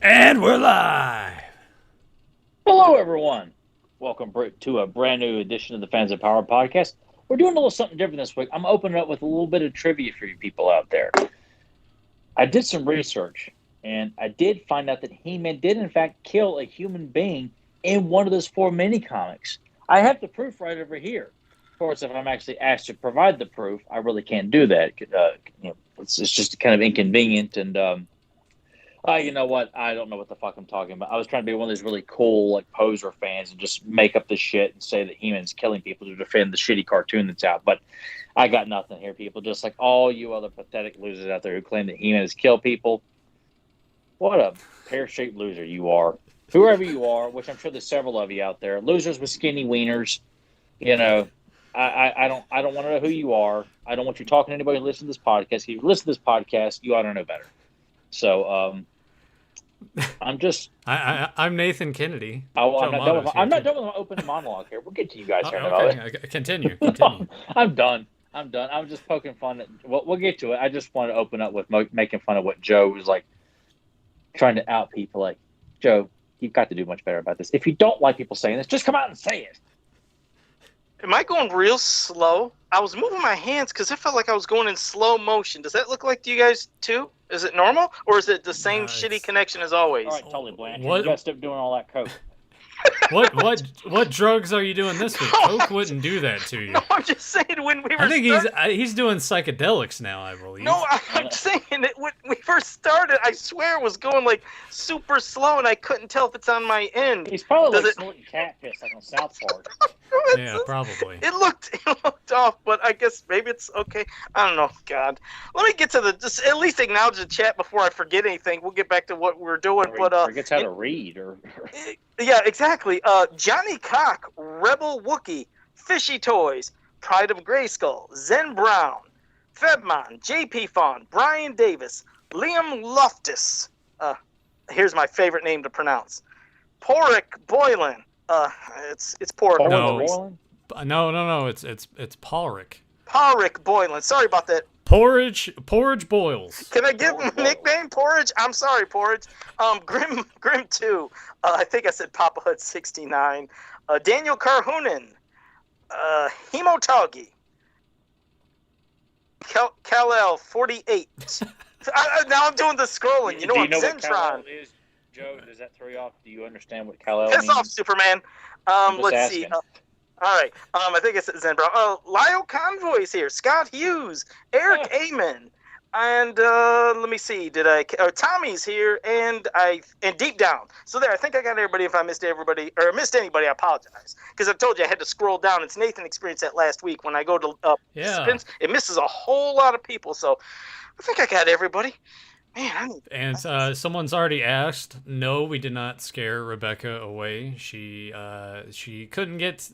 And we're live. Hello, everyone. Welcome to a brand new edition of the Fans of Power podcast. We're doing a little something different this week. I'm opening up with a little bit of trivia for you people out there. I did some research, and I did find out that He-Man did, in fact, kill a human being in one of those 4 mini-comics. I have the proof right over here. Of course, if I'm actually asked to provide the proof, I really can't do that. It's just kind of inconvenient, and you know what? I don't know what the fuck I'm talking about. I was trying to be one of those really cool, like, poser fans and just make up this shit and say that He-Man's killing people to defend the shitty cartoon that's out. But I got nothing here, people. Just like all you other pathetic losers out there who claim that He-Man has killed people. What a pear-shaped loser you are. Whoever you are, which I'm sure there's several of you out there, losers with skinny wieners. You know, I don't want to know who you are. I don't want you talking to anybody who listens to this podcast. If you listen to this podcast, you ought to know better. So, I'm Nathan Kennedy. I'm not done with my open monologue here. We'll get to you guys here in a moment. Okay. Continue. I'm done. I'm just poking fun at. We'll get to it. I just want to open up with making fun of what Joe was like, trying to out people. Like, Joe, you've got to do much better about this. If you don't like people saying this, just come out and say it. Am I going real slow? I was moving my hands because I felt like I was going in slow motion. Does that look like to you guys too? Is it normal, or is it the same shitty connection as always? All right, totally bland. You got to stop doing all that coke. What drugs are you doing this week? Coke wouldn't do that to you. No, I'm just saying when we were. I think he's doing psychedelics now, I believe. No, I'm saying that when we first started, I swear it was going like super slow, and I couldn't tell if it's on my end. He's probably snorting cat piss like on South Park. Yeah, probably. It looked off, but I guess maybe it's okay. I don't know. God, let me get to just at least acknowledge the chat before I forget anything. We'll get back to what we're doing. Forgets how to read or. Yeah, exactly. Johnny Cock, Rebel Wookie, Fishy Toys, Pride of Grayskull, Zen Brown, Febmon, JP Fawn, Brian Davis, Liam Loftus. Here's my favorite name to pronounce. Porrick Boylan. It's Porrick. No, it's Porrick. Porrick Boylan. Sorry about that. Porridge boils. Can I give him a nickname? Porridge? I'm sorry, Porridge. Grim 2. I think I said Papa Hut 69. Daniel Carhoonan. Hemotagi. Kal-El 48. Now I'm doing the scrolling. You know what Zentron is? Joe, does that throw you off? Do you understand what Kal-El means? Piss off, Superman. Let's see. All right. I think it's Zen Brown. Lyle Convoy's here. Scott Hughes. Eric Amen. And let me see. Tommy's here and Deep Down. So there, I think I got everybody. If I missed everybody or missed anybody, I apologize. Because I told you I had to scroll down. It's Nathan experienced that last week when I go to participants. It misses a whole lot of people. So I think I got everybody. Man, someone's already asked. No, we did not scare Rebecca away. She couldn't get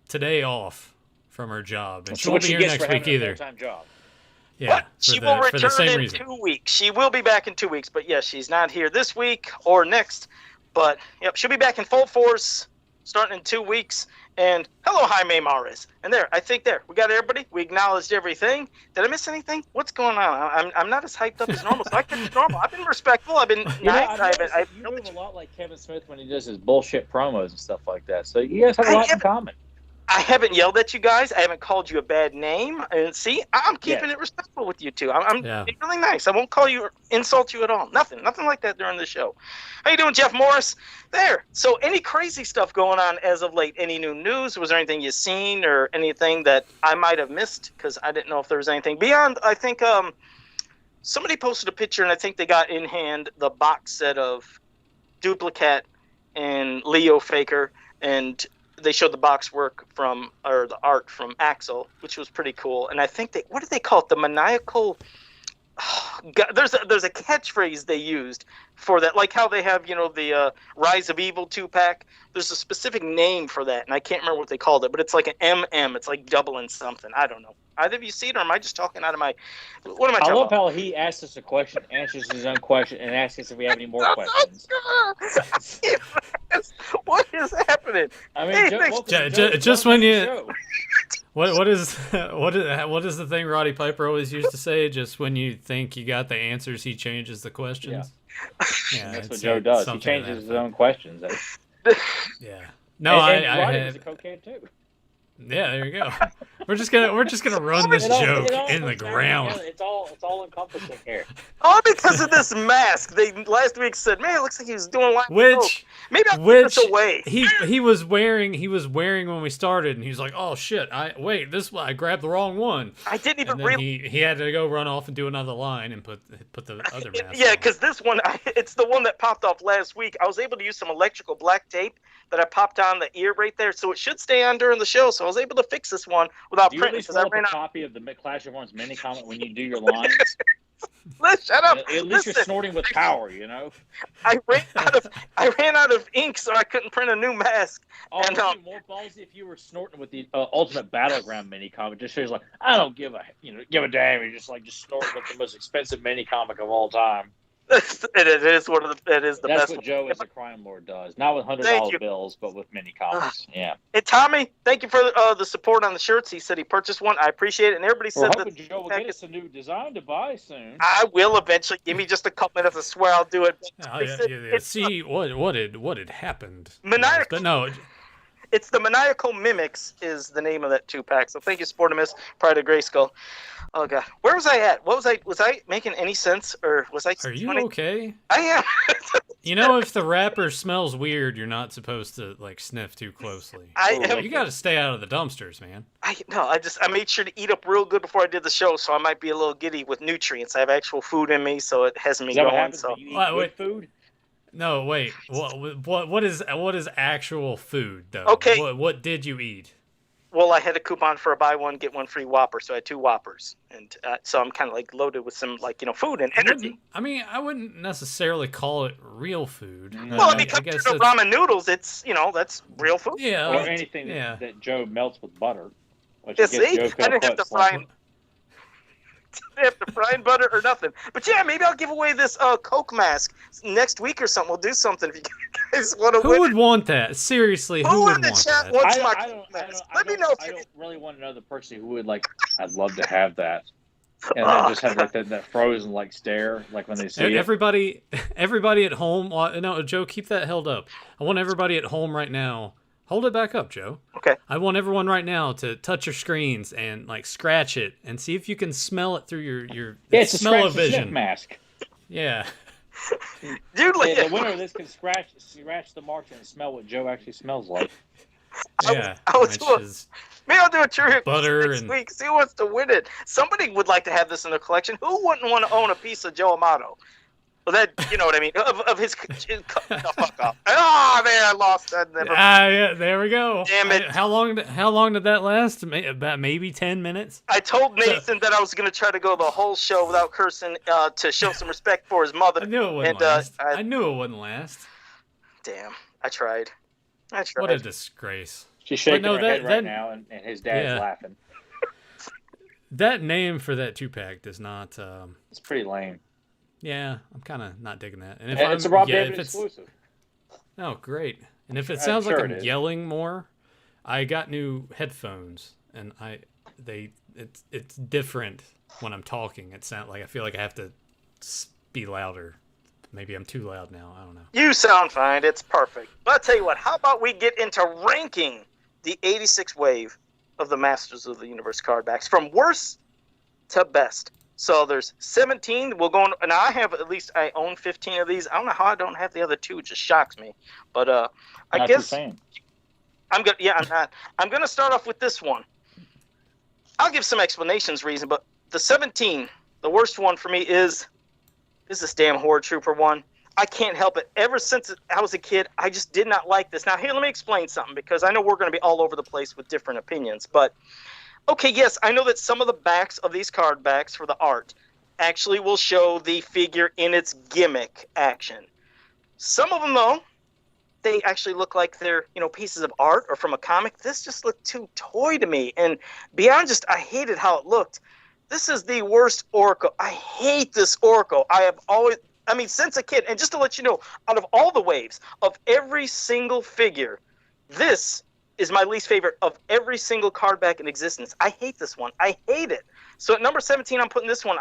today off from her job, and she won't be here next week either. Job. Yeah, she will return in 2 weeks. She will be back in 2 weeks, but yes, she's not here this week or next. But yep, she'll be back in full force starting in 2 weeks. And hello, Jaime Mares. And I think we got everybody. We acknowledged everything. Did I miss anything? What's going on? I'm not as hyped up as normal, so I can be normal. I've been respectful. I've been nice. You move a lot like Kevin Smith when he does his bullshit promos and stuff like that. So you guys have a lot in common. I haven't yelled at you guys. I haven't called you a bad name. And see, I'm keeping it respectful with you two. I'm being really nice. I won't call you or insult you at all. Nothing like that during the show. How you doing, Jeff Morris? There. So any crazy stuff going on as of late? Any new news? Was there anything you've seen or anything that I might have missed? Because I didn't know if there was anything beyond. I think somebody posted a picture, and I think they got in hand the box set of Duplicate and Leo Faker, and they showed the box work the art from Axel, which was pretty cool. And I think what did they call it? The maniacal. There's a catchphrase they used for that, like how they have the Rise of Evil 2-pack. There's a specific name for that, and I can't remember what they called it, but it's like an MM. It's like doubling something. I don't know. Either of you see it, or am I just talking out of my? What am I talking about? I love how he asks us a question, answers his own question, and asks us if we have any more questions. What is happening? I mean, just when you. What is the thing Roddy Piper always used to say? Just when you think you got the answers, he changes the questions. Yeah, that's what Joe does. He changes his own questions. Yeah. No, and Roddy was a cokehead too. Yeah, there you go. We're just gonna run this joke in the ground. It's all encompassing here. All because of this mask. They last week said, "Man, it looks like he was doing like maybe I'll put this away." He was wearing when we started, and he was like, "Oh shit! I grabbed the wrong one." I didn't even realize he had to go run off and do another line and put the other mask. Yeah, because this one, it's the one that popped off last week. I was able to use some electrical black tape that I popped on the ear right there, so it should stay on during the show. So I was able to fix this one without printing. Do you at least roll up a copy of the Clash of Horns mini comic when you do your lines? Shut up! At least you're snorting with power, you know. I ran out of ink, so I couldn't print a new mask. Oh, and more ballsy if you were snorting with the Ultimate Battleground mini comic. Just shows like I don't give a damn. You're just snorting with the most expensive mini comic of all time. It is the That's best. That's what Joe as a crime lord does. Not with $100 bills, but with mini comics. Yeah. Hey Tommy, thank you for the support on the shirts. He said he purchased one. I appreciate it, and everybody said that Joe will get us a new design to buy soon. I will eventually. Give me just a couple minutes. I swear I'll do it. See what had happened. Maniacal. But no. It's the Maniacal Mimics is the name of that 2-pack. So thank you, Sportimus, Pride of Grayskull. Oh god, where was I at? Was I making any sense, or was I? Are you okay? I am. If the wrapper smells weird, you're not supposed to sniff too closely. You got to stay out of the dumpsters, man. I made sure to eat up real good before I did the show, so I might be a little giddy with nutrients. I have actual food in me, so it has me going. So you eat good food? No, wait. What is actual food though? Okay. What did you eat? Well, I had a coupon for a buy one get one free Whopper, so I had 2 Whoppers, and so I'm kind of loaded with some food and energy. I wouldn't necessarily call it real food. Well, because it's ramen noodles, it's that's real food. Yeah, or anything that Joe melts with butter. Which I didn't have to fry. Have to fry in butter or nothing. But yeah, maybe I'll give away this Coke mask next week or something. We'll do something if you guys want to win. Who would want that? Seriously, who would want that? Let me know if I don't really want to know the person who would I'd love to have that. And then just have that frozen stare when they see everybody at home. No, Joe, keep that held up. I want everybody at home right now. Hold it back up, Joe. Okay. I want everyone right now to touch your screens and scratch it and see if you can smell it through your it's smell a of vision mask. Yeah. Dude, the winner of this can scratch the marks and smell what Joe actually smells like. Yeah. Maybe I'll do a trivia butter next week. See who wants to win it. Somebody would like to have this in their collection. Who wouldn't want to own a piece of Joe Amato? Well, that you know what I mean. Of his, fuck off. Oh man, I lost that. Yeah, there we go. Damn it! How long did that last? About maybe 10 minutes. I told Nathan that I was going to try to go the whole show without cursing to show some respect for his mother. I knew it wouldn't last. I knew it wouldn't last. Damn, I tried. What a disgrace. She's shaking her head right now, and his dad's laughing. That name for that 2-pack does not. It's pretty lame. Yeah, I'm kind of not digging that. And it's a Rob David exclusive. Oh, great! And if it sounds like I'm yelling more, I got new headphones, and it's different when I'm talking. It sounds I feel like I have to be louder. Maybe I'm too loud now. I don't know. You sound fine. It's perfect. But I'll tell you what. How about we get into ranking the 86 wave of the Masters of the Universe cardbacks from worst to best. So there's 17. We'll go on. Now I own 15 of these. I don't know how I don't have the other 2. It just shocks me. But I guess I'm gonna. Yeah, I'm not. I'm gonna start off with this one. I'll give some explanations, but the 17, the worst one for me is this damn Horde Trooper one. I can't help it. Ever since I was a kid, I just did not like this. Now here, let me explain something because I know we're going to be all over the place with different opinions, but. Okay, yes, I know that some of the backs of these card backs for the art actually will show the figure in its gimmick action. Some of them, though, they actually look like they're, pieces of art or from a comic. This just looked too toy to me. And beyond just, I hated how it looked. This is the worst Orko. I hate this Orko. Since a kid, and just to let you know, out of all the waves, of every single figure, this is my least favorite of every single card back in existence. I hate this one. I hate it. So at number 17, I'm putting this one.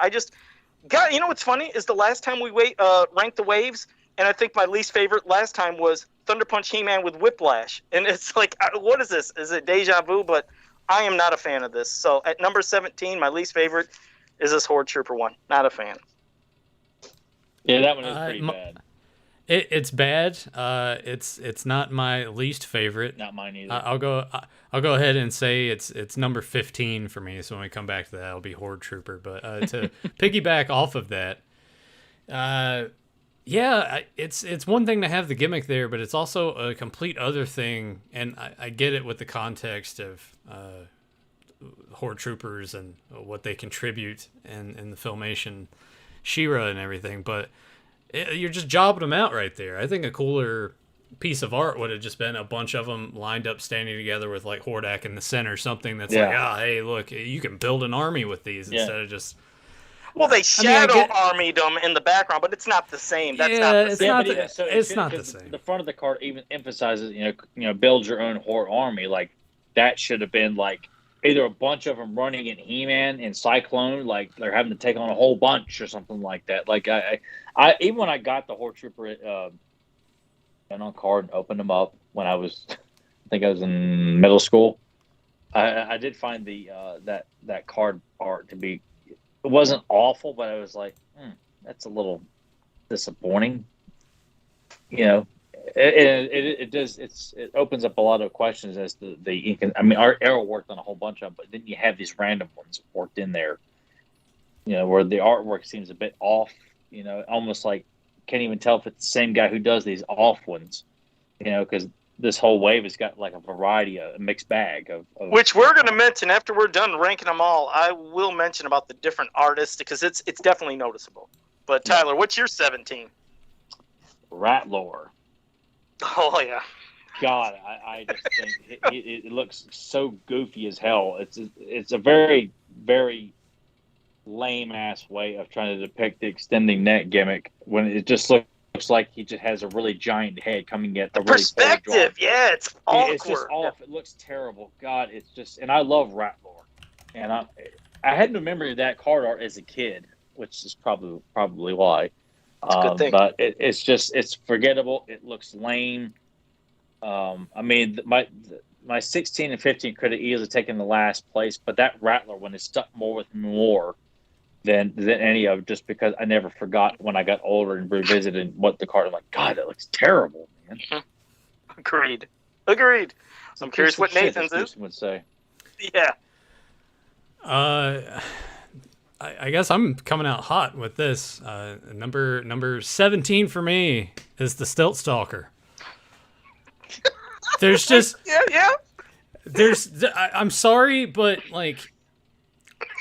God, you know what's funny is the last time we ranked the waves, and I think my least favorite last time was Thunder Punch He-Man with Whiplash, and it's like, what is this? Is it deja vu? But I am not a fan of this. So at number 17, my least favorite is this Horde Trooper one. Not a fan. Yeah, that one is pretty bad. It's bad. It's not my least favorite. Not mine either. I'll go ahead and say it's number 15 for me. So when we come back to that, it'll be Horde Trooper. But to piggyback off of that, yeah, it's one thing to have the gimmick there, but it's also a complete other thing. And I get it with the context of Horde Troopers and what they contribute in the Filmation, She-Ra and everything, but you're just jobbing them out right there. I think a cooler piece of art would have just been a bunch of them lined up standing together with like Hordak in the center, something that's like, hey, look, you can build an army with these instead of just... Well, they armied them in the background, but it's not the same. That's not the same. It's not the same. The front of the card even emphasizes, build your own Horde army. Like, that should have been like either a bunch of them running in He-Man and Cyclone, like they're having to take on a whole bunch or something like that. Like I even when I got the Horde Trooper and on card and opened them up when I think I was in middle school, I did find the that card art to be, it wasn't awful, but I was like, that's a little disappointing. It opens up a lot of questions as to our Arrow worked on a whole bunch of them, but then you have these random ones worked in there, where the artwork seems a bit off, almost like can't even tell if it's the same guy who does these off ones, because this whole wave has got like a variety, a mixed bag of which we're going to mention after we're done ranking them all. I will mention about the different artists because it's definitely noticeable. But Tyler, what's your 17? Ratlore. Oh yeah, God, I just think it looks so goofy as hell. It's a very, very lame ass way of trying to depict the extending neck gimmick when it just looks like he just has a really giant head coming at the really perspective. Yeah, it's awkward. It's just off. It looks terrible. God, it's just, and I love Ratlore, and I hadn't remembered that card art as a kid, which is probably why. But it's forgettable. It looks lame. My 16 and 15 could have easily taken the last place, but that Rattler one is stuck more with more than any of, just because I never forgot when I got older and revisited what the card. I'm like, God, that looks terrible, man. Agreed. I'm curious what Nathan's would say. Yeah. I guess I'm coming out hot with this. Number 17 for me is the Stilt Stalker. There's just I'm sorry, but like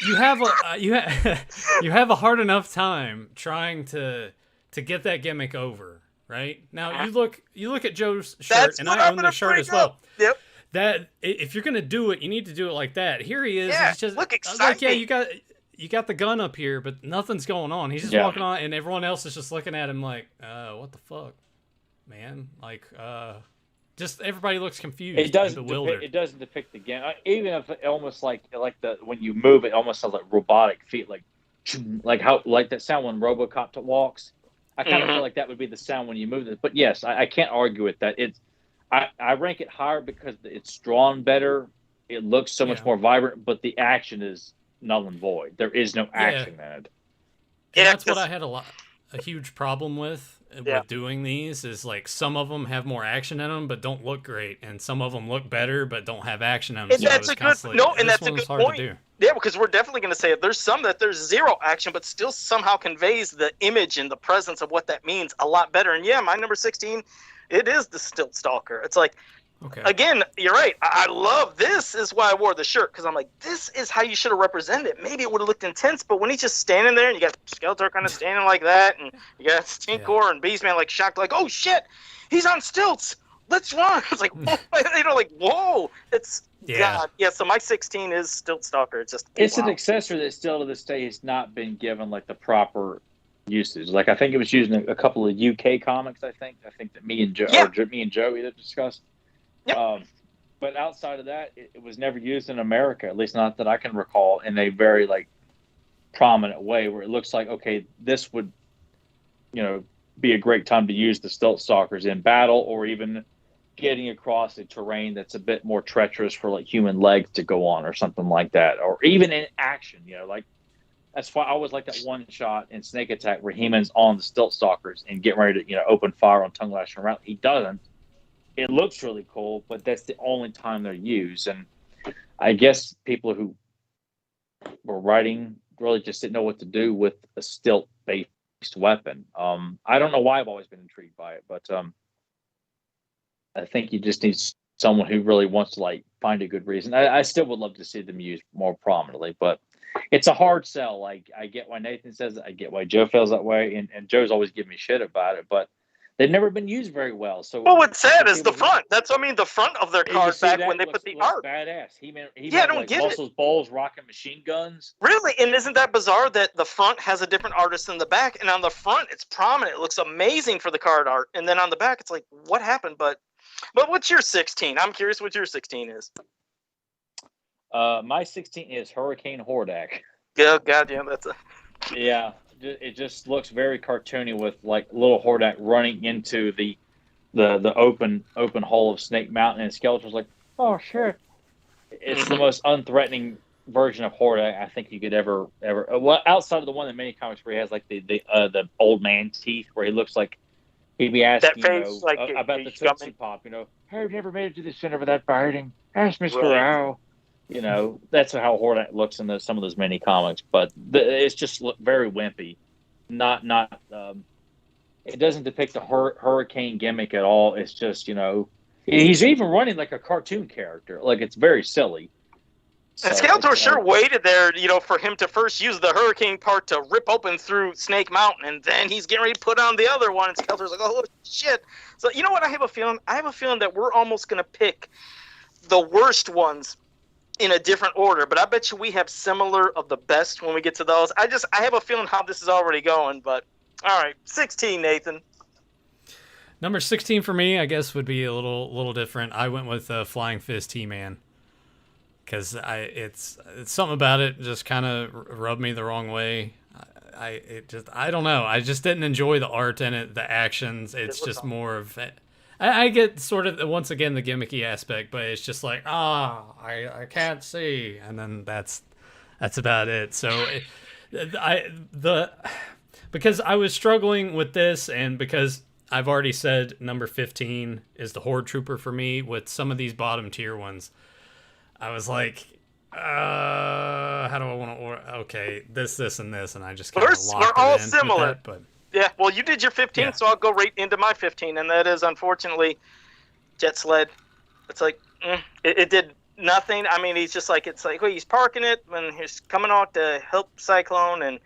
you have a hard enough time trying to get that gimmick over, right? Now you look at Joe's shirt, and I own the shirt as well. Yep. That if you're gonna do it, you need to do it like that. Here he is. Yeah, he's just look excited. Like, you got the gun up here, but nothing's going on. He's just walking on, and everyone else is just looking at him like, what the fuck, man? Like, just everybody looks confused. It doesn't depict the game. Even if it almost like when you move, it almost sounds like robotic feet, like that sound when RoboCop walks. I kind of feel like that would be the sound when you move it. But yes, I can't argue with that. I rank it higher because it's drawn better. It looks so much more vibrant, but the action is null and void. There is no action in it. Yeah, that's what I had a huge problem with doing these. Is like some of them have more action in them, but don't look great, and some of them look better, but don't have action in them. And that's a good point. Yeah, because we're definitely going to say there's some that there's zero action, but still somehow conveys the image and the presence of what that means a lot better. And yeah, my number 16, it is the Stilt Stalker. It's like. Okay. Again, you're right. I love this. Is why I wore the shirt, because I'm like, this is how you should have represented it. Maybe it would have looked intense, but when he's just standing there and you got Skeletor kind of standing like that, and you got Stinkor and Beastman like shocked, like, oh shit, he's on stilts. Let's run. It's like, like, whoa. It's God. Yeah. So my 16 is Stilt Stalker. It's an accessory that still to this day has not been given like the proper usage. Like I think it was used in a couple of UK comics. I think that me and Joe either discussed. Yep. But outside of that, it was never used in America, at least not that I can recall, in a very prominent way where it looks like, okay, this would, be a great time to use the Stilt Stalkers in battle, or even getting across a terrain that's a bit more treacherous for like human legs to go on or something like that, or even in action. Like that's why I always like that one shot in Snake Attack where He-Man's on the Stilt Stalkers and getting ready to open fire on Tongue Lasher around. He doesn't. It looks really cool, but that's the only time they're used. And I guess people who were writing really just didn't know what to do with a stilt-based weapon. I don't know why I've always been intrigued by it, but I think you just need someone who really wants to like find a good reason. I still would love to see them used more prominently, but it's a hard sell. Like, I get why Nathan says it, I get why Joe feels that way, and Joe's always giving me shit about it, but they've never been used very well. So, well, what's sad is the front. That's what I mean. The front of their card back when they put the art. Badass. He I don't like get muscles, balls, rocking machine guns. Really, and isn't that bizarre that the front has a different artist than the back, and on the front it's prominent. It looks amazing for the card art, and then on the back it's like, what happened? But what's your 16? I'm curious what your 16 is. My 16 is Hurricane Hordak. Yeah, goddamn, that's a. Yeah, it just looks very cartoony with like little Hordak running into the open hole of Snake Mountain, and Skeletor's like, oh shit! It's the most unthreatening version of Hordak I think you could ever. Well, outside of the one in many comics where he has like the old man teeth, where he looks like he'd be asking that face, about the Tootsie Pop. Hey, I've never made it to the center without biting. Ask Mr. Owl. That's how Hordak looks in some of those mini comics, but it's just very wimpy. Not. It doesn't depict the hurricane gimmick at all. It's just, he's even running like a cartoon character. Like, it's very silly. And Skeletor sure waited there, for him to first use the hurricane part to rip open through Snake Mountain, and then he's getting ready to put on the other one, and Skeletor's like, oh, shit. So, you know what I have a feeling? I have a feeling that we're almost going to pick the worst ones in a different order, but I bet you we have similar of the best when we get to those. I have a feeling how this is already going, but all right, 16, Nathan. Number 16 for me, I guess, would be a little different. I went with Flying Fist He-Man because it's something about it just kind of rubbed me the wrong way. I don't know. I just didn't enjoy the art in it, the actions. It's just more of I get sort of once again the gimmicky aspect, but it's just like I can't see, and then that's about it. So because I was struggling with this, and because I've already said number 15 is the Horde Trooper for me, with some of these bottom tier ones, I was like, how do I want to? Okay, this, and this, and I just kind of locked we're all it in similar. with that, but. Yeah, well, you did your 15, so I'll go right into my 15, and that is, unfortunately, Jet Sled. It's like, it did nothing. I mean, he's just like, it's like, well, he's parking it when he's coming out to help Cyclone, and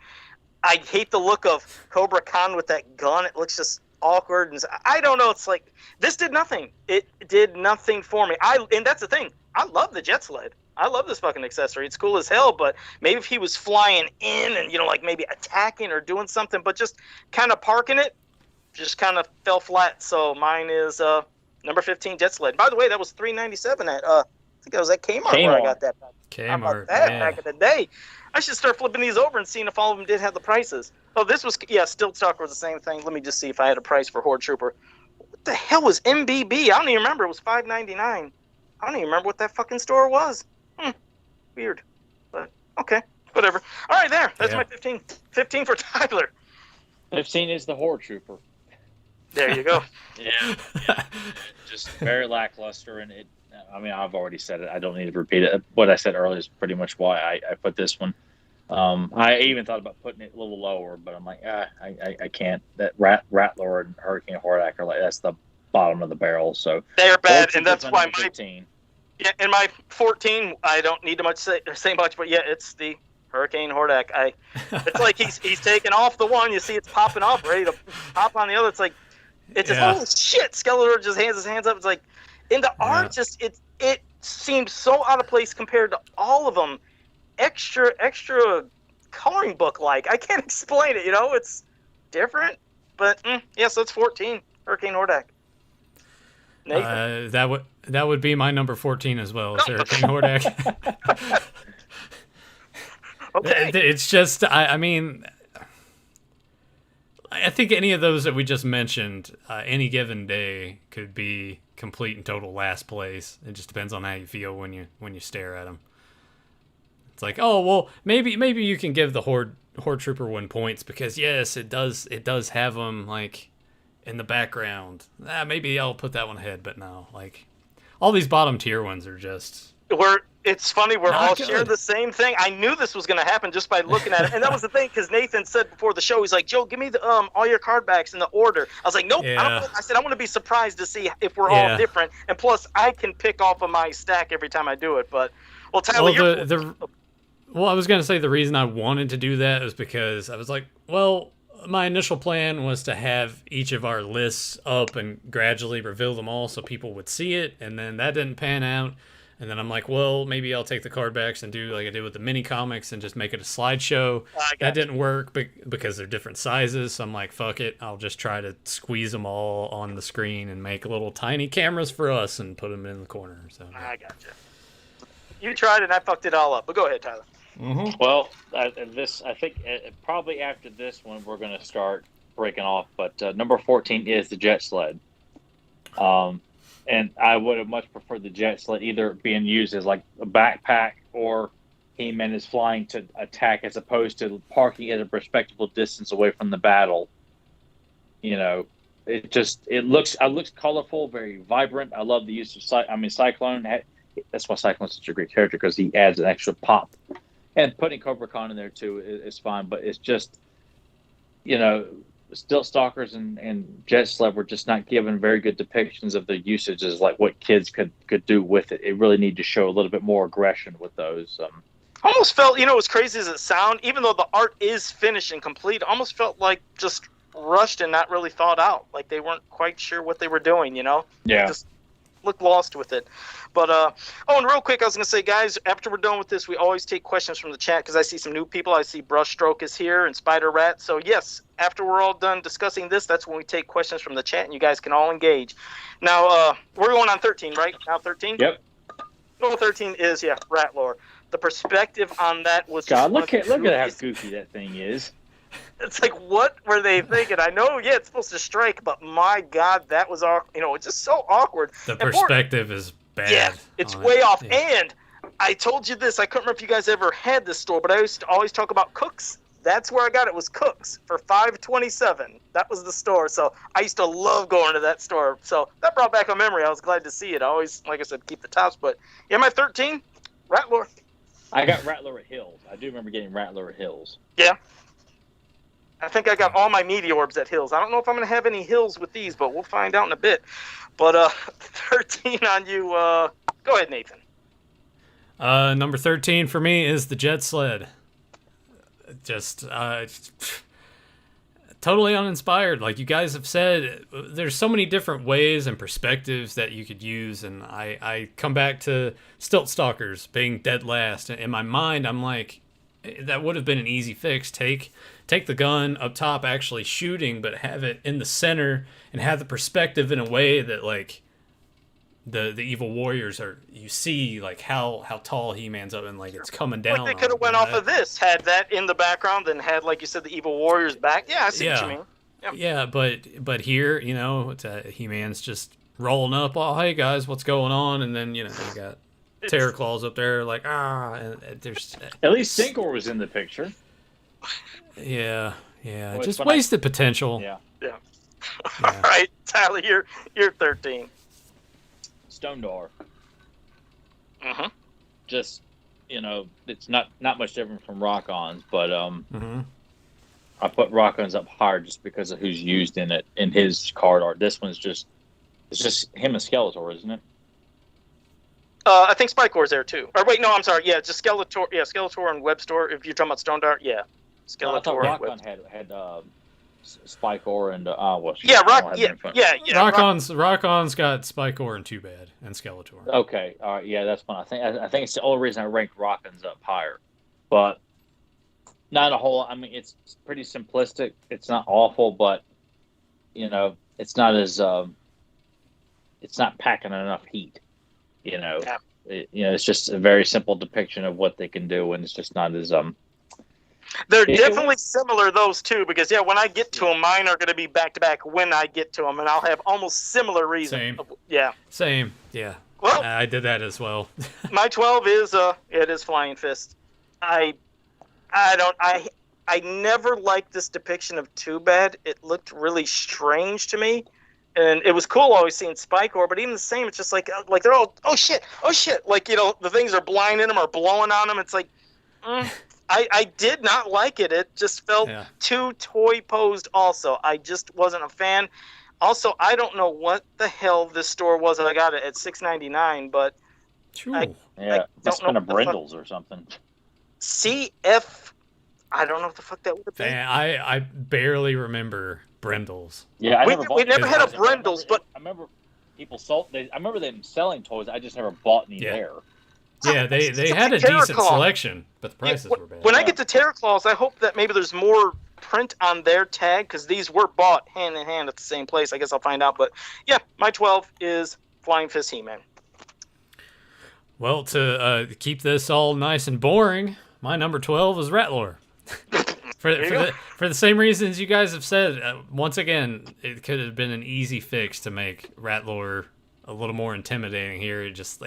I hate the look of Cobra Khan with that gun. It looks just awkward, and I don't know. It's like, this did nothing. It did nothing for me. And that's the thing. I love the Jet Sled. I love this fucking accessory. It's cool as hell, but maybe if he was flying in and, like maybe attacking or doing something, but just kind of parking it, just kind of fell flat. So mine is number 15, Jet Sled. By the way, that was $3.97 at, I think it was at Kmart where I got that. Kmart, back in the day. I should start flipping these over and seeing if all of them did have the prices. Oh, this was, Stilt Stalker was the same thing. Let me just see if I had a price for Horde Trooper. What the hell was MBB? I don't even remember. It was $5.99. I don't even remember what that fucking store was. Weird, but okay, whatever. All right, that's my 15. 15 for Tyler. 15 is the Horde Trooper. There you go. Yeah, just very lackluster, and it. I mean, I've already said it. I don't need to repeat it. What I said earlier is pretty much why I put this one. I even thought about putting it a little lower, but I'm like, I can't. That Rattler and Hurricane Hordak are like, that's the bottom of the barrel. So they're bad, and that's why my 15. Yeah, in my 14, I don't need to say much, but it's the Hurricane Hordak. It's like he's taking off the one. You see, it's popping off, ready to pop on the other. It's like, it's just, oh shit! Skeletor just hands his hands up. It's like, in the art, it seemed so out of place compared to all of them. Extra coloring book like. I can't explain it. It's different, but so it's 14, Hurricane Hordak. That would be my number 14 as well, is Hurricane Hordak. Okay. It's just, I mean, I think any of those that we just mentioned, any given day could be complete and total last place. It just depends on how you feel when you stare at them. It's like, oh well, maybe you can give the Horde Trooper 1 points because yes, it does have them like in the background. Maybe I'll put that one ahead, but no, like all these bottom tier ones are just. It's funny, we're all good. sharing the same thing. I knew this was going to happen just by looking at it. And that was the thing, because Nathan said before the show, he's like, Joe, give me the all your card backs in the order. I was like, nope. Yeah. I said, I want to be surprised to see if we're all different. And plus, I can pick off of my stack every time I do it. But, well, Tyler, well, I was going to say the reason I wanted to do that was because I was like, well, my initial plan was to have each of our lists up and gradually reveal them all so people would see it. And then that didn't pan out. And then I'm like, well, maybe I'll take the cardbacks and do like I did with the mini comics and just make it a slideshow. That didn't work because they're different sizes. So I'm like, fuck it. I'll just try to squeeze them all on the screen and make little tiny cameras for us and put them in the corner. So yeah. I gotcha. You tried and I fucked it all up. But go ahead, Tyler. Mm-hmm. Well, I think probably after this one we're going to start breaking off. But number 14 is the jet sled. And I would have much preferred the jet sled either being used as like a backpack or He-Man is flying to attack as opposed to parking at a respectable distance away from the battle. You know, it looks colorful, very vibrant. I love the use of Cyclone. That's why Cyclone's such a great character because he adds an extra pop. And putting Cobra Khan in there too is fine, but it's just, you know, Stilt Stalkers and Jet Sled were just not given very good depictions of the usage as like what kids could do with it. It really needed to show a little bit more aggression with those. Almost felt, you know, as crazy as it sound, even though the art is finished and complete, almost felt like just rushed and not really thought out. Like they weren't quite sure what they were doing, you know? Yeah. Just looked lost with it. But, and real quick, I was going to say, guys, after we're done with this, we always take questions from the chat because I see some new people. I see Brushstroke is here and Spider Rat. So, yes, after we're all done discussing this, that's when we take questions from the chat and you guys can all engage. Now, we're going on 13, right? Now 13? Yep. Well, 13 is, Rat Lore. The perspective on that was... God, look at how goofy that thing is. It's like, what were they thinking? I know, it's supposed to strike, but my God, that was, it's just so awkward. The perspective is bad. Yeah, it's way off. Yeah. And I told you this, I couldn't remember if you guys ever had this store, but I used to always talk about Cooks. That's where I got it, was Cooks for $5.27. That was the store. So I used to love going to that store. So that brought back a memory. I was glad to see it. I always, like I said, keep the tops. But yeah, my 13, Rat Lore. I got Rattler at Hills. I do remember getting Rattler at Hills. Yeah. I think I got all my Meteorbs at Hills. I don't know if I'm going to have any Hills with these, but we'll find out in a bit. But 13 on you. Go ahead, Nathan. Number 13 for me is the Jet Sled. Just totally uninspired. Like you guys have said, there's so many different ways and perspectives that you could use, and I come back to Stilt Stalkers being dead last. In my mind, I'm like, that would have been an easy fix. Take the gun up top actually shooting, but have it in the center and have the perspective in a way that like the evil warriors are, you see like how tall He-Man's up and like it's coming down. Like they could have went off of this, had that in the background and had, like you said, the evil warriors back. Yeah, I see what you mean. Yep. Yeah, but here, you know, it's He-Man's just rolling up. Oh, hey guys, what's going on? And then, you know, you got Terror Claws up there like, and there's... At least Stinkor was in the picture. Yeah. Well, just wasted potential. Yeah. All right, Tyler, you're 13. Stone Door. Mm-hmm. Just, you know, it's not much different from Rock-Ons, but I put Rock-Ons up higher just because of who's used in it in his card art. This one's just him and Skeletor, isn't it? I think Spikecore's there too. Or wait, no, I'm sorry. Yeah, just Skeletor. Yeah, Skeletor and Webstore. If you're talking about Stone Dart, yeah, Skeletor. I thought Rock-On had Spikecore and Rock-On's got Spikecore and Too Bad and Skeletor. Okay, all right, yeah, that's fine. I think it's the only reason I ranked Rock-On's up higher, but not a whole. I mean, it's pretty simplistic. It's not awful, but you know, it's not as it's not packing enough heat. You know, it's just a very simple depiction of what they can do, and it's just not as They're definitely similar, those two, because when I get to them, mine are going to be back to back when I get to them, and I'll have almost similar reasons. Same. Yeah. Well, I did that as well. My 12 is it is Flying Fist. I never liked this depiction of Too Bad. It looked really strange to me. And it was cool always seeing Spikor, but even the same, it's just like they're all, oh shit, like, the things are blinding them or blowing on them. It's like, I did not like it. It just felt too toy posed. Also, I just wasn't a fan. Also, I don't know what the hell this store was that I got it at $6.99, but I must have been a Brindle's or something. CF, I don't know what the fuck that would have been. Man, I barely remember Brindle's. Yeah, we never had a Brindle's, but I remember people I remember them selling toys. I just never bought any there. Yeah, they had a decent selection, but the prices were bad. When I get to Terror Claws, I hope that maybe there's more print on their tag, because these were bought hand in hand at the same place. I guess I'll find out. But yeah, my 12 is Flying Fist He-Man. Well, to keep this all nice and boring, my number 12 is Ratlore. For the same reasons you guys have said. Once again, it could have been an easy fix to make Ratlore a little more intimidating here. It's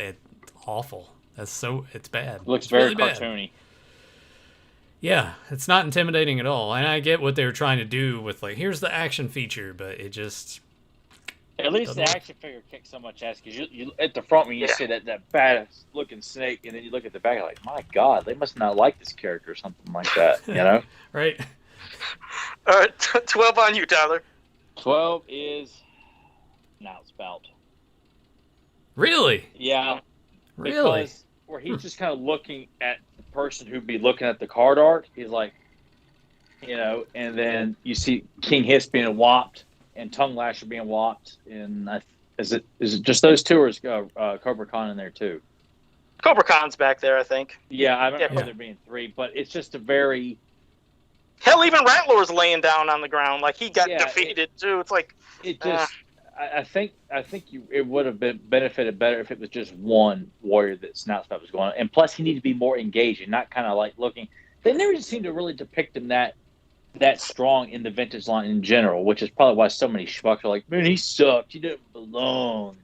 awful. It's bad. Looks it's very really cartoony. Bad. Yeah, it's not intimidating at all. And I get what they were trying to do with, like, here's the action feature, but it just... At least the action figure kicks so much ass, because you at the front when you see that badass looking snake, and then you look at the back, like, my God, they must not like this character or something like that, you know? Right. All right, 12 on you, Tyler. 12 is Snout Spout. Really? Yeah. Really? Because where he's just kind of looking at the person who'd be looking at the card art, he's like, and then you see King Hiss being whopped and Tongue Lasher being whopped, and is it just those two, or is Cobra Khan in there too? Cobra Khan's back there, I think. Yeah, I remember there being three, but it's just a very... Hell, even Ratlore's laying down on the ground, like he got defeated too. It's like... It just... I think it would have been benefited better if it was just one warrior that Snout Spout was going on. And plus, he needed to be more engaging, not kind of like looking... They never just seemed to really depict him that strong in the vintage line in general, which is probably why so many schmucks are like, man, he sucked. He didn't belong.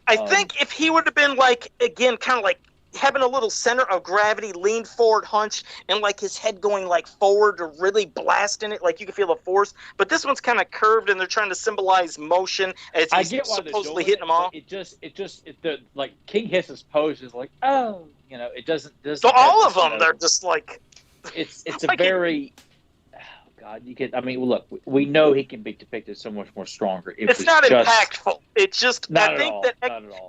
I think if he would have been like, again, kind of like having a little center of gravity, lean forward hunch, and like his head going like forward to really blasting it, like you can feel the force. But this one's kind of curved, and they're trying to symbolize motion as he's supposedly hitting them all. Like King Hiss's pose is like, oh, it doesn't. So all of them, they're just like. It's a very. God, look, we know he can be depicted so much more stronger. It's not impactful. It's just, not at all.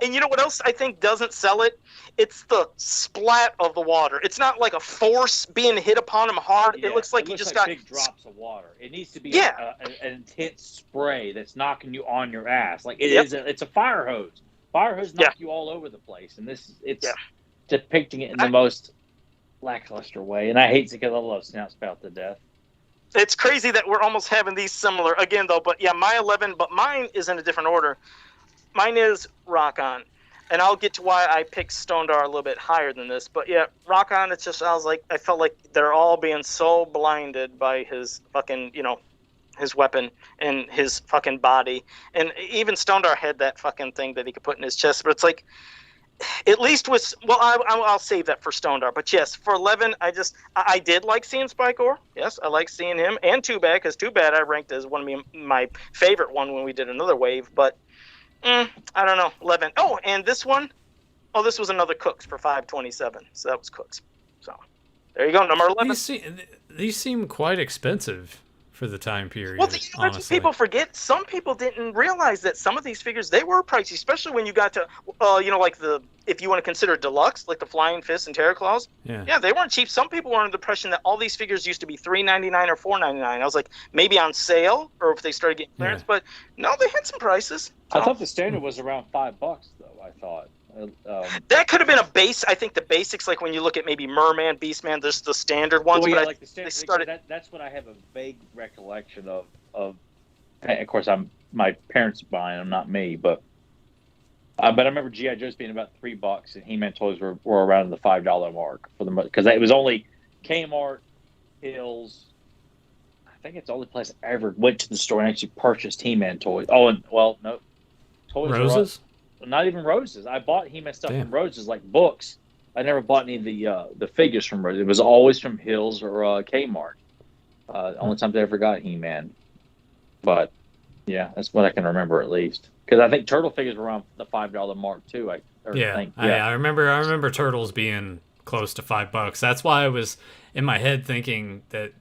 And you know what else I think doesn't sell it? It's the splat of the water. It's not like a force being hit upon him hard. Yeah, it looks like got big drops of water. It needs to be an intense spray that's knocking you on your ass. Like it's a fire hose. Fire hose knock you all over the place, and it's depicting it in the most lackluster way. And I hate to, because I love Snout Spout to death. It's crazy that we're almost having these similar again, though. But yeah, my 11, but mine is in a different order. Mine is Rock On, and I'll get to why I picked Stone Dar a little bit higher than this. But yeah, Rock On. It's just I felt like they're all being so blinded by his fucking his weapon and his fucking body, and even Stone Dar had that fucking thing that he could put in his chest. But it's like. At least with I'll save that for Stone Dar. But yes, for 11, I did like seeing Spikor. Yes, I like seeing him, and Too Bad, because Too Bad I ranked as one of my favorite one when we did another wave. But I don't know, 11. Oh, and this one, this was another Cooks for $5.27. So that was Cooks. So there you go, number 11. These seem quite expensive for the time period. Well, people forget. Some people didn't realize that some of these figures, they were pricey, especially when you got to, like if you want to consider deluxe, like the Flying Fist and Terror Claws. Yeah, they weren't cheap. Some people were under the impression that all these figures used to be $3.99 or $4.99. I was like, maybe on sale, or if they started getting clearance. But no, they had some prices. I thought the standard was around $5, though. I thought. That could have been a base. I think the basics, like when you look at maybe Merman, Beastman, there's the standard ones. Well, like the standard. That's what I have a vague recollection of. Of course, my parents buying them, not me, but I remember GI Joe's being about $3, and He-Man toys were around the $5 mark for the, because it was only Kmart Hills. I think it's the only place I ever went to the store and actually purchased He-Man toys. Oh, and no, Toys Roses? Not even Roses. I bought He-Man stuff from Roses, like books. I never bought any of the figures from Roses. It was always from Hills or Kmart. Only time I ever got He-Man. But yeah, that's what I can remember at least. Because I think Turtle figures were around the $5 mark too. I remember Turtles being close to $5. That's why I was in my head thinking that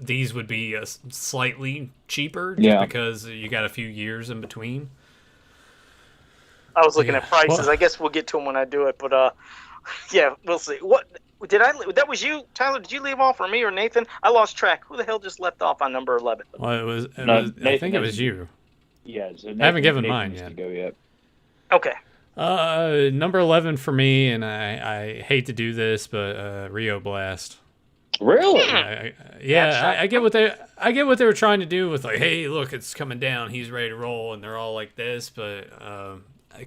these would be slightly cheaper, just because you got a few years in between. I was looking at prices. I guess we'll get to them when I do it, but yeah, we'll see. What did I? That was you, Tyler. Did you leave off, or me, or Nathan? I lost track. Who the hell just left off on number 11? Well, it was I think it was you. Yeah, so I haven't given mine yet. Go yet. Okay. Number 11 for me, and I hate to do this, but Rio Blast. Really? I get what they were trying to do with, like, hey, look, it's coming down, he's ready to roll, and they're all like this. But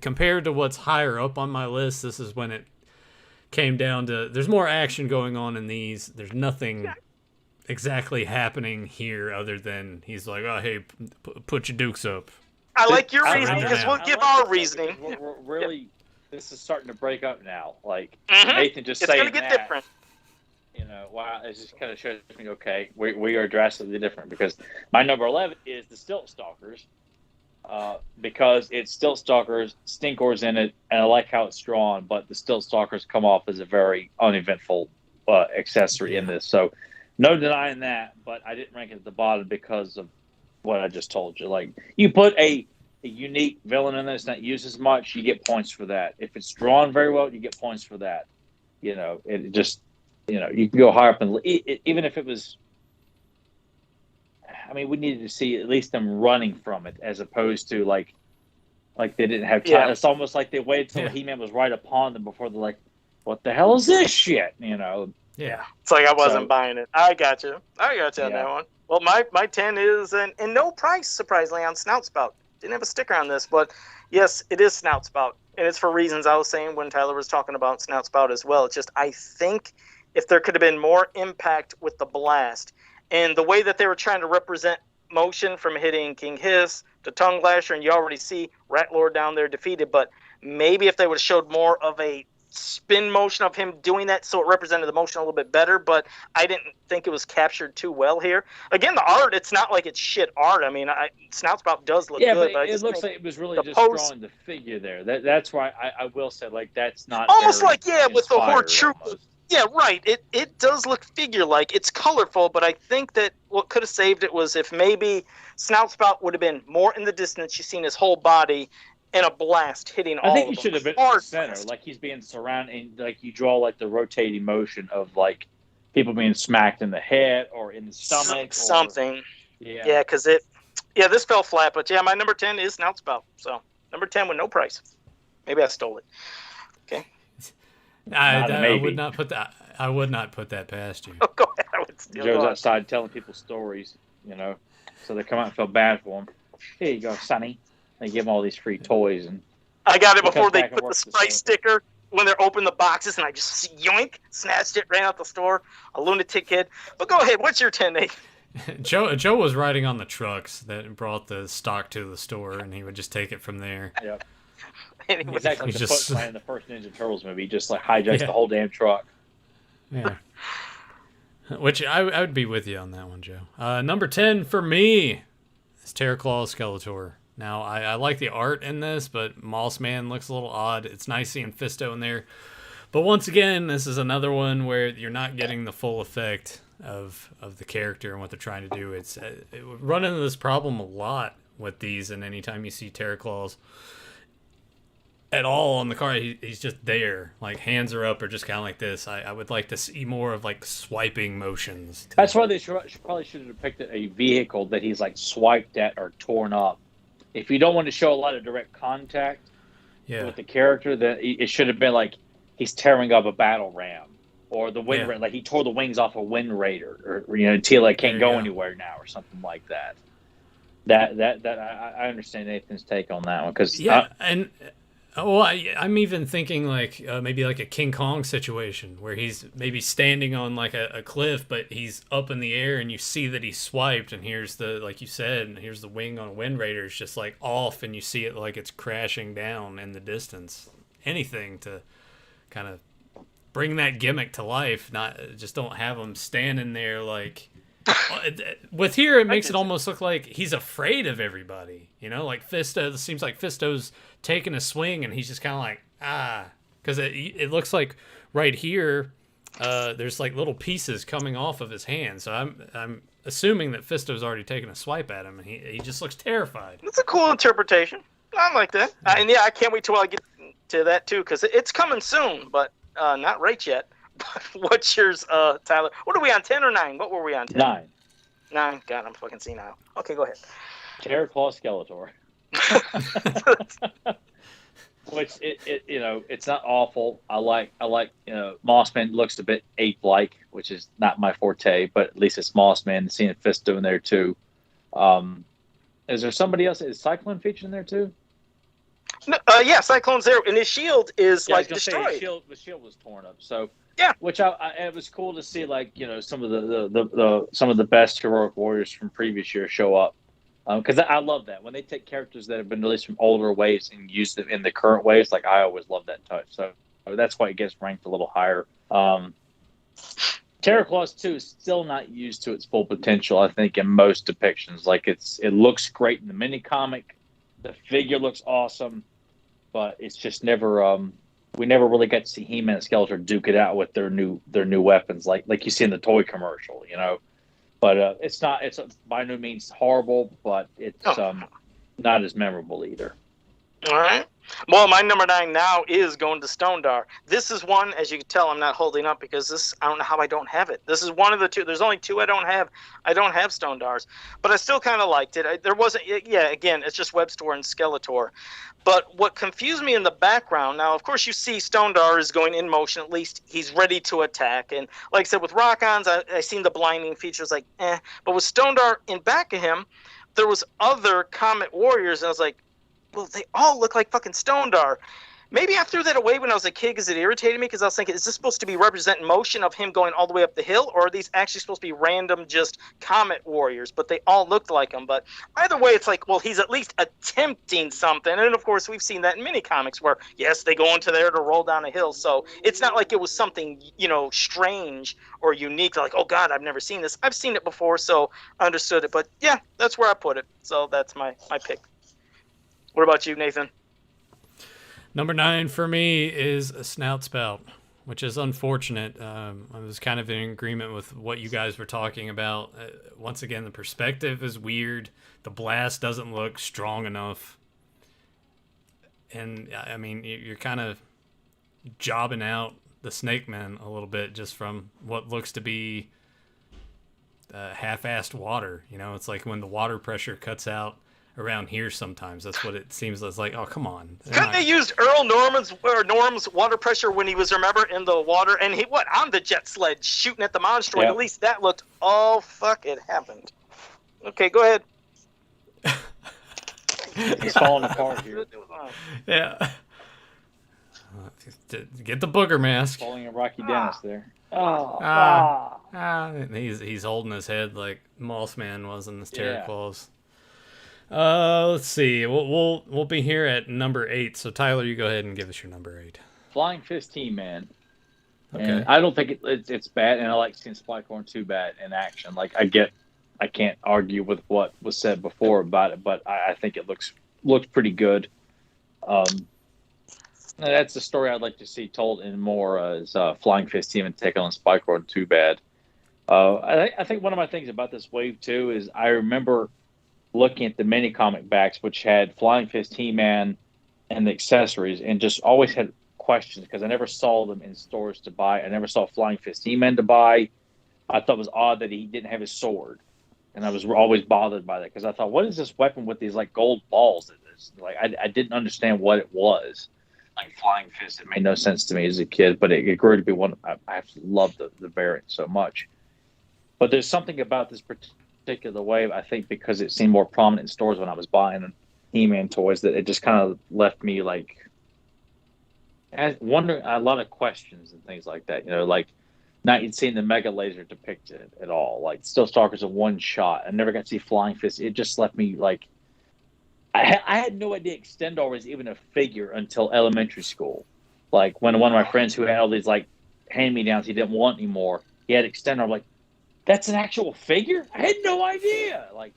compared to what's higher up on my list, this is when it came down to there's more action going on in these. There's nothing exactly happening here other than he's like, oh, hey, put your dukes up. I like your reasoning because we'll give our reasoning. We're really, this is starting to break up now. Like Nathan just saying it's gonna get different. You know, wow, it just kind of shows me, okay, we are drastically different, because my number 11 is the Stilt Stalkers, because it's Stilt Stalkers, Stinkors in it, and I like how it's drawn, but the Stilt Stalkers come off as a very uneventful accessory in this. So no denying that, but I didn't rank it at the bottom because of what I just told you. Like, you put a unique villain in this not used as much, you get points for that. If it's drawn very well, you get points for that. You know, it just... You know, you can go higher up, and even if it was, I mean, we needed to see at least them running from it, as opposed to like they didn't have time. Yeah. It's almost like they waited till He-Man was right upon them before they're like, "What the hell is this shit?" You know? Yeah, it's like I wasn't buying it. I got you on that one. Well, my 10 is and no price, surprisingly, on Snout Spout. Didn't have a sticker on this, but yes, it is Snout Spout, and it's for reasons I was saying when Tyler was talking about Snout Spout as well. It's just, I think if there could have been more impact with the blast and the way that they were trying to represent motion from hitting King Hiss to Tongue Lasher, and you already see Rat Lord down there defeated, but maybe if they would have showed more of a spin motion of him doing that so it represented the motion a little bit better, but I didn't think it was captured too well here. Again, the art, it's not like it's shit art. I mean, Snout Spout does look good. But it looks like it was really just drawing the figure there. That's why I will say, like, that's not almost like, with the Horde Troopers. Yeah, right. It does look figure-like. It's colorful, but I think that what could have saved it was if maybe Snout Spout would have been more in the distance. You've seen his whole body and a blast hitting all of them. I think he should have been in the center, like he's being surrounded, like you draw like the rotating motion of like people being smacked in the head or in the stomach. Something. Yeah, because this fell flat, but my number 10 is Snout Spout. So number 10 with no price. Maybe I stole it. Okay. I would not put that. I would not put that past you. Oh, go ahead. I would steal Joe's outside telling people stories, you know, so they come out and feel bad for him. Here you go, Sonny. They give him all these free toys, and I got it before they put the Sprite sticker when they're opening the boxes, and I just yoink, snatched it, ran out the store. A lunatic kid. But go ahead. What's your 10, Nate? Joe was riding on the trucks that brought the stock to the store, and he would just take it from there. Yep. Exactly like the Foot Clan in the first Ninja Turtles movie. He just like hijacks the whole damn truck. Yeah. Which I would be with you on that one, Joe. Number 10 for me is Terraclaw Skeletor. Now, I like the art in this, but Moss Man looks a little odd. It's nice seeing Fisto in there. But once again, this is another one where you're not getting the full effect of the character and what they're trying to do. It would run into this problem a lot with these, and anytime you see Terraclaws at all on the card, he's just there, like hands are up or just kind of like this. I would like to see more of like swiping motions. That's why they probably should have depicted a vehicle that he's like swiped at or torn up. If you don't want to show a lot of direct contact with the character, then it should have been like he's tearing up a battle ram, or the Wind Raider, like he tore the wings off a Wind Raider, or Tila can't go anywhere now, or something like that. That I understand Nathan's take on that one, because Oh, I'm even thinking like maybe like a King Kong situation where he's maybe standing on like a cliff, but he's up in the air and you see that he's swiped, and here's the, like you said, and here's the wing on a Wind Raider is just like off, and you see it like it's crashing down in the distance. Anything to kind of bring that gimmick to life, not just don't have him standing there like. With here, it makes it almost look like he's afraid of everybody. You know, like Fisto. It seems like Fisto's taking a swing, and he's just kind of like because it looks like right here, there's like little pieces coming off of his hand. So I'm assuming that Fisto's already taken a swipe at him, and he just looks terrified. That's a cool interpretation. I like that, and I can't wait till I get to that too, because it's coming soon, but not right yet. What's yours, Tyler? What are we on, 10 or 9? What were we on, 10? 9. 9. God, I'm fucking senile. Okay, go ahead. Terror Claw Skeletor. Which it's not awful. I like Mossman looks a bit ape-like, which is not my forte, but at least it's Mossman. Seeing Fisto in there too. Is there somebody else? Is Cyclone featured in there too? No, yeah, Cyclone's there, and his shield is destroyed. The shield was torn up. So yeah, which it was cool to see, like, some of the best heroic warriors from previous years show up, because I love that when they take characters that have been released from older waves and use them in the current waves. Like, I always love that touch. So that's why it gets ranked a little higher. Terror Claws 2 is still not used to its full potential, I think, in most depictions. Like, it looks great in the mini comic. The figure looks awesome, but it's just never. We never really got to see He-Man and Skeletor duke it out with their new weapons, like you see in the toy commercial, But it's by no means horrible, but it's not as memorable either. All right. Well, my number 9 now is going to Stondar. This is one, as you can tell, I'm not holding up because I don't know how I don't have it. This is one of the 2. There's only 2 I don't have. I don't have Stondars, but I still kind of liked it. There wasn't, again, it's just Webstor and Skeletor. But what confused me in the background, now, of course, you see Stondar is going in motion. At least he's ready to attack. And like I said, with Rock-Ons, I seen the blinding features like, eh. But with Stondar in back of him, there was other Comet Warriors, and I was like, well, they all look like fucking Stondar. Maybe I threw that away when I was a kid because it irritated me, because I was thinking, is this supposed to be representing motion of him going all the way up the hill, or are these actually supposed to be random just Comet Warriors? But they all looked like him. But either way, it's like, well, he's at least attempting something. And of course, we've seen that in mini comics where, yes, they go into there to roll down a hill. So it's not like it was something, strange or unique. Like, oh, God, I've never seen this. I've seen it before, so I understood it. But, yeah, that's where I put it. So that's my pick. What about you, Nathan? Number 9 for me is a Snout Spout, which is unfortunate. I was kind of in agreement with what you guys were talking about. Once again, the perspective is weird. The blast doesn't look strong enough. And, I mean, you're kind of jobbing out the Snake Man a little bit just from what looks to be half-assed water. It's like when the water pressure cuts out around here sometimes. That's what it seems like. Oh, come on. Couldn't they used Norm's water pressure when he was, remember, in the water, and he on the jet sled shooting at the monster? Yep. At least that looked, oh, fuck, it happened. Okay, go ahead. He's falling apart here. Yeah. Get the booger mask. Falling in Rocky Dennis there. He's holding his head like Mothman was in this Terror Claws. Let's see. We'll be here at number 8. So Tyler, you go ahead and give us your number 8. Flying Fist He-Man. Okay. And I don't think it's bad, and I like seeing Spycorn 2 bad in action. Like, I can't argue with what was said before about it, but I think it looks pretty good. That's the story I'd like to see told in more as Flying Fist He-Man take on Spycorn 2 bad. I think one of my things about this wave too is I remember looking at the mini comic backs, which had Flying Fist He-Man and the accessories, and just always had questions because I never saw them in stores to buy. I never saw Flying Fist He-Man to buy. I thought it was odd that he didn't have his sword, and I was always bothered by that because I thought, what is this weapon with these like gold balls? Like I didn't understand what it was. Like Flying Fist, it made no sense to me as a kid, but it grew to be one. I absolutely loved the variant so much. But there's something about this particular wave, I think, because it seemed more prominent in stores when I was buying He-Man toys, that it just kind of left me like wondering a lot of questions and things like that. Like not seeing the Mega Laser depicted at all. Like Still Stalker's a one shot. I never got to see Flying Fist. It just left me like I had no idea Extendor was even a figure until elementary school. Like when one of my friends who had all these like hand-me-downs he didn't want anymore, he had Extendor. I'm like, that's an actual figure? I had no idea. Like,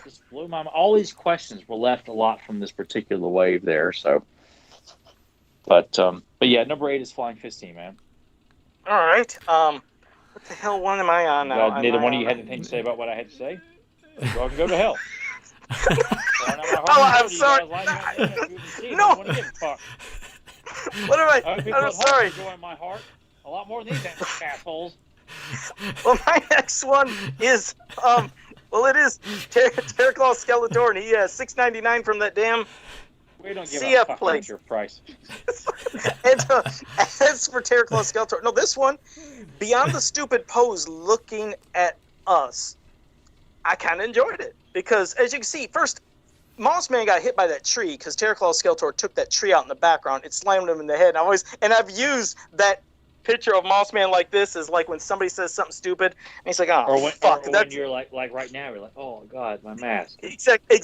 just blew my mind. All these questions were left a lot from this particular wave there. So, but yeah, number 8 is Flying Fisty, man. All right. What the hell one am I on now? Neither one of you had anything to say about what I had to say? Go to hell. I'm sorry. No. What am I? I'm sorry. Enjoying my heart a lot more than these assholes. Well, my next one is it is Terraclaw Skeletor, and he has $6.99 from that damn we don't give CF a fuck place. Your price. And as for Terraclaw Skeletor, no, this one, beyond the stupid pose, looking at us, I kind of enjoyed it because, as you can see, first, Moss Man got hit by that tree because Terraclaw Skeletor took that tree out in the background. It slammed him in the head. And I've used that picture of Moss Man like this as like when somebody says something stupid and he's like, oh, fuck. Or when you're like right now, you're like, oh God, my mask. Exactly.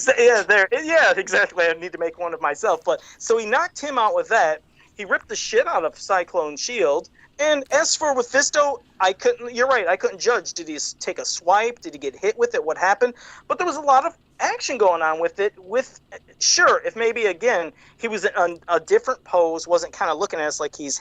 Yeah, exactly. I need to make one of myself. But so he knocked him out with that. He ripped the shit out of Cyclone Shield. And as for with Fisto, you're right, I couldn't judge. Did he take a swipe? Did he get hit with it? What happened? But there was a lot of action going on with it. Sure, if maybe, again, he was in a different pose, wasn't kind of looking at us like he's,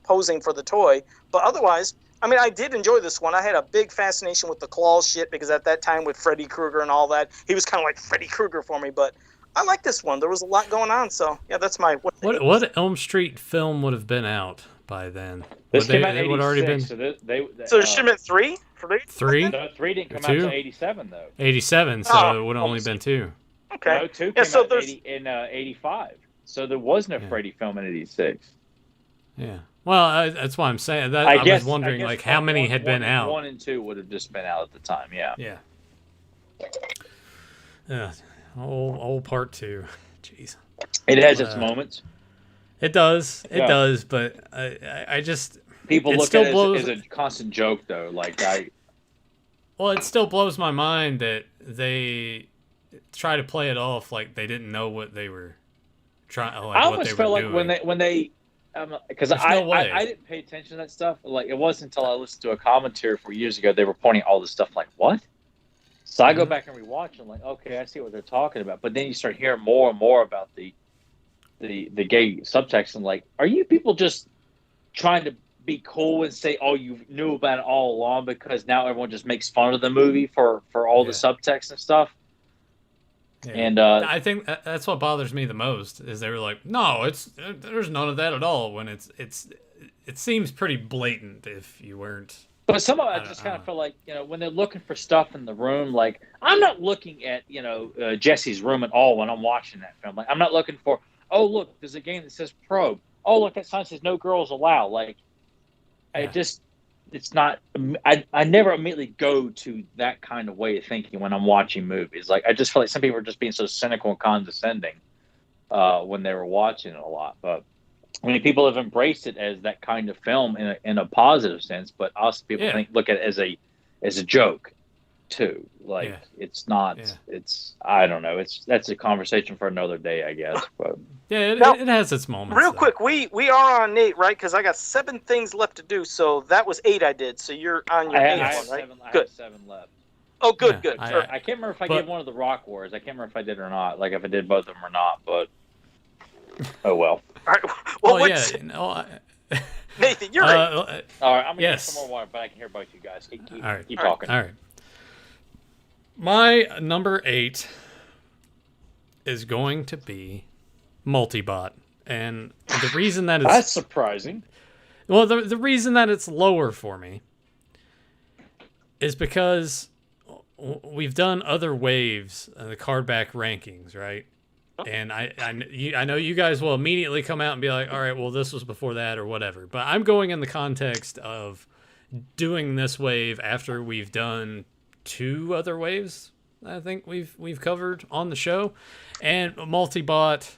posing for the toy. But otherwise, I mean, I did enjoy this one. I had a big fascination with the claws shit because at that time with Freddy Krueger and all that, he was kind of like Freddy Krueger for me. But I like this one. There was a lot going on. So, yeah, that's my... What Elm Street film would have been out by then? This came out in 86, already been... So it should have been 3? 3? No, 3 didn't come out until 87, though. 87, so it would have only been 2. Okay. No, 2 came out in 85. So there wasn't a Freddy film in 86. Yeah. Well, that's why I'm saying that. I was wondering, like, how many had been out. 1 and 2 would have just been out at the time, yeah. Yeah. Yeah. Old part 2. Jeez. It has its moments. It does. It does, but I just... People look at it as a constant joke, though. Well, it still blows my mind that they try to play it off like they didn't know what they were trying. Like, I almost felt like when they because I didn't pay attention to that stuff. Like it wasn't until I listened to a commentary 4 years ago they were pointing all this stuff. Like what? So I go back and rewatch and like, okay, I see what they're talking about. But then you start hearing more and more about the gay subtext and like, are you people just trying to be cool and say, oh, you knew about it all along because now everyone just makes fun of the movie for all the subtext and stuff? Yeah. And I think that's what bothers me the most is they were like, no, there's none of that at all. When it seems pretty blatant if you weren't. But some of it I just kind of feel like, when they're looking for stuff in the room, like I'm not looking at, Jesse's room at all when I'm watching that film. Like I'm not looking for, oh, look, there's a game that says probe. Oh, look, that sign says no girls allowed. Like, it's not, I never immediately go to that kind of way of thinking when I'm watching movies. Like, I just feel like some people are just being so cynical and condescending when they were watching it a lot. But I mean, people have embraced it as that kind of film in a positive sense, but also people look at it as a joke too. Like it's not, I don't know. That's a conversation for another day, I guess. But it has its moments. Real quick, we are on 8, right? Because I got 7 things left to do. So that was 8 I did. So you're on your 8th one, right? I have 7 left. Oh, good. I can't remember if I did one of the Rock Wars. I can't remember if I did or not. Like if I did both of them or not. But oh well. All right. Well, Nathan, you're right. All right, I'm gonna get some more water, but I can hear both you guys. Keep talking. All right. My number 8 is going to be Multibot, and the reason that that's surprising. Well, the reason that it's lower for me is because we've done other waves, the Cardback rankings, right? And I know you guys will immediately come out and be like, all right, well, this was before that or whatever. But I'm going in the context of doing this wave after we've done 2 other waves I think we've covered on the show. And Multibot,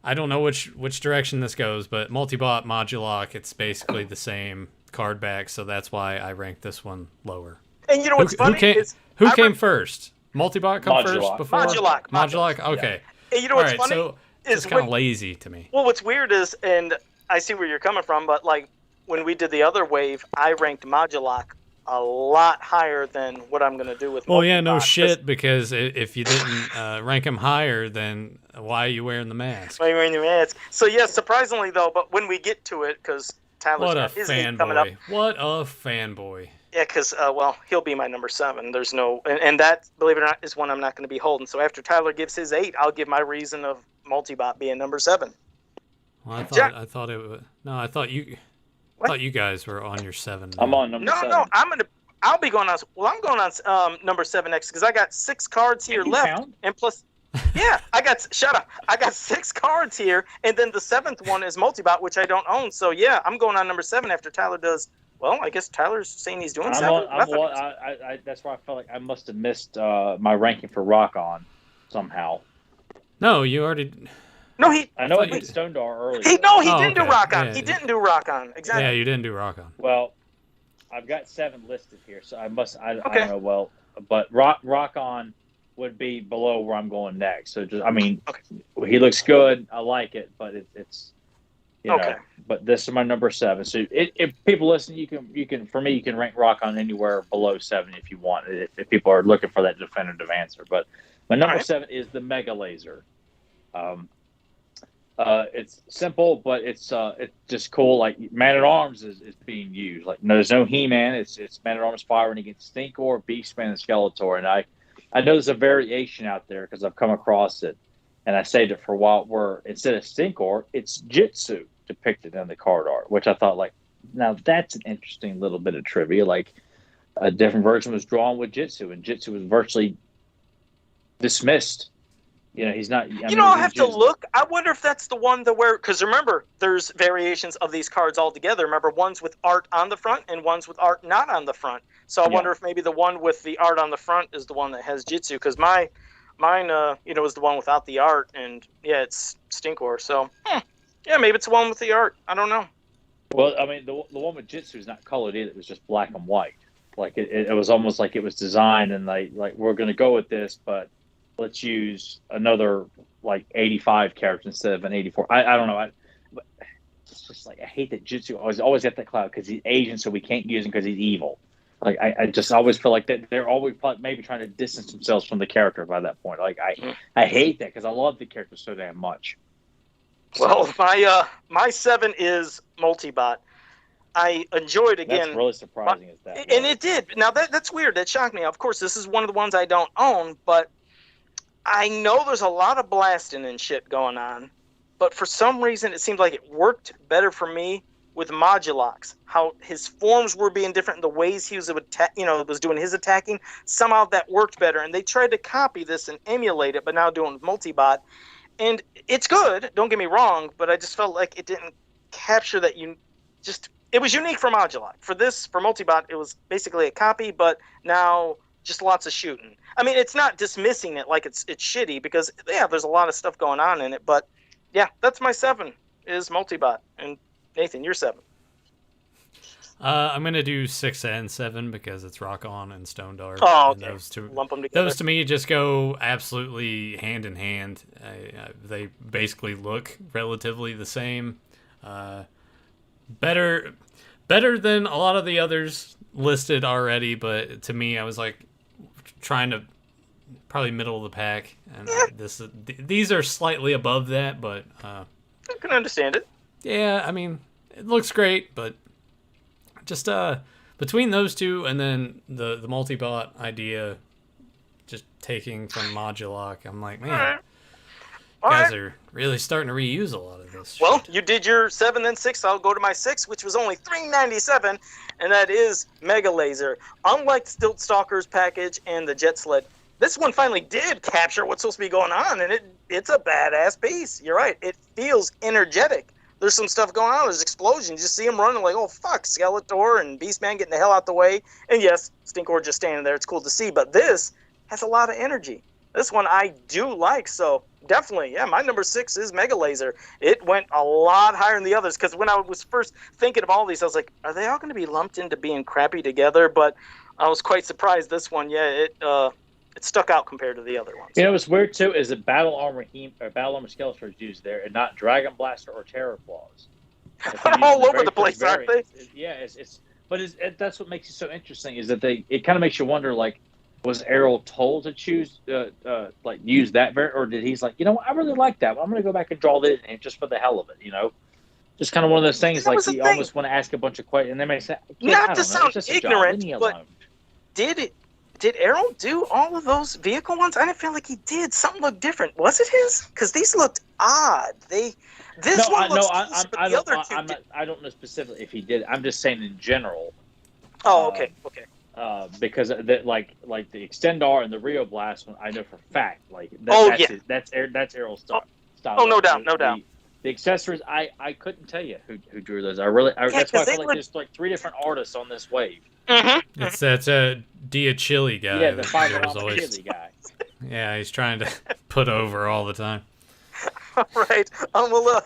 I don't know which direction this goes, but Multibot, Modulock, it's basically the same cardback, so that's why I ranked this one lower. And you know what's funny? Who came first? Multibot come first before? Modulock. Okay. Yeah. And you know what's funny? So it's kind of lazy to me. Well, what's weird is, and I see where you're coming from, but like when we did the other wave, I ranked Modulock a lot higher than what I'm going to do with Well, yeah, no shit, because if you didn't rank him higher, then why are you wearing the mask? Why are you wearing the mask? So, yeah, surprisingly, though, but when we get to it, because Tyler's got his eight coming up. What a fanboy. Yeah, because, well, he'll be my number 7. There's no, and that, believe it or not, is one I'm not going to be holding. So after Tyler gives his 8, I'll give my reason of Multibot being number 7. Well, I thought it was, no, I thought you guys were on your 7. I'm on number 7. No, I'll be going on. Well, I'm going on number 7 next because I got 6 cards here left, count? and plus, yeah, shut up. I got 6 cards here, and then the 7th one is Multibot, which I don't own. So yeah, I'm going on number 7 after Tyler does. Well, I guess Tyler's saying he's doing 7. That's why I felt like I must have missed my ranking for Rock On somehow. No, you already. No, I know I did Stone Door earlier. He didn't do Rock On. Yeah, he didn't do Rock On. Exactly. Yeah, you didn't do Rock On. Well, I've got 7 listed here, so I don't know. Well, but Rock On would be below where I'm going next. So just, I mean, he looks good. I like it, but it's you know. But this is my number 7. So if people listen, you can for me you can rank Rock On anywhere below 7 if you want. If people are looking for that definitive answer, but my number 7 is the Mega Laser. It's simple, but it's just cool. Like Man-at-Arms is being used. Like there's no He-Man. It's Man-at-Arms firing against Stinkor, Beastman, and Skeletor. And I know there's a variation out there because I've come across it, and I saved it for a while. Where instead of Stinkor, it's Jitsu depicted in the card art, which I thought like, now that's an interesting little bit of trivia. Like a different version was drawn with Jitsu, and Jitsu was virtually dismissed. You know, he's not. I'll have to look. I wonder if that's the one because remember, there's variations of these cards all together. Remember, one's with art on the front and one's with art not on the front. So I wonder if maybe the one with the art on the front is the one that has Jitsu, because mine, is the one without the art, and yeah, it's Stinkor. So, yeah, maybe it's the one with the art. I don't know. Well, I mean, the one with Jitsu is not colored either. It was just black and white. Like it was almost like it was designed, and like we're going to go with this, but let's use another like 85 characters instead of an 84. I don't know. But it's just like I hate that Jitsu always got that cloud because he's Asian, so we can't use him because he's evil. Like I just always feel like that they're always maybe trying to distance themselves from the character by that point. Like I hate that because I love the character so damn much. Well, my 7 is Multibot. I enjoyed again. That's really surprising, is that? And it did. Now that's weird. That shocked me. Of course, this is one of the ones I don't own, but I know there's a lot of blasting and shit going on, but for some reason it seemed like it worked better for me with Modulocks. How his forms were being different, the ways he was doing his attacking. Somehow that worked better, and they tried to copy this and emulate it, but now doing Multibot, and it's good. Don't get me wrong, but I just felt like it didn't capture that. It was unique for Modulock. For Multibot, it was basically a copy, but now just lots of shooting. I mean, it's not dismissing it like it's shitty because, yeah, there's a lot of stuff going on in it. But, yeah, that's my 7 is Multibot. And, Nathan, you're 7. I'm going to do 6 and 7 because it's Rock On and Stone Dark. Oh, okay. Lump them together. Those to me just go absolutely hand in hand. They basically look relatively the same. Better than a lot of the others listed already, but to me, I was like trying to probably middle of the pack, and these are slightly above that, but I can understand it. Yeah, I mean, it looks great, but just between those two and then the Multibot idea, just taking from Modulock, I'm like, man, guys are really starting to reuse a lot of this. Well, shit. You did your 7, then 6. I'll go to my 6, which was only $3.97, and that is Mega Laser. Unlike Stilt Stalker's package and the Jet Sled, this one finally did capture what's supposed to be going on, and it's a badass piece. You're right. It feels energetic. There's some stuff going on. There's explosions. You just see him running like, oh, fuck, Skeletor and Beastman getting the hell out the way. And yes, Stinkor just standing there. It's cool to see, but this has a lot of energy. This one I do like, so definitely, yeah, my number 6 is Mega Laser. It went a lot higher than the others, because when I was first thinking of all these, I was like, are they all going to be lumped into being crappy together? But I was quite surprised this one, it stuck out compared to the other ones. You know what's weird, too, is that Battle Armor Skeletor is used there, and not Dragon Blaster or Terror Claws. All over the place, aren't they? That's what makes it so interesting, is that it kind of makes you wonder, like, was Errol told to choose, use that variant, or did he's like, you know what, I really like that. Well, I'm going to go back and draw this just for the hell of it, you know? Just kind of one of those things, like, you almost want to ask a bunch of questions, and they may say, not to sound ignorant, but did Errol do all of those vehicle ones? I didn't feel like he did. Something looked different. Was it his? Because these looked odd. I don't know specifically if he did. I'm just saying in general. Oh, okay. Because like the Extendar and the Rio Blast one, I know for a fact. That's Errol's style. Oh, no doubt. The accessories, I couldn't tell you who drew those. That's why I feel like there's like 3 different artists on this wave. Mm-hmm. It's that Dia Chili guy. Yeah, the Chili guy. Yeah, he's trying to put over all the time. All right.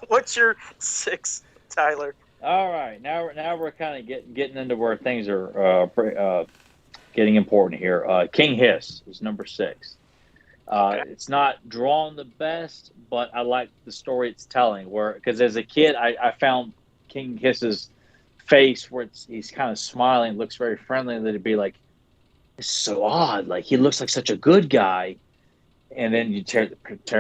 What's your 6, Tyler? All right. Now we're kind of getting into where things are getting important here. King Hiss is number 6. Okay. It's not drawn the best, but I like the story it's telling. Because as a kid, I found King Hiss's face where he's kind of smiling, looks very friendly, and then it'd be like, it's so odd. Like, he looks like such a good guy, and then you tear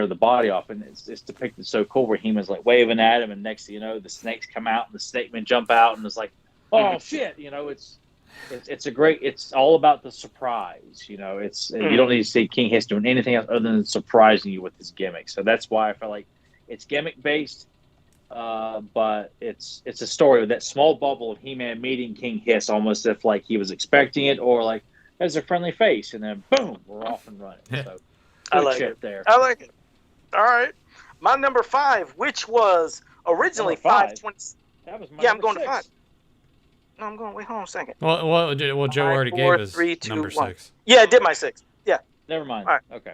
the body off, and it's depicted so cool where He-Man's like waving at him, and next thing you know, the snakes come out, and the snake men jump out, and it's like, oh shit, you know, it's all about the surprise, you know. You don't need to see King Hiss doing anything else other than surprising you with his gimmick. So that's why I feel like it's gimmick based. But it's a story with that small bubble of He-Man meeting King Hiss, almost if like he was expecting it, or like as a friendly face, and then boom, we're off and running. So I like it. I like it. All right, my number 5, which was originally 520. That was my I'm going 6. to 5. No, I'm going. Wait, hold on a second. Well, Joe already gave us number 6. Yeah, I did my 6. Yeah. Never mind. All right. Okay.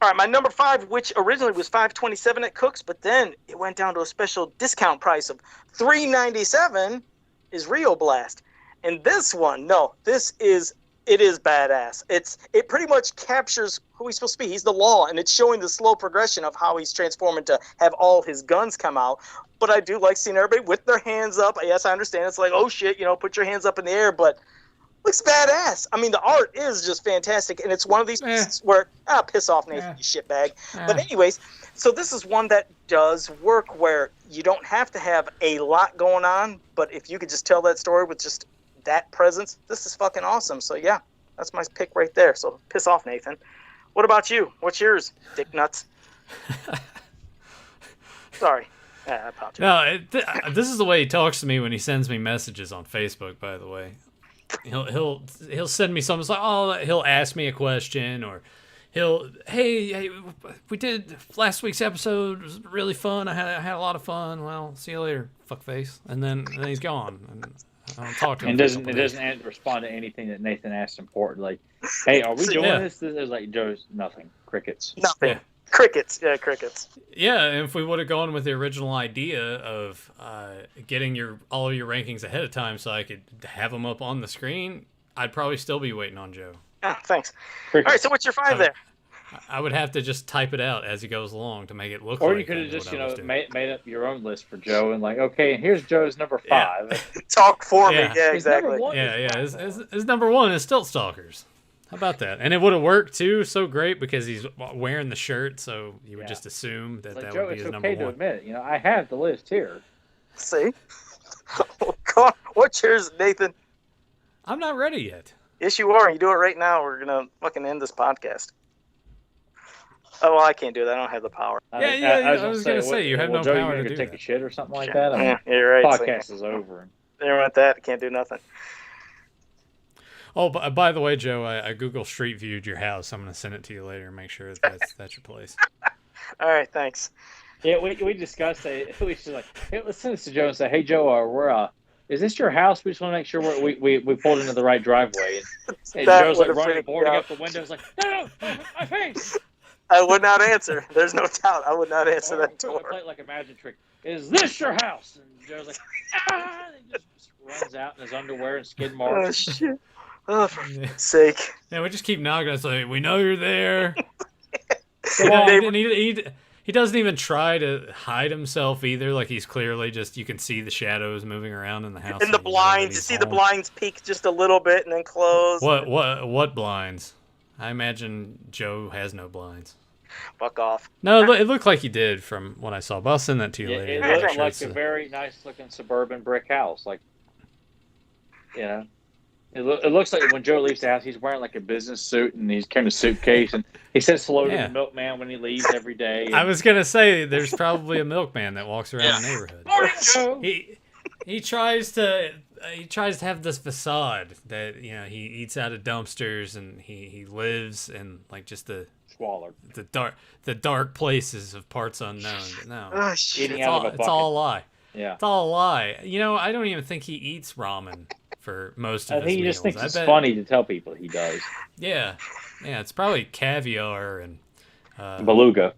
All right, my number 5, which originally was $5.27 at Cook's, but then it went down to a special discount price of $3.97, is Rio Blast. And this one, it is badass. It pretty much captures who he's supposed to be. He's the law, and it's showing the slow progression of how he's transforming to have all his guns come out. But I do like seeing everybody with their hands up. Yes, I understand. It's like, oh shit, put your hands up in the air, but looks badass. I mean, the art is just fantastic, and it's one of these pieces where, piss off, Nathan, you shitbag. But anyways, so this is one that does work where you don't have to have a lot going on, but if you could just tell that story with just that presence, this is fucking awesome. So yeah, that's my pick right there. So piss off, Nathan. What about you? What's yours, dick nuts? Sorry. I apologize. No, this is the way he talks to me when he sends me messages on Facebook, by the way. He'll send me something. It's like, he'll ask me a question, or hey, we did last week's episode. It was really fun. I had a lot of fun. Well, see you later, fuckface. And then he's gone. And I don't talk to him. It doesn't respond to anything that Nathan asks important. Like, hey, are we doing this? It's like, Joe's nothing. Crickets. Nothing. Yeah. Crickets. Yeah, crickets. Yeah, and if we would have gone with the original idea of getting all of your rankings ahead of time so I could have them up on the screen, I'd probably still be waiting on Joe. Ah, thanks. Crickets. All right, so what's your 5 there? I would have to just type it out as he goes along to make it look or you could have just, made up your own list for Joe and like, okay, here's Joe's number 5. Yeah. Talk for me. Yeah, exactly. His number 1 is Stilt Stalkers. How about that? And it would have worked too, so great, because he's wearing the shirt, so you would just assume that that would be his number 1. It's okay to admit it. I have the list here. See? Come on. What's yours, Nathan? I'm not ready yet. Yes, you are. You do it right now. We're going to fucking end this podcast. Oh, well, I can't do that. I don't have the power. I was going to say, you have no Joe, power to do take that. a shit or something like that? Yeah, you're right. Podcast is over. There went that. I can't do nothing. Oh, by the way, Joe, I Google Street Viewed your house. I'm going to send it to you later and make sure that's your place. All right, thanks. Yeah, we discussed it. We should let's send this to Joe and say, hey, Joe, is this your house? We just want to make sure we pulled into the right driveway. And Joe's like running, boarding up the windows, like, no, my face. I would not answer. There's no doubt. I would not answer that door. Play it like a magic trick. Is this your house? And Joe's like, ah! And he just runs out in his underwear and skid marks. Oh, shit. Oh, for fuck's sake. Yeah, we just keep knocking. It's like, we know you're there. He doesn't even try to hide himself either. Like, he's clearly just, you can see the shadows moving around in the house. In the blinds. You see the blinds peek just a little bit and then close. What blinds? I imagine Joe has no blinds. Fuck off. No, it looked like he did from when I saw. But I'll send that to you later. It looked like a very nice-looking suburban brick house. Like, you know. It looks like when Joe leaves the house, he's wearing like a business suit and he's carrying a suitcase and he says hello to the milkman when he leaves every day. I was gonna say there's probably a milkman that walks around the neighborhood. Morning, Joe. He tries to have this facade that he eats out of dumpsters and he lives in like just the dark places of parts unknown. But no, it's all a lie. Yeah, it's all a lie. I don't even think he eats ramen for most of his meals. I think he just thinks it's funny to tell people he does. Yeah, it's probably caviar and beluga.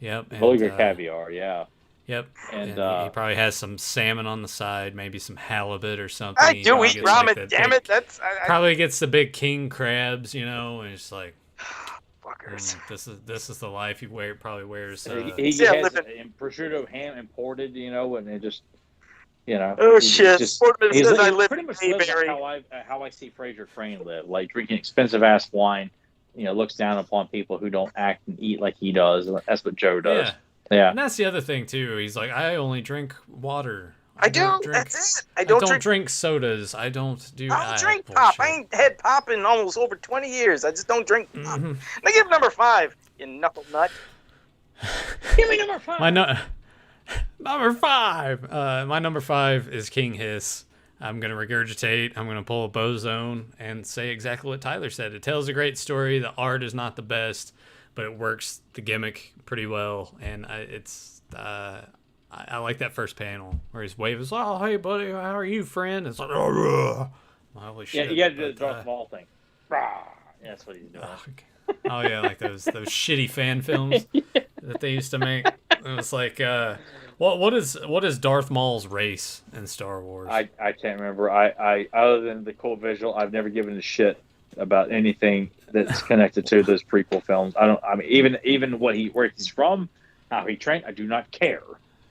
Yep, beluga caviar. Yeah. Yep, and he probably has some salmon on the side, maybe some halibut or something. I do eat ramen, damn it! Probably gets the big king crabs, and it's like, fuckers. This is the life he probably wears. He has prosciutto ham imported, and it just. Oh shit! Portman says I live pretty much lives like how I see Fraser Crane live, like drinking expensive ass wine. Looks down upon people who don't act and eat like he does. That's what Joe does. Yeah. And that's the other thing too. He's like, I only drink water. I do. That's it. I don't drink sodas. I don't drink pop. I ain't had pop in almost over 20 years. I just don't drink pop. Mm-hmm. Now give number 5, you knuckle nut. Give me number 5. Number 5. My number 5 is King Hiss. I'm going to regurgitate. I'm going to pull a Bozone and say exactly what Tyler said. It tells a great story. The art is not the best, but it works the gimmick pretty well. And I like that first panel where he's waving. Oh, hey, buddy. How are you, friend? It's like, oh, holy shit. Yeah, you got to do the Darth Maul thing. Yeah, that's what he's doing. Oh, yeah, like those shitty fan films that they used to make. It was like, what is Darth Maul's race in Star Wars? I can't remember. I other than the cool visual, I've never given a shit about anything that's connected to those prequel films. Even where he's from, how he trained, I do not care.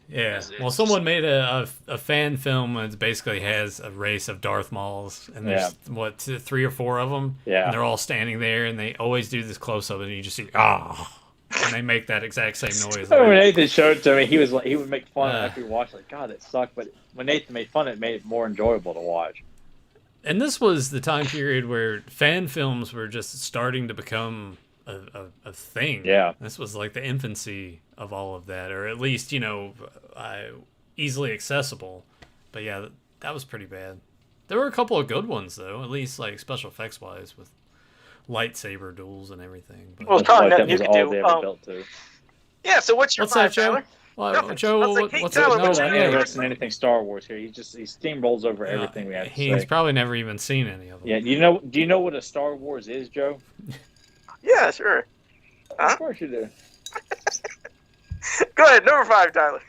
Yeah. Well, someone made a fan film that basically has a race of Darth Mauls, and there's 3 or 4 of them. Yeah. And they're all standing there, and they always do this close up, and you just see and they make that exact same noise. When Nathan showed it to me, he would make fun of it after we watched. Like, God, that sucked. But when Nathan made fun, it made it more enjoyable to watch. And this was the time period where fan films were just starting to become a thing. Yeah. This was like the infancy of all of that, or at least, easily accessible. But yeah, that was pretty bad. There were a couple of good ones, though, at least like special effects wise, with lightsaber duels and everything. But, well, it's probably nothing you can do. Yeah, so what's your 5, Tyler? Well, Joe, what's I'm not interested in anything Star Wars here. He steamrolls over everything we have to say. He's probably never even seen any of them. Yeah, do you know what a Star Wars is, Joe? Yeah, sure. Of course you do. Go ahead, number 5, Tyler.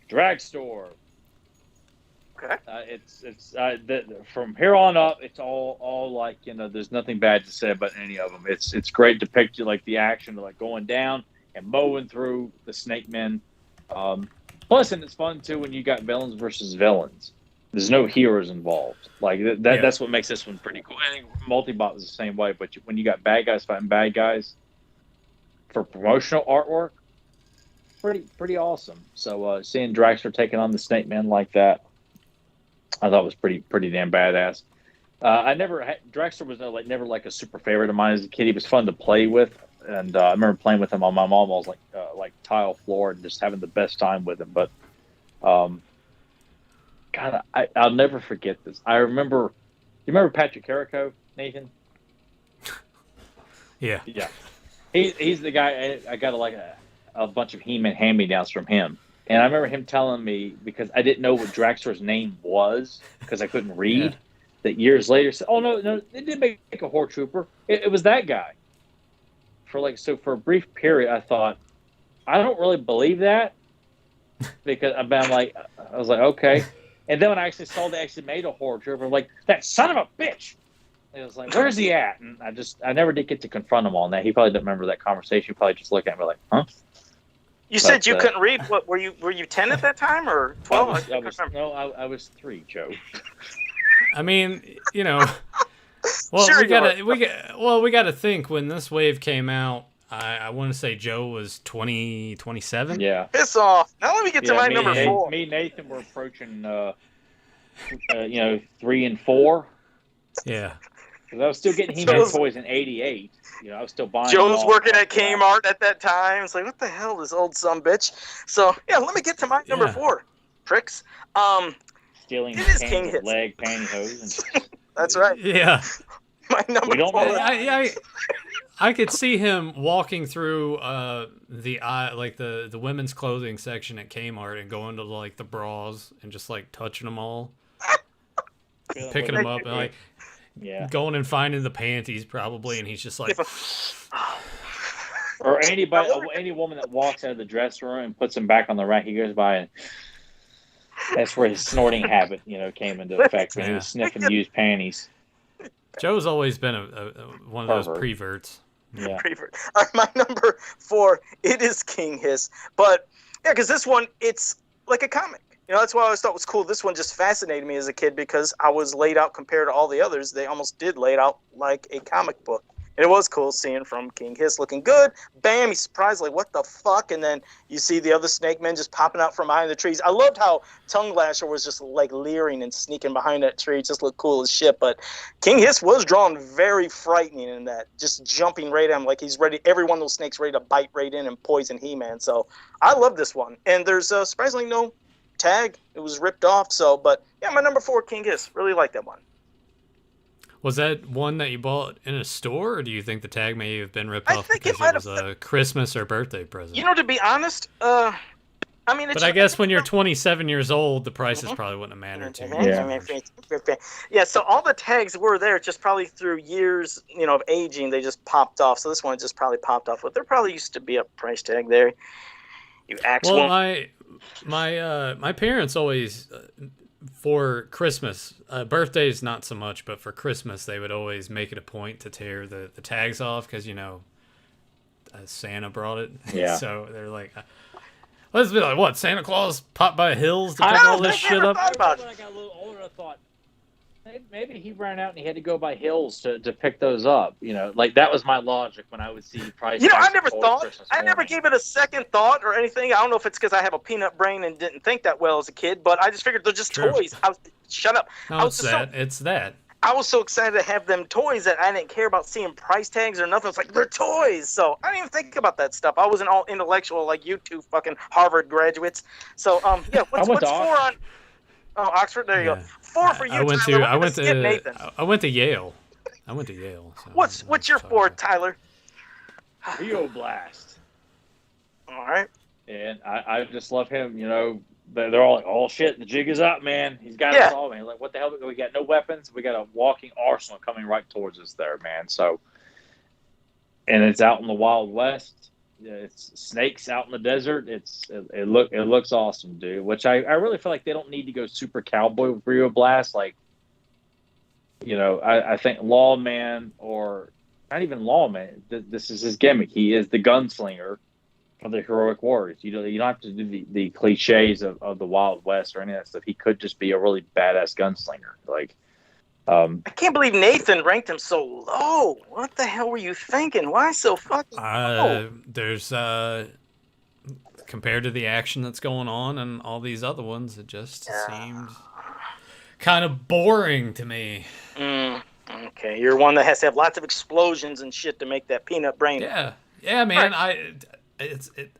Dragstore. Okay. It's from here on up, it's all like, there's nothing bad to say about any of them. It's great to picture like the action of like going down and mowing through the snake men. Plus, and it's fun too when you got villains versus villains. There's no heroes involved. Like that's what makes this one pretty cool. I think Multibot was the same way, but when you got bad guys fighting bad guys for promotional artwork, pretty awesome. So seeing Dragster taking on the Snake Man like that, I thought was pretty damn badass. Dragster was never like a super favorite of mine as a kid. He was fun to play with, and I remember playing with him on my mom's like tile floor and just having the best time with him. But God, I'll never forget this. You remember Patrick Carrico, Nathan? Yeah. He's the guy. I got a bunch of He-Man hand-me-downs from him. And I remember him telling me, because I didn't know what Dragster's name was, because I couldn't read, that years later said, oh, no, they did make a Horde Trooper. It was that guy. for a brief period, I thought, I don't really believe that, because I'm like, I was like, okay. And then when I actually saw they actually made a horror trip, I'm like, that son of a bitch. And it was like, where's he at? And I never did get to confront him on that. He probably didn't remember that conversation. He probably just looked at me like, huh? You said you couldn't read. What were you 10 at that time or 12? I was 3, Joe. I mean, well, sure we gotta think when this wave came out. I want to say Joe was 27. Yeah. Piss off. Now let me get to my number 4. Me and Nathan were approaching, 3 and 4. Yeah. Because I was still getting He-Man toys in '88. I was still buying. Joe's working at Kmart at that time. It's like, what the hell, this old sumbitch? So yeah, let me get to my number 4. Pricks. Stealing King His leg pantyhose. That's right. Yeah. My number 4. I could see him walking through the women's clothing section at Kmart and going to like the bras and just like touching them all, picking them up and like going and finding the panties probably, and he's just like. Or any woman that walks out of the dressing room and puts them back on the rack, he goes by, and that's where his snorting habit, came into effect when he was sniffing used panties. Joe's always been one of those preverts. Yeah. All right, my number 4, it is King Hiss. But, yeah, because this one, it's like a comic. That's why I always thought was cool. This one just fascinated me as a kid because I was laid out compared to all the others. They almost did lay it out like a comic book. And it was cool seeing from King Hiss looking good. Bam, he's surprised, like, what the fuck? And then you see the other snake men just popping out from behind the trees. I loved how Tongue Lasher was just, like, leering and sneaking behind that tree. It just looked cool as shit. But King Hiss was drawn very frightening in that, just jumping right at him like he's ready. Every one of those snakes ready to bite right in and poison He-Man. So I love this one. And there's surprisingly no tag. It was ripped off. But, yeah, my number 4, King Hiss. Really like that one. Was that one that you bought in a store, or do you think the tag may have been ripped off because it was a Christmas or birthday present? To be honest, I mean... But I guess when you're 27 years old, the prices probably wouldn't have mattered to you. Yeah, so all the tags were there, just probably through years, of aging, they just popped off. So this one just probably popped off. But there probably used to be a price tag there. You actual... Well, my parents always... for Christmas, birthdays not so much, but for Christmas they would always make it a point to tear the tags off because Santa brought it. Yeah. So they're like, let's be like, what? Santa Claus popped by Hills to pick all this shit up? When I got a little older, I thought maybe he ran out and he had to go by Hills to pick those up. Like that was my logic when I would see prices. I never gave it a second thought or anything. I don't know if it's because I have a peanut brain and didn't think that well as a kid, but I just figured they're just toys. Shut up. No, it's that. I was so excited to have them toys that I didn't care about seeing price tags or nothing. It's like, they're toys. So I didn't even think about that stuff. I wasn't all intellectual like you two fucking Harvard graduates. So, what's 4 on... Oh, Oxford. There you go. 4 for you. I went to Yale. So what's your 4, Tyler? Rio Blast. All right. And I just love him. They're all like, "Oh shit, the jig is up, man. He's got us all, man." Like, what the hell? We got no weapons. We got a walking arsenal coming right towards us, there, man. So, and it's out in the Wild West. It's snakes out in the desert. It looks awesome, dude. Which I really feel like they don't need to go super cowboy with Rio Blast. Like, I think Lawman, or not even Lawman. This is his gimmick. He is the gunslinger of the heroic warriors. You don't have to do the cliches of the Wild West or any of that stuff. He could just be a really badass gunslinger. Like, I can't believe Nathan ranked him so low. What the hell were you thinking? Why so fucking low? There's compared to the action that's going on and all these other ones, it just seems kind of boring to me. Okay, you're one that has to have lots of explosions and shit to make that peanut brain. Yeah, man. Right.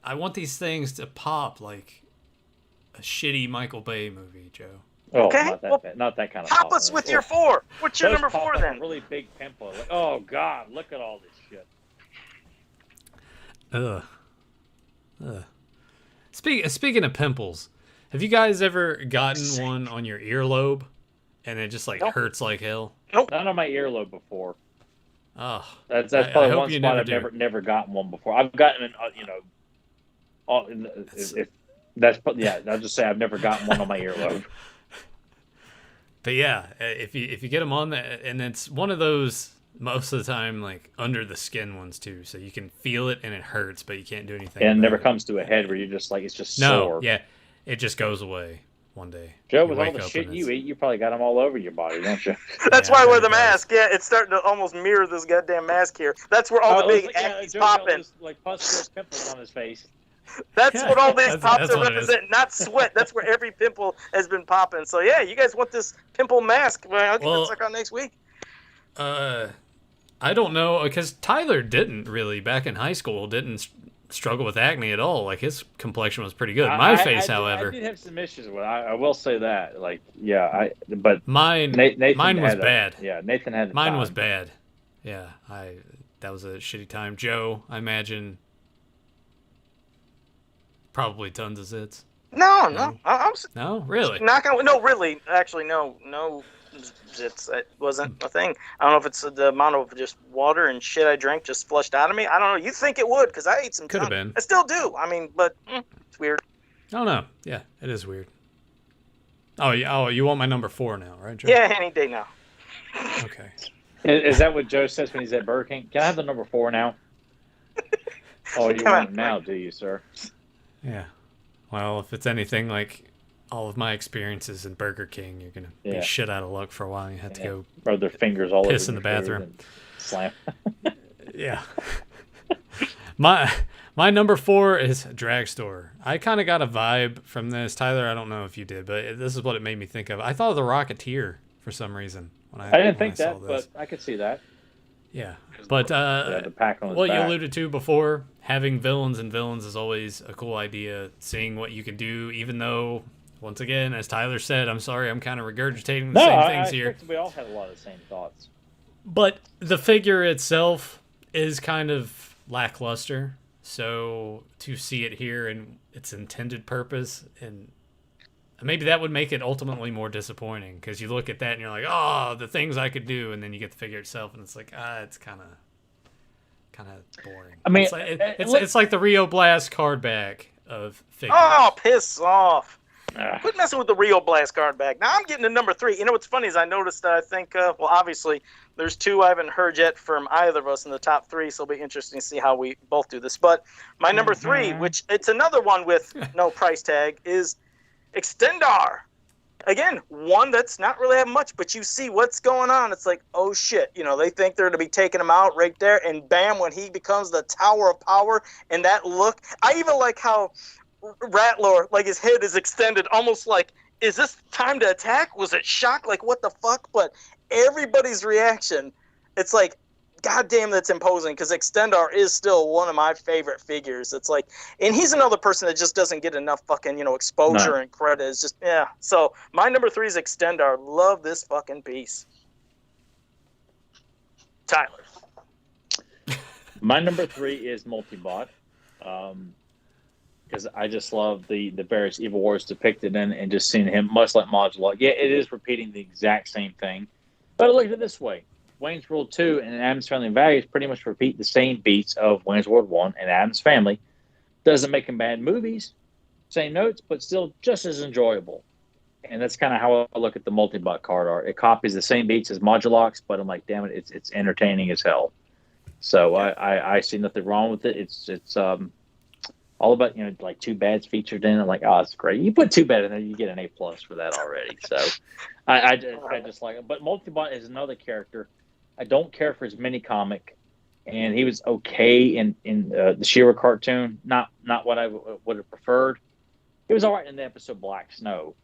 I want these things to pop like a shitty Michael Bay movie, Joe. Oh, okay. Not that kind of pop us with your 4. What's your number 4 then? A really big pimple. Like, oh God, look at all this shit. Speaking of pimples, have you guys ever gotten one on your earlobe and it just like hurts like hell? Nope. Not on my earlobe before. Oh, that's probably one spot I've never gotten one before. I've gotten I'll just say I've never gotten one on my earlobe. But yeah, if you get them on that, and it's one of those most of the time like under the skin ones too, so you can feel it and it hurts, but you can't do anything. And it never comes to a head where you're just like it's just sore. Yeah, it just goes away one day. Joe, with all the shit you eat, you probably got them all over your body, don't you? That's why I wear the mask. Yeah, it's starting to almost mirror this goddamn mask here. That's where all the big acne's popping. Like pus pimples on his face. That's what all these pops are representing, not sweat. That's where every pimple has been popping. So yeah, you guys want this pimple mask? Well, I'll get that sucker out next week. I don't know, because Tyler didn't really back in high school didn't struggle with acne at all. Like his complexion was pretty good. My face, however, I did have some issues with it. I will say that. Like, mine was bad. Yeah, Nathan had mine was bad. Yeah, that was a shitty time. Joe, I imagine, probably tons of zits. No. No, really. No, really. Actually, no. It wasn't a thing. I don't know if it's the amount of just water and shit I drank just flushed out of me. I don't know. You think it would, because I ate some. Could have been. I still do. I mean, but it's weird. I don't know. Yeah, it is weird. Oh, you want my number 4 now, right, Joe? Yeah, any day now. Okay. Is that what Joe says when he's at Burger King? Can I have the number 4 now? Oh, you want it now, do you, sir? Yeah. Well, if it's anything like all of my experiences in Burger King, you're gonna be shit out of luck for a while. You have to go rub their fingers all piss over in the bathroom, slam. Yeah. My number 4 is Dragstore. I kind of got a vibe from this, Tyler. I don't know if you did, but this is what it made me think of. I thought of the Rocketeer for some reason when I didn't think that, but I could see that. Yeah, but the pack on his what back. you alluded to before, having villains is always a cool idea. Seeing what you can do, even though, once again, as Tyler said, I'm sorry, I'm kind of regurgitating the same things here. We all had a lot of the same thoughts. But the figure itself is kind of lackluster, so to see it here in its intended purpose, and maybe that would make it ultimately more disappointing, because you look at that and you're like, oh, the things I could do, and then you get the figure itself and it's like, it's kind of boring. I mean, it's like the Rio Blast card back of figures. Oh, piss off. Quit messing with the Rio Blast card back. Now I'm getting to number 3. You know what's funny is I noticed, I think, obviously there's 2 I haven't heard yet from either of us in the top 3, so it'll be interesting to see how we both do this. But my number 3, which it's another one with no price tag, is Extendar. Again, one that's not really have much, but you see what's going on. It's like, oh shit, they think they're to be taking him out right there, and bam, when he becomes the Tower of Power, and that look. I even like how Rattler, like his head is extended, almost like, is this time to attack? Was it shock? Like, what the fuck? But everybody's reaction, it's like, goddamn, that's imposing, because Extendar is still one of my favorite figures. It's like, and he's another person that just doesn't get enough fucking, exposure and credit. It's just, So my number 3 is Extendar. Love this fucking piece. Tyler. My number 3 is Multibot. Because I just love the various Evil Wars depicted in, and just seeing him, much like Modulok. Yeah, it is repeating the exact same thing. But I look at it this way. Wayne's World 2 and Addams Family Values pretty much repeat the same beats of Wayne's World 1 and Addams Family. Doesn't make them bad movies, same notes, but still just as enjoyable. And that's kind of how I look at the Multibot card art. It copies the same beats as Modulok's, but I'm like, damn it, it's entertaining as hell. So I see nothing wrong with it. It's all about, like 2 bads featured in it. Like, oh, it's great. You put 2 bad in there, you get an A+ for that already. So I just like it. But Multibot is another character. I don't care for his mini comic, and he was okay in the She-Ra cartoon. Not what I would have preferred. He was all right in the episode Black Snow,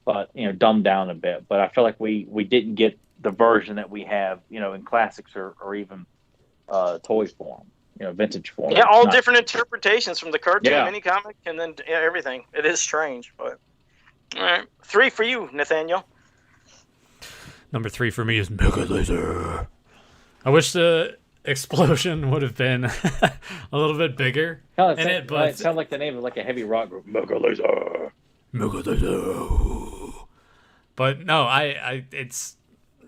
but dumbed down a bit. But I feel like we didn't get the version that we have, in classics or even toys form, vintage form. Yeah, all different interpretations from the cartoon, mini comic, and then everything. It is strange, but all right. 3 for you, Nathaniel. Number 3 for me is Mega Laser. I wish the explosion would have been a little bit bigger. But it sounds like the name of like a heavy rock group. Mega Laser. Mega Laser. But no, it's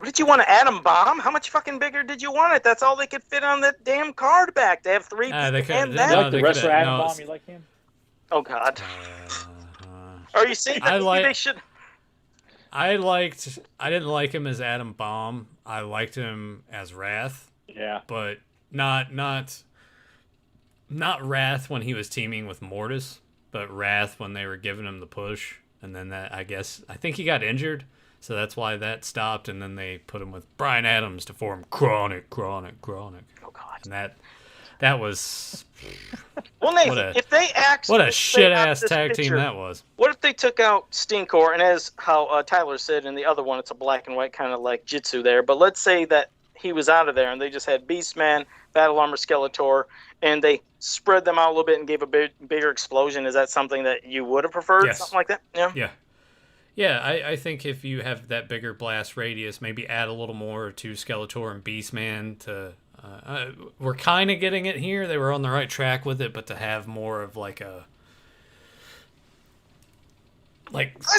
What did you want, an atom bomb? How much fucking bigger did you want it? That's all they could fit on that damn card back. They have 3 they could, and You that. like the wrestler Atom Bomb? You like him? Oh God. Are you saying that they should? I didn't like him as Atom Bomb. I liked him as Wrath. Yeah. But not Wrath when he was teaming with Mortis, but Wrath when they were giving him the push. And then I think he got injured, so that's why that stopped. And then they put him with Bryan Adams to form Chronic. Oh God. And that was. Well, Nathan, if they what a shit ass tag team that was. What if they took out Stinkor, and as how Tyler said in the other one, it's a black and white kind of like Jitsu there. But let's say that he was out of there, and they just had Beastman, Battle Armor, Skeletor, and they spread them out a little bit and gave a bigger explosion. Is that something that you would have preferred? Yes. Something like that? Yeah, I think if you have that bigger blast radius, maybe add a little more to Skeletor and Beastman to. We're kind of getting it here. They were on the right track with it, but to have more of like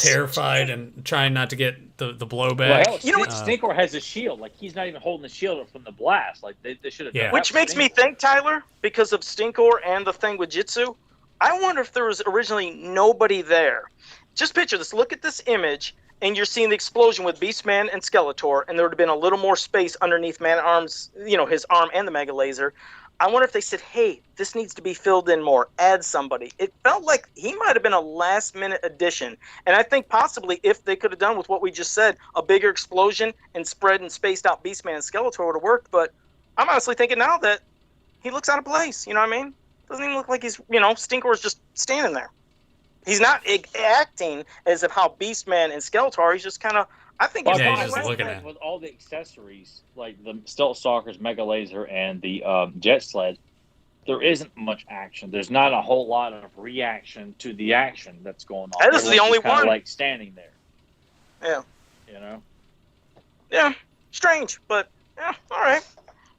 terrified and trying not to get the blowback. Well, hell, Stinkor has a shield. Like, he's not even holding the shield from the blast. Like, they should have done that. Which makes me think, Tyler, because of Stinkor and the thing with Jitsu, I wonder if there was originally nobody there. Just picture this. Look at this image, and you're seeing the explosion with Beastman and Skeletor, and there would have been a little more space underneath Man-at-Arms, his arm and the Mega Laser. I wonder if they said, hey, this needs to be filled in more, add somebody. It felt like he might have been a last-minute addition. And I think possibly if they could have done with what we just said, a bigger explosion and spread and spaced out Beastman and Skeletor would have worked. But I'm honestly thinking now that he looks out of place. You know what I mean? Doesn't even look like he's, Stinkor's just standing there. He's not acting as if how Beastman and Skeletor are. He's just kind of, I think he's just looking at with all the accessories, like the Stealth Stalker's Mega Laser and the Jet Sled, there isn't much action. There's not a whole lot of reaction to the action that's going on. This is the only one. Like standing there. Yeah. Yeah. Strange, but yeah. All right.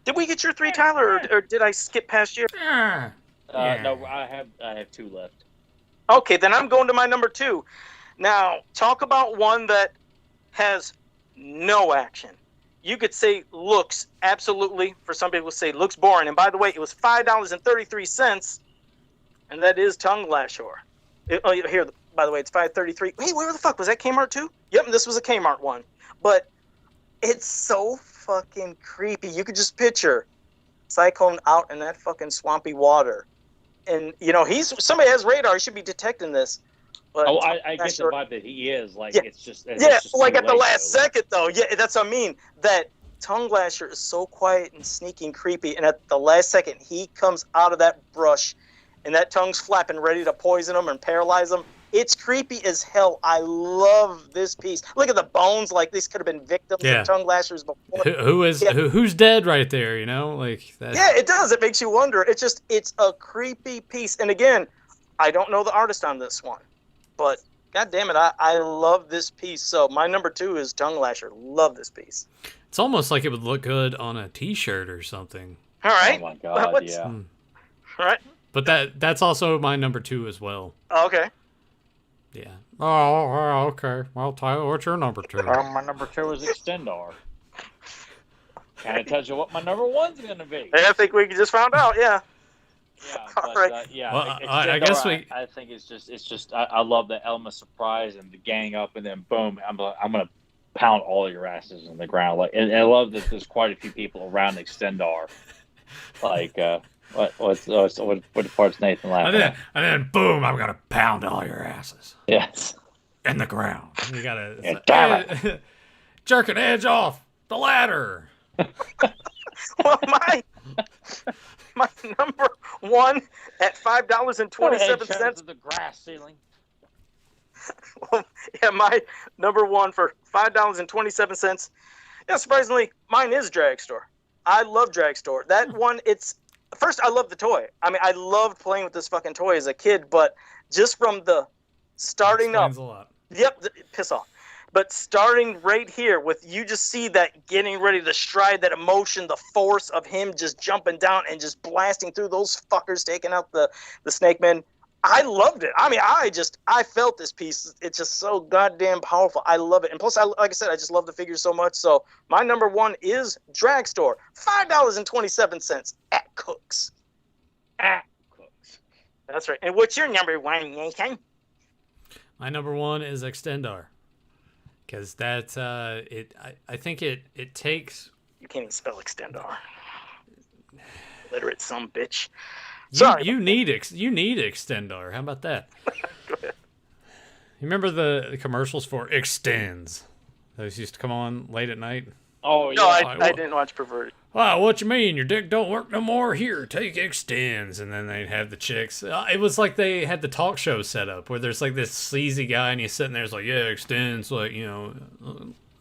Did we get your 3, Tyler, or did I skip past you? Yeah. No, I have 2 left. Okay, then I'm going to my number 2. Now, talk about one that has no action. You could say looks absolutely, for some people say looks boring. And by the way, it was $5.33, and that is Tongue Lashor. Here, by the way, it's $5.33. Hey, where the fuck was that? Kmart too? Yep, this was a Kmart one. But it's so fucking creepy. You could just picture Cyclone out in that fucking swampy water. And, somebody has radar. He should be detecting this. But I get the vibe that he is. Like, it's just at the last second, though. Yeah, that's what I mean. That Tongue Lasher is so quiet and sneaky and creepy. And at the last second, he comes out of that brush, and that tongue's flapping, ready to poison him and paralyze him. It's creepy as hell. I love this piece. Look at the bones. Like, these could have been victims of Tongue Lashers before. Who's dead right there, like that. Yeah, it does. It makes you wonder. It's a creepy piece. And again, I don't know the artist on this one, but God damn it, I love this piece. So my number 2 is Tongue Lasher. Love this piece. It's almost like it would look good on a T-shirt or something. All right. Oh my God, yeah. All right. But that's also my number 2 as well. Oh, okay. Yeah. Oh, okay. Well, Tyler, what's your number 2? My number 2 is Extendar. Kind of tells you what my number 1's going to be. I think we just found out, yeah. Yeah, but, right. Well, I guess I think it's just. I love the element of surprise and the gang up, and then boom, I'm gonna pound all your asses in the ground. Like, and I love that there's quite a few people around Extendar. Like, what part's Nathan laughing at? And then boom, I'm gonna pound all your asses. Yes. In the ground. You gotta damn it. Jerk an edge off the ladder. Well, my number 1 at $5.27. The grass ceiling. Well, yeah, my number 1 for $5.27. Yeah, surprisingly, mine is Dragstore. I love Dragstore. That one, first, I love the toy. I mean, I loved playing with this fucking toy as a kid, but just from the starting up. A lot. Yep, piss off. But starting right here with you just see that getting ready to stride, that emotion, the force of him just jumping down and just blasting through those fuckers, taking out the Snake Men. I loved it. I mean, I felt this piece. It's just so goddamn powerful. I love it. And plus, like I said, I just love the figure so much. So my number one is Dragstore. $5.27 at Cook's. At Cook's. That's right. And what's your number one, Nathan? My number one is Extendar. Because that's, I think it takes... You can't even spell Extendar. Illiterate some bitch. Sorry. You need Extendar. How about that? Go ahead. You remember the commercials for Extends? Those used to come on late at night. Oh yeah. No, I didn't watch Perverted. Wow, what you mean? Your dick don't work no more? Here, take Extends. And then they'd have the chicks. It was like they had the talk show set up where there's like this sleazy guy and he's sitting there, it's like, yeah, Extends, like, you know,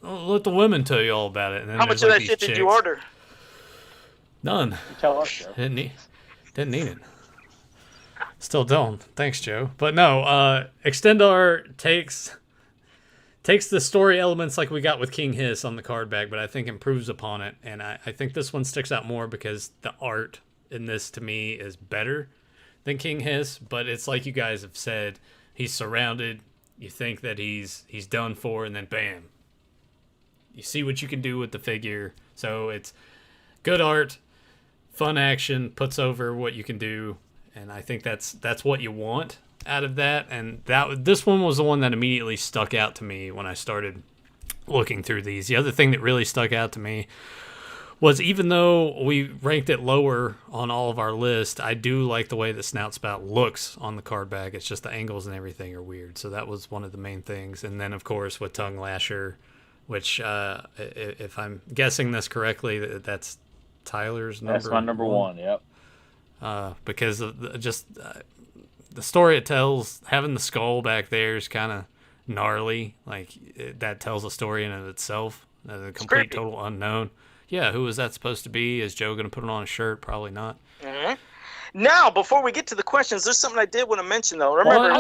let the women tell you all about it. And then how much of that shit did you order? None. You tell us, Joe. Didn't need it. Still don't. Thanks, Joe. But no, Extendar takes the story elements like we got with King Hiss on the card back, but I think improves upon it. And I think this one sticks out more because the art in this, to me, is better than King Hiss. But it's like you guys have said, he's surrounded. You think that he's done for, and then bam. You see what you can do with the figure. So it's good art. Fun action, puts over what you can do, and I think that's what you want out of that. And this one was the one that immediately stuck out to me when I started looking through these. The other thing that really stuck out to me was, even though we ranked it lower on all of our list, I do like the way the Snout Spout looks on the card back. It's just the angles and everything are weird, so that was one of the main things. And then, of course, with Tongue Lasher, which, if I'm guessing this correctly, that's Tyler's number. That's my number one. Yep. Because of the story it tells, having the skull back there is kind of gnarly. Like that tells a story in and of itself. A complete total unknown. Yeah, who was that supposed to be? Is Joe going to put it on a shirt? Probably not. Mm-hmm. Now, before we get to the questions, there's something I did want to mention, though. Remember,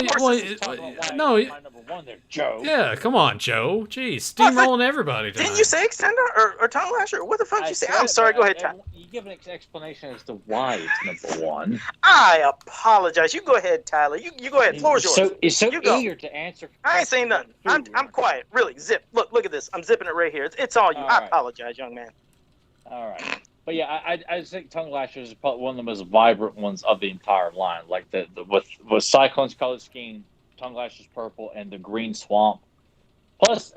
no, my number one there, Joe. Yeah, come on, Joe. Jeez, steamrolling everybody tonight. Didn't you say Extender or Tongue Lasher? What the fuck did you say? I'm sorry. Go ahead, Tyler. You give an explanation as to why it's number one. I apologize. You go ahead, Tyler. You go ahead. Floor's yours. It's so eager to answer. I ain't saying nothing. I'm quiet. Really, zip. Look at this. I'm zipping it right here. It's all you. All right. I apologize, young man. All right. But yeah, I think Tongue Lasher is probably one of the most vibrant ones of the entire line. Like with Cyclone's color scheme, Tongue Lasher's purple, and the green swamp. Plus,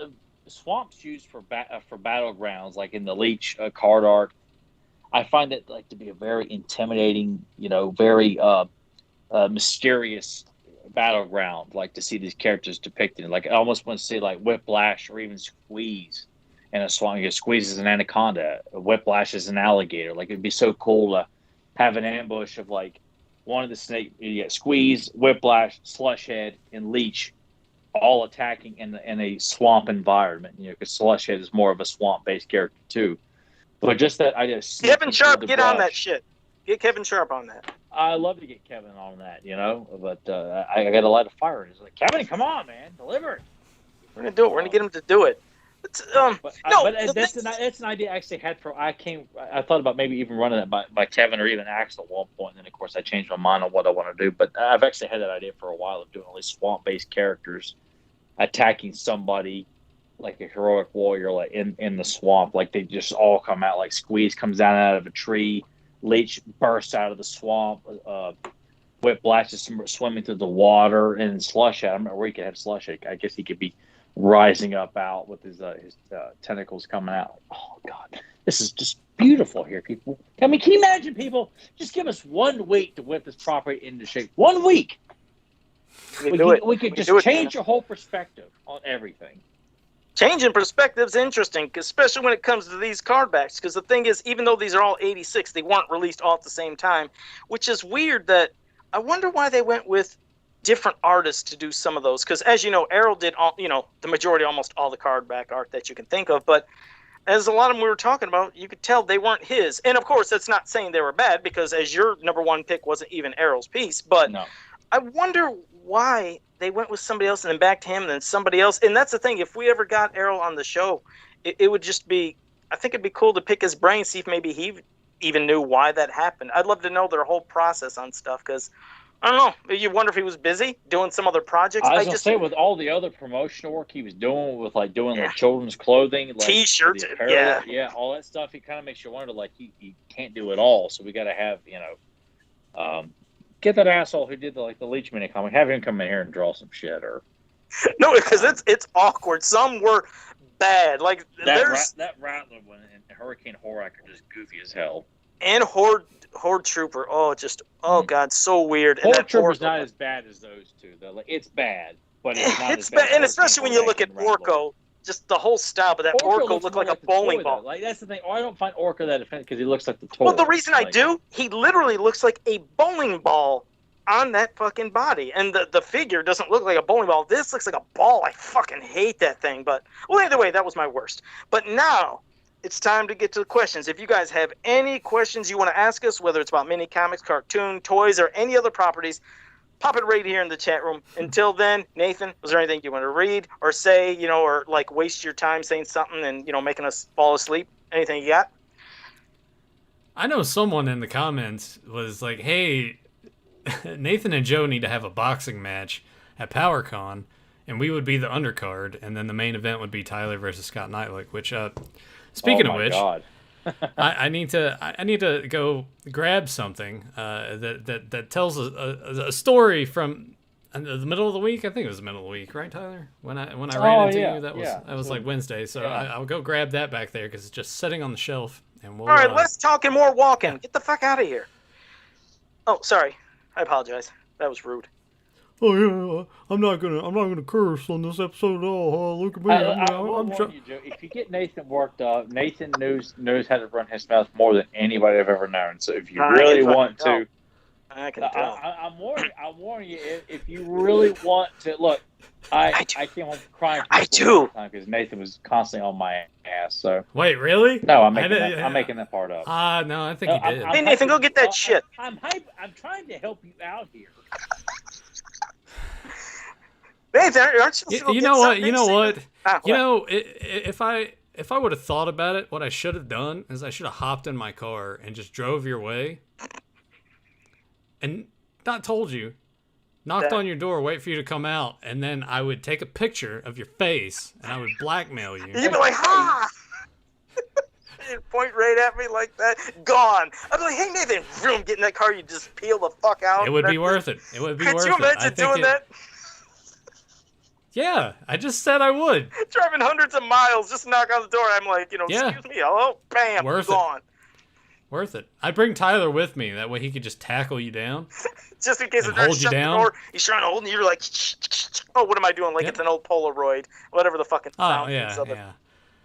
swamps used for battlegrounds, like in the Leech card art. I find it like to be a very intimidating, very mysterious battleground. Like to see these characters depicted. Like I almost want to see like Whiplash or even Squeeze. And a swamp, Squeeze is an anaconda, a Whiplash is an alligator. Like it'd be so cool to have an ambush of like one of the snake, Squeeze, Whiplash, Slushhead, and Leech, all attacking in a swamp environment. Because Slushhead is more of a swamp-based character too. But just that idea. Kevin Sharp, get on that shit. Get Kevin Sharp on that. I love to get Kevin on that, But I got a lot of fire. He's like, Kevin, come on, man, deliver it. We're gonna do it. We're gonna get him to do it. That's an idea I actually had I thought about maybe even running it by Kevin or even Axel at one point, and then of course I changed my mind on what I want to do. But I've actually had that idea for a while of doing all these swamp-based characters attacking somebody like a heroic warrior, like in the swamp, like they just all come out. Like Squeeze comes down out of a tree, Leech bursts out of the swamp, Whiplash is swimming through the water, and Slushhead. I don't know where he could have Slushhead. I guess he could be rising up out with his tentacles coming out. Oh God, this is just beautiful here, people. I mean, can you imagine, people? Just give us 1 week to whip this property into shape. 1 week. We could just change your whole perspective on everything. Changing perspective's interesting, especially when it comes to these card backs. Because the thing is, even though these are all 86, they weren't released all at the same time, which is weird. That I wonder why they went with different artists to do some of those, because as you know, Errol did all, the majority, almost all the card back art that you can think of, but as a lot of them we were talking about, you could tell they weren't his. And of course, that's not saying they were bad, because as your number one pick wasn't even Errol's piece, but no. I wonder why they went with somebody else and then back to him and then somebody else. And that's the thing, if we ever got Errol on the show, it would just be, I think it'd be cool to pick his brain, see if maybe he even knew why that happened. I'd love to know their whole process on stuff, because I don't know. You wonder if he was busy doing some other projects. I was gonna say, with all the other promotional work he was doing with like children's clothing, like T-shirts, yeah, all that stuff. It kind of makes you wonder, like he can't do it all. So we got to have get that asshole who did the Leech Mini comic, have him come in here and draw some shit or. No, because it's awkward. Some were bad. Like that Rattler one and Hurricane Horak are just goofy as hell. And Horde Trooper. God, so weird. Horde Trooper's not as bad as those two though. Like it's bad, but it's not as bad. And especially when you look at Orko, just the whole style. But that Orko looked like a bowling ball. Like that's the thing. I don't find Orko that offensive because he looks like the toy. Well, the reason I do, he literally looks like a bowling ball on that fucking body, and the figure doesn't look like a bowling ball. This looks like a ball. I fucking hate that thing. But well, either way, that was my worst. But now it's time to get to the questions. If you guys have any questions you want to ask us, whether it's about mini comics, cartoon, toys, or any other properties, pop it right here in the chat room. Until then, Nathan, was there anything you want to read or say, or like waste your time saying something and making us fall asleep? Anything you got? I know someone in the comments was like, "Hey, Nathan and Joe need to have a boxing match at PowerCon, and we would be the undercard, and then the main event would be Tyler versus Scott Knightlick." Which, speaking of which, I need to go grab something that tells a story from the middle of the week. I think it was the middle of the week, right, Tyler? When I ran into you, that was like Wednesday. So I'll go grab that back there because it's just sitting on the shelf. And we'll, all right, less talking, more walking. Get the fuck out of here. Oh, sorry. I apologize. That was rude. Oh yeah, I'm not gonna curse on this episode at all. Look at me. I'm you, Joe, if you get Nathan worked up, Nathan knows how to run his mouth more than anybody I've ever known. So if you really want to, I can tell. I'm warning you. If you really want to, look, I came home crying. I do because Nathan was constantly on my ass. So wait, really? No, I'm making that part up. No, I think you did. Hey Nathan, go get that shit. I'm trying to help you out here. Nathan, aren't you? You know what? If I would have thought about it, what I should have done is I should have hopped in my car and just drove your way, and not told you. Knocked on your door, wait for you to come out, and then I would take a picture of your face, and I would blackmail you. You'd be like, ha! You'd point right at me like that. Gone. I'd be like, hey, Nathan, vroom, get in that car, you just peel the fuck out. It would be worth it. It would be worth it. Could you imagine doing that? Yeah, I just said I would. Driving hundreds of miles, just knock on the door. I'm like, excuse me, hello, bam, gone. Worth it. I'd bring Tyler with me. That way he could just tackle you down. Just in case it hold you down. Door, he's trying to hold and you're like, oh, what am I doing? Like it's an old Polaroid, whatever the fucking sound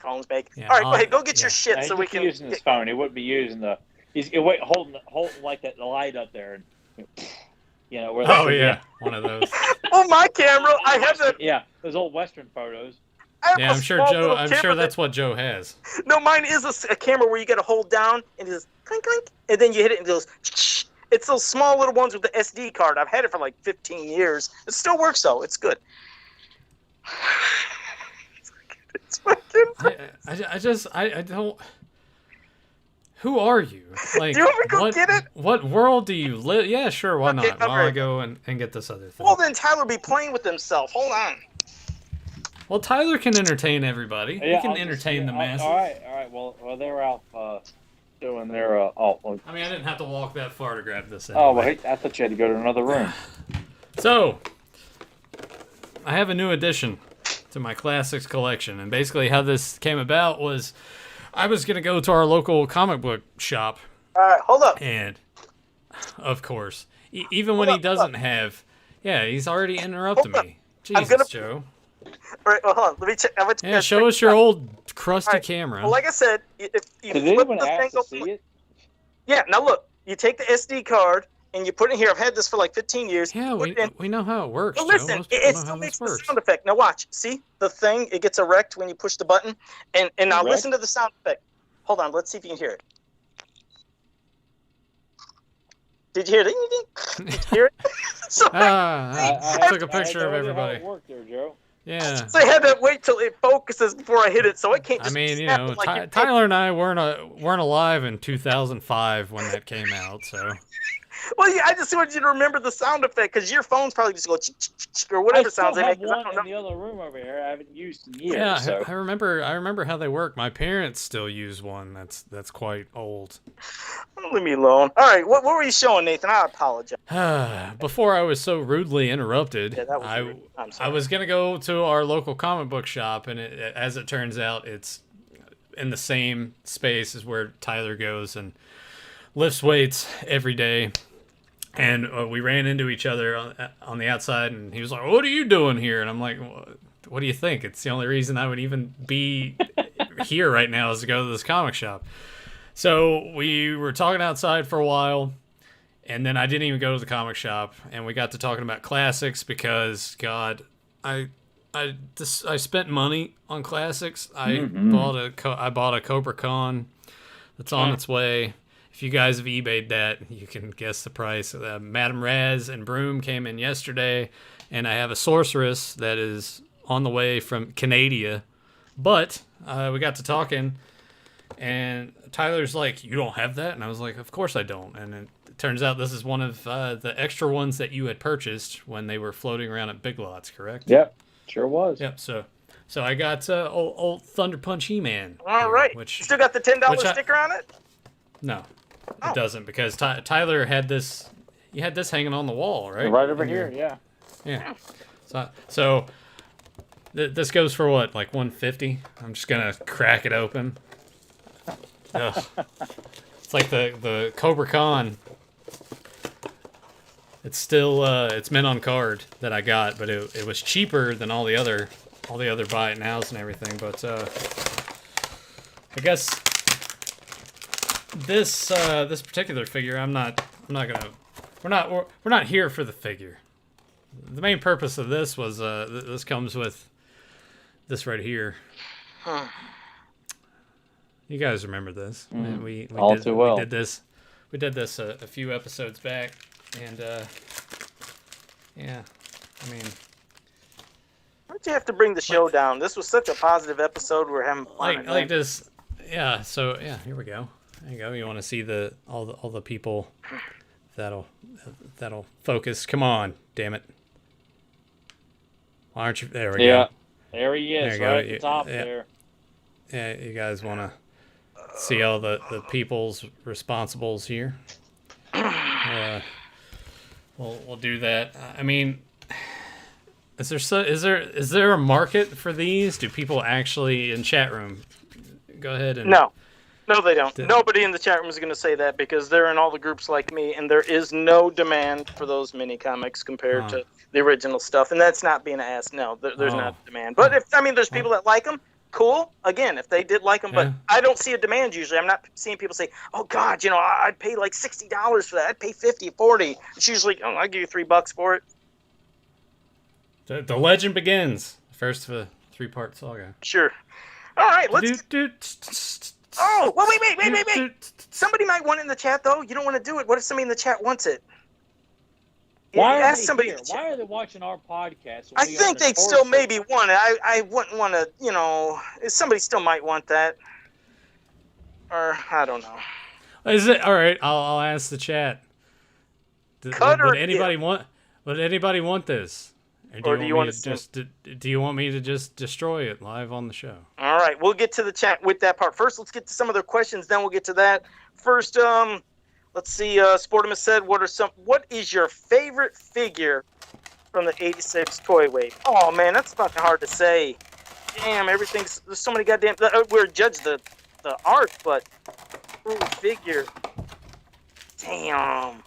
phones make. Yeah, all right, go ahead, go get your shit so we can. Using his phone, he wouldn't be using the. He's holding like that light up there, and one of those. Oh, my camera! I have that. Yeah, those old Western photos. I'm sure that's what Joe has. No, mine is a camera where you got to hold down and it just clink clink, and then you hit it and it goes. It's those small little ones with the SD card. I've had it for like 15 years. It still works though. It's good. It's fucking. I don't. Who are you? Like, do you want me to go get it? What world do you live? Yeah, sure. Why not? While I go and get this other thing. Well, then Tyler be playing with himself. Hold on. Well, Tyler can entertain everybody. He can entertain the masses. All right. Well, they're out doing their. I mean, I didn't have to walk that far to grab this. Anyway. Oh, well, I thought you had to go to another room. So, I have a new addition to my classics collection, and basically how this came about was I was gonna go to our local comic book shop. All right, hold up. And of course, even when he doesn't have, he's already interrupted me. Jesus, Joe. All right, well, hold on. Let me check. Show us your old crusty camera. Well, like I said, if you flip the thing open, now look, you take the SD card and you put it in here. I've had this for like 15 years. Yeah, we know how it works. Well, listen, it still makes the sound effect. Now watch. See the thing? It gets erect when you push the button. And now listen to the sound effect. Hold on. Let's see if you can hear it. Did you hear it? Did you hear it? I took a picture of everybody. How it worked there, Joe. Yeah. So I had to wait till it focuses before I hit it, so I can't just. I mean, Tyler and I weren't alive in 2005 when that came out, so. Well, yeah, I just wanted you to remember the sound effect because your phone's probably just go or whatever sounds they make. I have one in the other room over here. I haven't used in years. Yeah, so. I remember how they work. My parents still use one that's quite old. Leave me alone. All right, what were you showing, Nathan? I apologize. Before I was so rudely interrupted, Yeah, that was rude. I'm sorry. I was gonna go to our local comic book shop, and as it turns out, it's in the same space as where Tyler goes and lifts weights every day. And we ran into each other on the outside, and he was like, "What are you doing here?" And I'm like, "What do you think? It's the only reason I would even be here right now is to go to this comic shop." So we were talking outside for a while, and then I didn't even go to the comic shop, and we got to talking about classics because, God, I spent money on classics. I bought a Cobra Con that's on its way. If you guys have eBayed that, you can guess the price. Madame Raz and Broom came in yesterday, and I have a Sorceress that is on the way from Canada. But we got to talking, and Tyler's like, "You don't have that?" And I was like, "Of course I don't." And it turns out this is one of the extra ones that you had purchased when they were floating around at Big Lots, correct? Yep, sure was. Yep, so I got old Thunder Punch He-Man. All right. Which, you still got the $10 sticker on it? No. It doesn't, because Tyler had this. You had this hanging on the wall, right? Right over here, yeah. Yeah. So this goes for what, like $150? I'm just gonna crack it open. Ugh. It's like the Cobra Con. It's still it's mint on card that I got, but it was cheaper than all the other buy it nows and everything. But I guess. This particular figure, we're not here for the figure. The main purpose of this was this comes with this right here. Huh. You guys remember this? We all too well. We did this a few episodes back, and yeah, I mean, why'd you have to bring the show down? This was such a positive episode. We're having fun. Like this, yeah. So yeah, here we go. There you go. You want to see all the people that'll focus. Come on, damn it! Why aren't you? There we go. Yeah, there he is, right at the top yeah. there. Yeah, you guys want to see all the people's responsibles here? We'll do that. I mean, is there a market for these? Do people actually in chat room? Go ahead and No, they don't. Nobody in the chat room is going to say that because they're in all the groups like me, and there is no demand for those mini comics compared to the original stuff. And that's not being asked. No, there's not demand. But there's people that like them. Cool. Again, if they did like them, but I don't see a demand usually. I'm not seeing people say, "Oh God, I'd pay like $60 for that. I'd pay $50, $40." It's usually, "Oh, I'll give you $3 for it." The legend begins. First of a 3-part saga. Sure. All right, let's. Oh, well, wait. Somebody might want it in the chat, though. You don't want to do it. What if somebody in the chat wants it? Why are they here? Why are they watching our podcast? I think they'd still maybe want it. I wouldn't want to, somebody still might want that. Or, I don't know. Is it? All right, I'll ask the chat. Would anybody want this? Or do you want me to just destroy it live on the show? All right, we'll get to the chat with that part. First, let's get to some of their questions, then we'll get to that. First, let's see. Sportimus said, "What is your favorite figure from the '86 Toy Wave?" Oh man, that's fucking hard to say. Damn, there's so many goddamn. We're judge the art, but figure. Damn.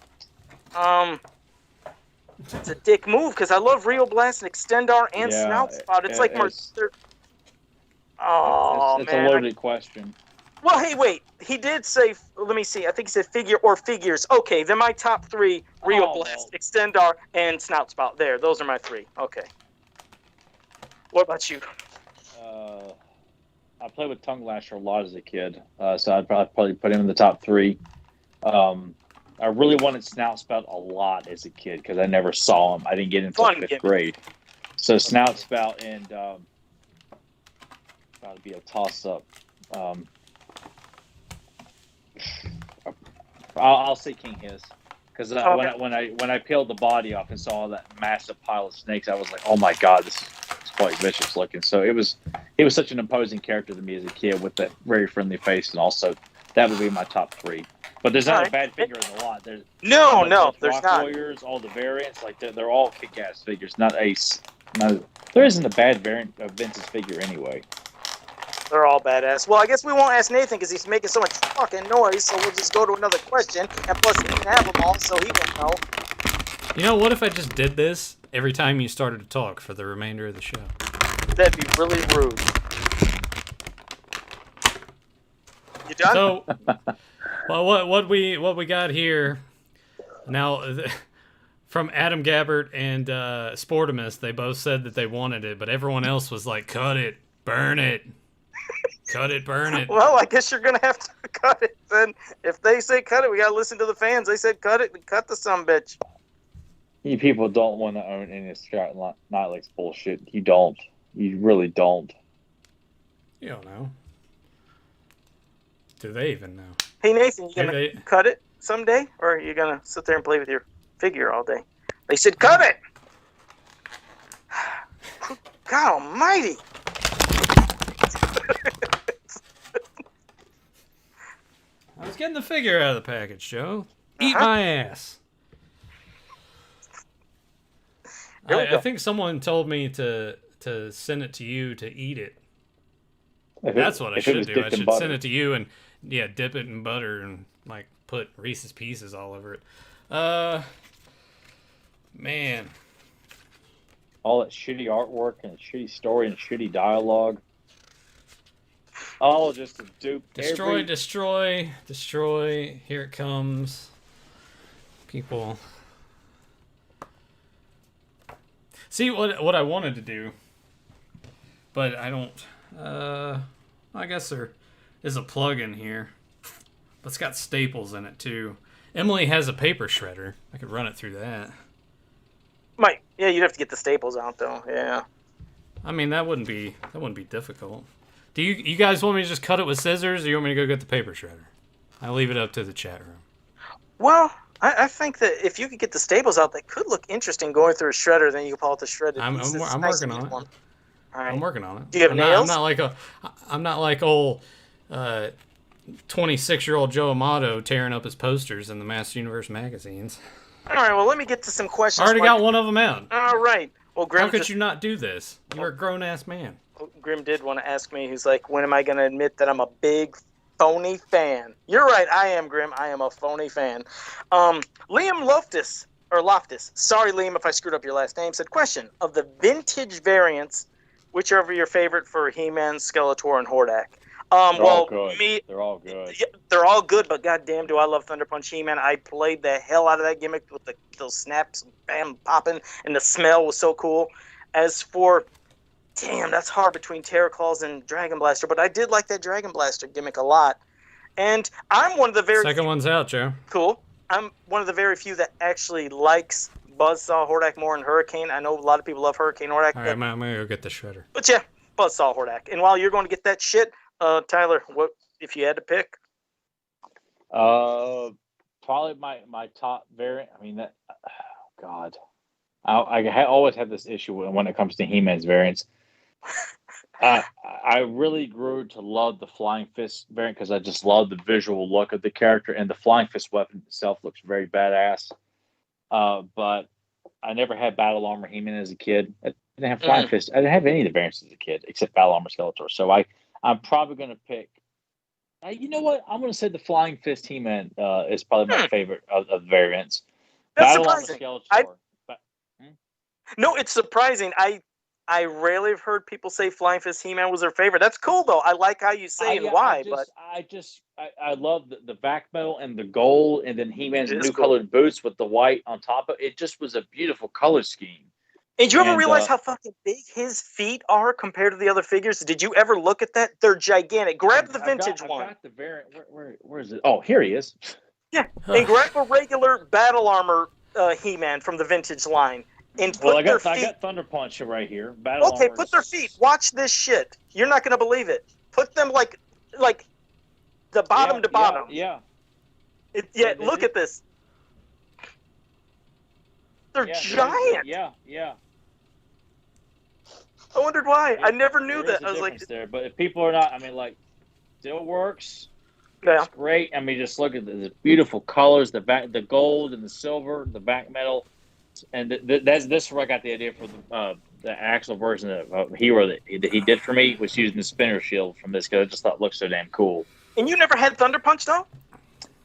It's a dick move because I love Rio Blast and Extendar and Snout Spout. It's like it's a loaded question. Well, hey, wait. He did say. Let me see. I think he said figure or figures. Okay, then my top 3: Rio Blast, Extendar, and Snout Spout. There, those are my 3. Okay. What about you? I played with Tongue Lasher a lot as a kid, so I'd probably put him in the top 3. I really wanted Snout Spout a lot as a kid because I never saw him. I didn't get into 5th grade. So Snout Spout and that'd be a toss-up. I'll say King Hiss. Because when I peeled the body off and saw that massive pile of snakes, I was like, oh my god, this is quite vicious looking. So it was such an imposing character to me as a kid with that very friendly face, and also that would be my top 3. But there's not a bad figure in the lot. There's there's Rock not. Warriors, all the variants, like they're all kick-ass figures. Not Ace. There isn't a bad variant of Vince's figure anyway. They're all badass. Well, I guess we won't ask Nathan because he's making so much fucking noise, so we'll just go to another question. And plus, he didn't have them all, so he won't know. You know, what if I just did this every time you started to talk for the remainder of the show? That'd be really rude. You done? So, well, what we got here now? From Adam Gabbert and Sportimus, they both said that they wanted it, but everyone else was like, "Cut it, burn it." Cut it, burn it. Well, I guess you're going to have to cut it then. If they say cut it, we got to listen to the fans. They said cut it, and cut the sumbitch. You people don't want to own any Scott Knightlick's bullshit. You don't. You really don't. You don't know. Do they even know? Hey, Nathan, you going to cut it someday? Or are you going to sit there and play with your figure all day? They said cut it! God almighty! I was getting the figure out of the package, Joe. Eat my ass. I think someone told me to send it to you to eat it. That's what I should do. I should send it to you and dip it in butter and like put Reese's Pieces all over it. Man. All that shitty artwork and shitty story and shitty dialogue. All just a dupe. Destroy. Here it comes. People. See what I wanted to do, but I don't. I guess there is a plug-in here, but it's got staples in it too. Emily has a paper shredder. I could run it through that. Might. Yeah, you'd have to get the staples out though. Yeah. I mean, that wouldn't be difficult. Do you guys want me to just cut it with scissors, or you want me to go get the paper shredder? I'll leave it up to the chat room. Well, I think that if you could get the staples out, that could look interesting going through a shredder. Then you can pull out the shredded pieces. I'm working on it. All right. I'm working on it. Do you have nails? I'm not like old 26-year-old Joe Amato tearing up his posters in the Master Universe magazines. All right. Well, let me get to some questions. I already got one of them out. All right. Well, Grim, how could you not do this? You're a grown-ass man. Grim did want to ask me. He's like, when am I going to admit that I'm a big phony fan? You're right. I am, Grim. I am a phony fan. Liam Loftus. Sorry, Liam, if I screwed up your last name. Said, question, of the vintage variants, which are your favorite for He-Man, Skeletor, and Hordak? They're all good. They're all good. Yeah, they're all good, but goddamn, do I love Thunder Punch He-Man. I played the hell out of that gimmick with those snaps, bam, popping, and the smell was so cool. As for... Damn, that's hard between Terror Claws and Dragon Blaster, but I did like that Dragon Blaster gimmick a lot. And I'm one of the very... Second one's out, Joe. Cool. I'm one of the very few that actually likes Buzzsaw, Hordak more, and Hurricane. I know a lot of people love Hurricane, Hordak. All right, I'm going to go get the shredder. But yeah, Buzzsaw, Hordak. And while you're going to get that shit, Tyler, what if you had to pick? Probably my top variant. I mean, God. I always have this issue when it comes to He-Man's variants. I really grew to love the Flying Fist variant because I just love the visual look of the character, and the Flying Fist weapon itself looks very badass. But I never had Battle Armor He-Man as a kid. I didn't have Flying Fist. I didn't have any of the variants as a kid except Battle Armor Skeletor. So I'm probably going to pick. You know what? I'm going to say the Flying Fist He-Man is probably my favorite of the variants. That's Battle surprising. Armor Skeletor. No, it's surprising. I rarely have heard people say Flying Fist He-Man was their favorite. That's cool, though. I like how you say and why. I love the back metal and the gold, and then He-Man's new colored boots with the white on top of it. It just was a beautiful color scheme. And did you ever realize how fucking big his feet are compared to the other figures? Did you ever look at that? They're gigantic. Grab the vintage one. I've got the variant. Where is it? Oh, here he is. Yeah, and grab a regular Battle Armor He-Man from the vintage line. And I got Thunder Punch right here. Battle okay, put their feet. Watch this shit. You're not gonna believe it. Put them like the bottom to bottom. Yeah. Look at this. They're giant. Yeah. I wondered why. Yeah, I never knew that. I was like, there, but if people are not, I mean, like, still works. Yeah. It's great. I mean, just look at the beautiful colors, the gold and the silver, the back metal, and this is where I got the idea for the actual version of Hero that he did for me, was using the spinner shield from this, because I just thought it looked so damn cool. And you never had Thunder Punch though?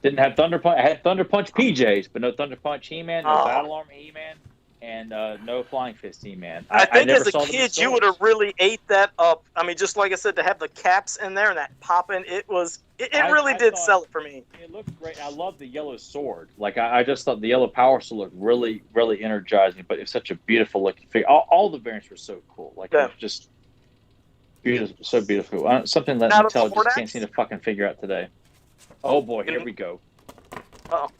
Didn't have Thunder Punch. I had Thunder Punch PJs, but no Thunder Punch He-Man, no Battle Armor He-Man, and no Flying Fist He-Man. I think as a kid you would have really ate that up. I mean, just like I said, to have the caps in there and that popping, it really did sell it for me. It looked great. I love the yellow sword. Like I just thought the yellow power sword looked really, really energizing. But it's such a beautiful looking figure. All the variants were so cool. Like it was just beautiful, so beautiful. Something that Mattel just can't seem to fucking figure out today. Oh boy, here we go. Oh.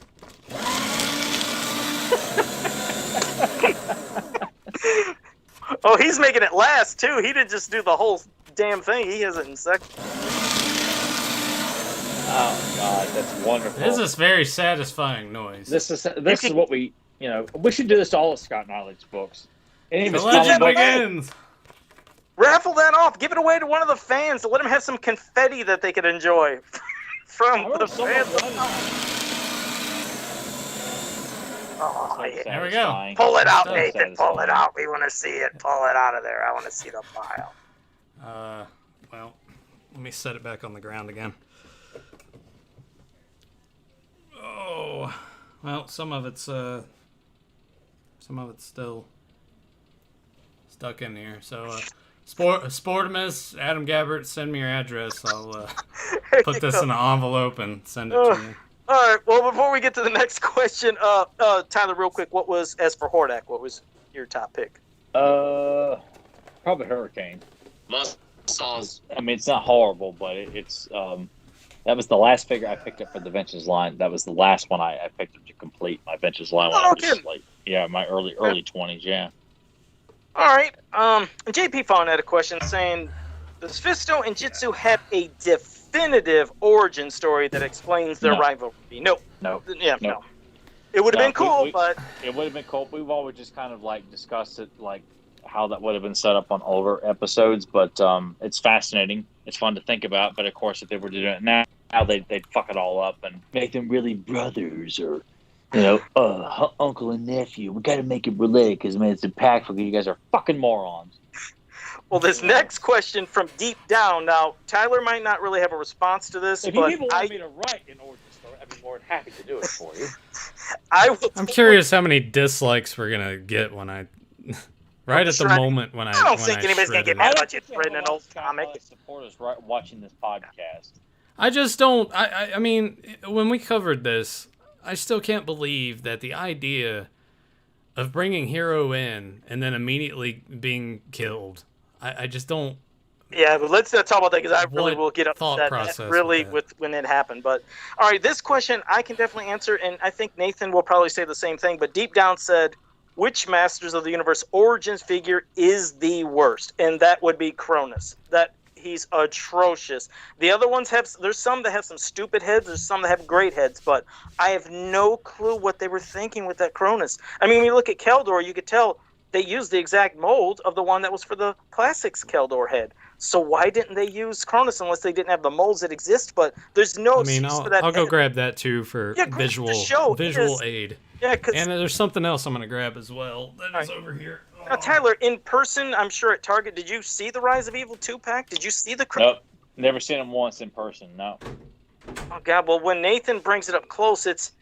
Oh, he's making it last too. He didn't just do the whole damn thing. He has it in second. Oh God, that's wonderful. This is very satisfying noise. This is what we should do this to all of Scott Knowledge's books. The legend begins. Raffle that off. Give it away to one of the fans. Let them have some confetti that they could enjoy from the fans. Oh, yeah. There we go. Pull it out, Nathan. Pull it out. We want to see it. Pull it out of there. I want to see the file. Well, let me set it back on the ground again. Oh, well, some of it's still stuck in here. So, Sportimus, Adam Gabbert, send me your address. I'll put this in an envelope and send it to you. All right. Well, before we get to the next question, Tyler, real quick, as for Hordak, what was your top pick? Probably Hurricane. Muscles. I mean, it's not horrible, but it's that was the last figure I picked up for the Ventures line. That was the last one I picked up to complete my Ventures line when I was my early 20s. Yeah. All right. JP Fawn had a question saying, does Fisto and Jitsu have a definitive origin story that explains their rivalry? No. It would have been cool, but it would have been cool. We've always just kind of like discussed it, like how that would have been set up on older episodes. But it's fascinating. It's fun to think about. But of course, if they were to do it now they'd fuck it all up and make them really brothers or uncle and nephew. We got to make it relate because it's impactful. You guys are fucking morons. Well, this next question from deep down. Now, Tyler might not really have a response to this, if but people want me to write an origin story, I'd be more than happy to do it for you. I'm curious how many dislikes we're gonna get when I, right at the moment when I. I don't think anybody's gonna get mad about you reading an old comic. Supporters watching this podcast. I just don't. I mean, when we covered this, I still can't believe that the idea of bringing Hero in and then immediately being killed. I just don't. Yeah, but let's not talk about that because I really will get upset with when it happened. But all right, this question I can definitely answer, and I think Nathan will probably say the same thing. But deep down said, which Masters of the Universe Origins figure is the worst? And that would be Cronus. That he's atrocious. The other ones there's some that have some stupid heads, there's some that have great heads, but I have no clue what they were thinking with that Cronus. I mean, when you look at Keldor, you could tell they used the exact mold of the one that was for the Classics Keldor head. So why didn't they use Cronus unless they didn't have the molds that exist? But there's no excuse for that. I'll go grab that too for visual aid. Yeah, and there's something else I'm going to grab as well that is over here. Now, Tyler, in person, I'm sure at Target, did you see the Rise of Evil 2-pack? Did you see the... Nope. Never seen him once in person, no. Oh, God. Well, when Nathan brings it up close, it's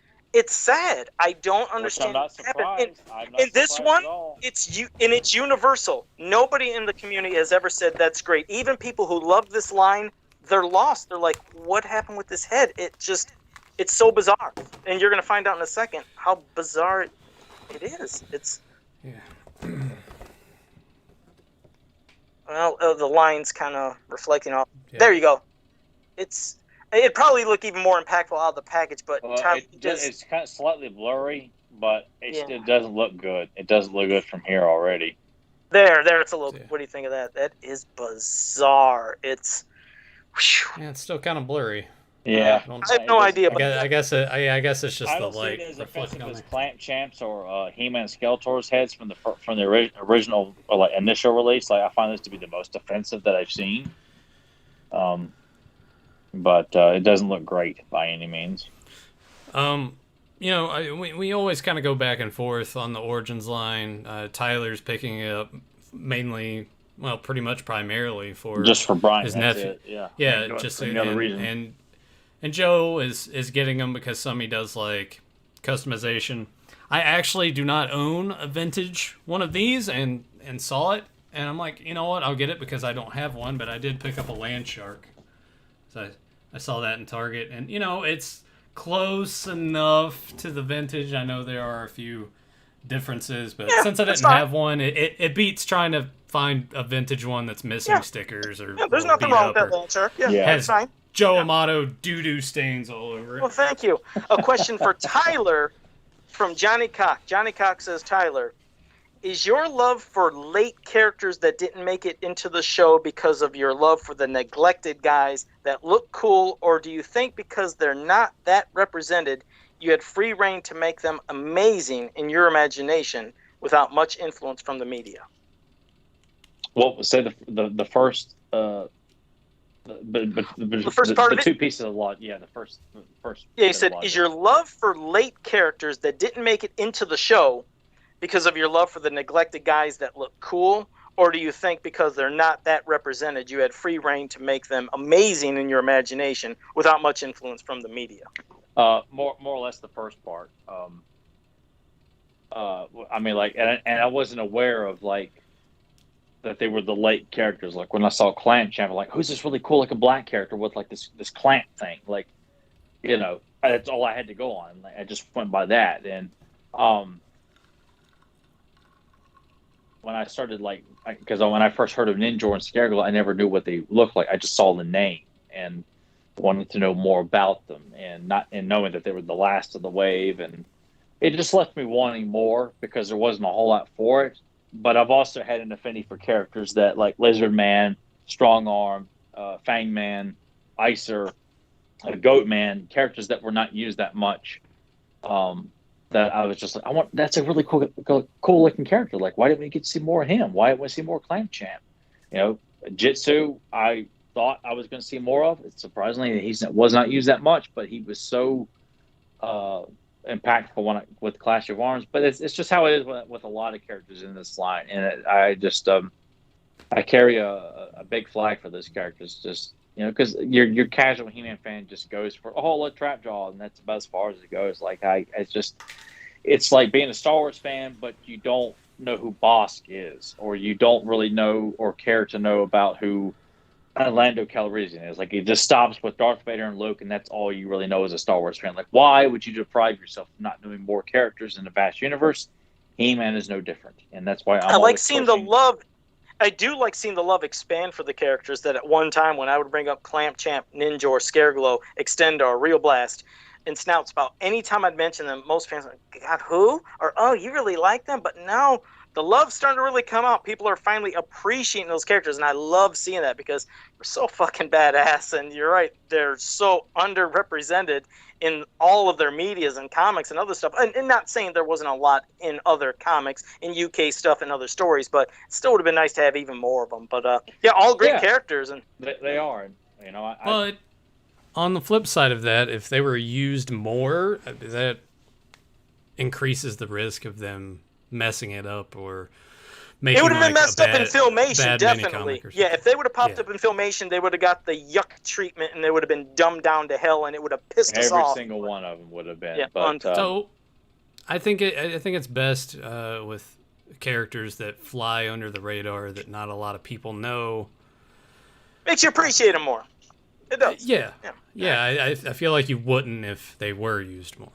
sad. I don't understand. I'm not surprised. In this one, it's universal. Nobody in the community has ever said that's great. Even people who love this line, they're lost. They're like, what happened with this head? It's so bizarre. And you're going to find out in a second how bizarre it is. Well, the line's kind of reflecting off. Yeah. There you go. It'd probably look even more impactful out of the package, but it's kind of slightly blurry, but it doesn't look good. It doesn't look good from here already. There, it's a little. Yeah. What do you think of that? That is bizarre. It's still kind of blurry. Yeah, I have no idea. I guess it's just I the don't see light it as reflecting offensive on as it. Clamp Champs or He-Man and Skeletor's heads from the original or like initial release. Like I find this to be the most offensive that I've seen. But it doesn't look great by any means. You know, we always kind of go back and forth on the Origins line. Tyler's picking it up mainly, well, pretty much primarily for just for Brian, his that's nephew. It. Yeah, Yeah, just any other reason. And Joe is getting them because somebody does like customization. I actually do not own a vintage one of these and saw it, and I'm like, you know what, I'll get it because I don't have one, but I did pick up a Land Shark. So I saw that in Target, and you know, it's close enough to the vintage. I know there are a few differences, but since I didn't have one, it beats trying to find a vintage one that's missing stickers or there's nothing wrong with that Land Shark. Yeah, has that's fine. Joe Amato doo-doo stains all over it. Well, thank you. A question for Tyler from Johnny Cock. Johnny Cock says, Tyler, is your love for late characters that didn't make it into the show because of your love for the neglected guys that look cool, or do you think because they're not that represented, you had free reign to make them amazing in your imagination without much influence from the media? Well, say the first... the first part of the two pieces of law. Yeah, the first. Yeah, he said, is your love for late characters that didn't make it into the show because of your love for the neglected guys that look cool, or do you think because they're not that represented, you had free reign to make them amazing in your imagination without much influence from the media? More or less the first part. I mean, like, and I wasn't aware of like that they were the late characters. Like when I saw Clamp Champ, I'm like, who's this really cool, like a black character with like this clamp thing? Like, you know, that's all I had to go on. Like, I just went by that. And when I started because when I first heard of Ninjor and Scareglow, I never knew what they looked like. I just saw the name and wanted to know more about them, and knowing that they were the last of the wave, and it just left me wanting more because there wasn't a whole lot for it. But I've also had an affinity for characters that like Lizard Man, Strong Arm, Fang Man, Icer, Goat Man, characters that were not used that much. That I was just like, that's a really cool looking character. Like, why didn't we get to see more of him? Why didn't we see more Clamp Champ? You know, Jitsu, I thought I was going to see more of. Surprisingly, he was not used that much, but he was so impactful with Clash of Arms. But it's just how it is with a lot of characters in this line, and I just I carry a big flag for those characters. Just, you know, because your casual He-Man fan just goes for look, Trapjaw, and that's about as far as it goes. Like it's like being a Star Wars fan, but you don't know who Bosk is, or you don't really know or care to know about who Lando Calrissian is. Like, it just stops with Darth Vader and Luke, and that's all you really know as a Star Wars fan. Like, why would you deprive yourself of not knowing more characters in the vast universe? He-Man is no different, and that's why I like seeing the love. I do like seeing the love expand for the characters that at one time when I would bring up Clamp Champ, Ninjor, Scareglow, Extendor, Real Blast, and Snoutspout, anytime I'd mention them, most fans are like, God, who? Or, oh, you really like them? But now the love's starting to really come out. People are finally appreciating those characters, and I love seeing that because they're so fucking badass, and you're right, they're so underrepresented in all of their medias and comics and other stuff. And not saying there wasn't a lot in other comics, in UK stuff and other stories, but it still would have been nice to have even more of them. But yeah, all great characters. And they are. You know, but on the flip side of that, if they were used more, that increases the risk of them messing it up or making it would have been messed up in bad Filmation, definitely. Yeah, if they would have popped up in Filmation, they would have got the yuck treatment, and they would have been dumbed down to hell, and it would have pissed us off. Every single one of them would have been. Yeah, but, so I think it's best with characters that fly under the radar that not a lot of people know. Makes you appreciate them more. It does. Yeah. I feel like you wouldn't if they were used more.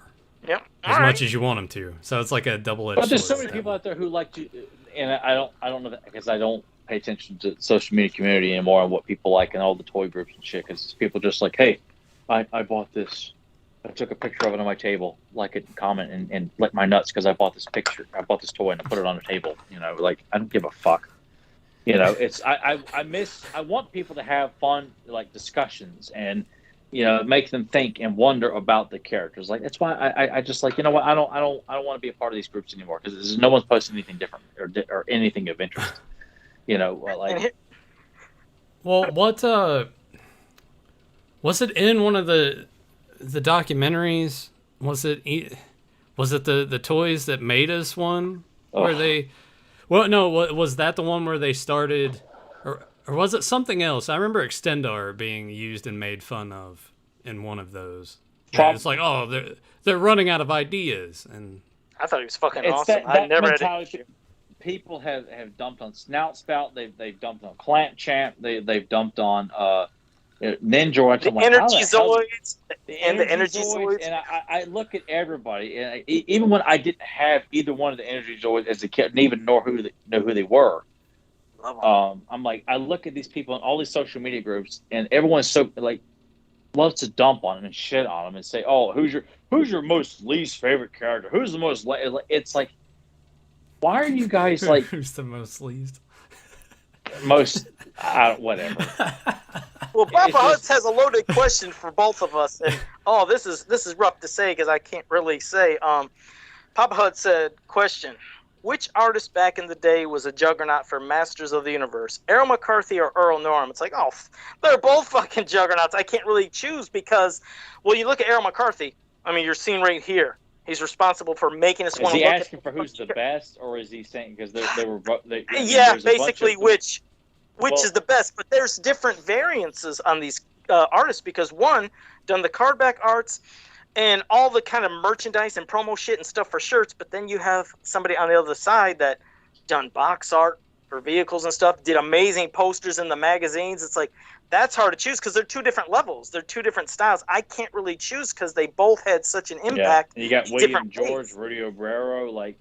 Yep. As much as you want them to. So it's like a double-edged sword. But there's so many people out there who like to, and I don't know that because I don't pay attention to the social media community anymore and what people like and all the toy groups and shit. Because people just like, hey, I bought this. I took a picture of it on my table, like it, comment, and lick my nuts because I bought this picture. I bought this toy and I put it on the table. You know, like I don't give a fuck. You know, it's I want people to have fun like discussions and it makes them think and wonder about the characters. Like that's why I just like, you know what, I don't want to be a part of these groups anymore because no one's posting anything different or anything of interest. Like. Well, what was it in one of the documentaries? Was it the Toys That Made Us one where they? Well, no, was that the one where they started, or was it something else? I remember Extendar being used and made fun of in one of those. It's like, oh, they're running out of ideas, and I thought he was fucking awesome. I never had it. People have dumped on Snout Spout. They've dumped on Clamp Champ. They've dumped on Ninja. The Energy Zoids and the Energy Zoids. And I look at everybody, and even when I didn't have either one of the Energy Zoids as a kid, and even know who they were. I'm like, I look at these people in all these social media groups, and everyone's so like loves to dump on them and shit on them and say, "Oh, who's your most least favorite character? Who's the most?" It's like, why are you guys like? Who's the most least? Most, whatever. Well, Papa Huts has a loaded question for both of us, and this is rough to say because I can't really say. Papa Hutt said, "Question: which artist back in the day was a juggernaut for Masters of the Universe? Errol McCarthy or Earl Norm?" It's like, they're both fucking juggernauts. I can't really choose because, well, you look at Errol McCarthy. I mean, you're seeing right here. He's responsible for making us want to look at. Is he asking for who's the best, or is he saying because they were? Yeah, basically which is the best. But there's different variances on these artists because one done the cardback arts and all the kind of merchandise and promo shit and stuff for shirts, but then you have somebody on the other side that done box art for vehicles and stuff, did amazing posters in the magazines. It's like, that's hard to choose because they're two different levels. They're two different styles. I can't really choose because they both had such an impact. Yeah. You got William George, Rudy Obrero,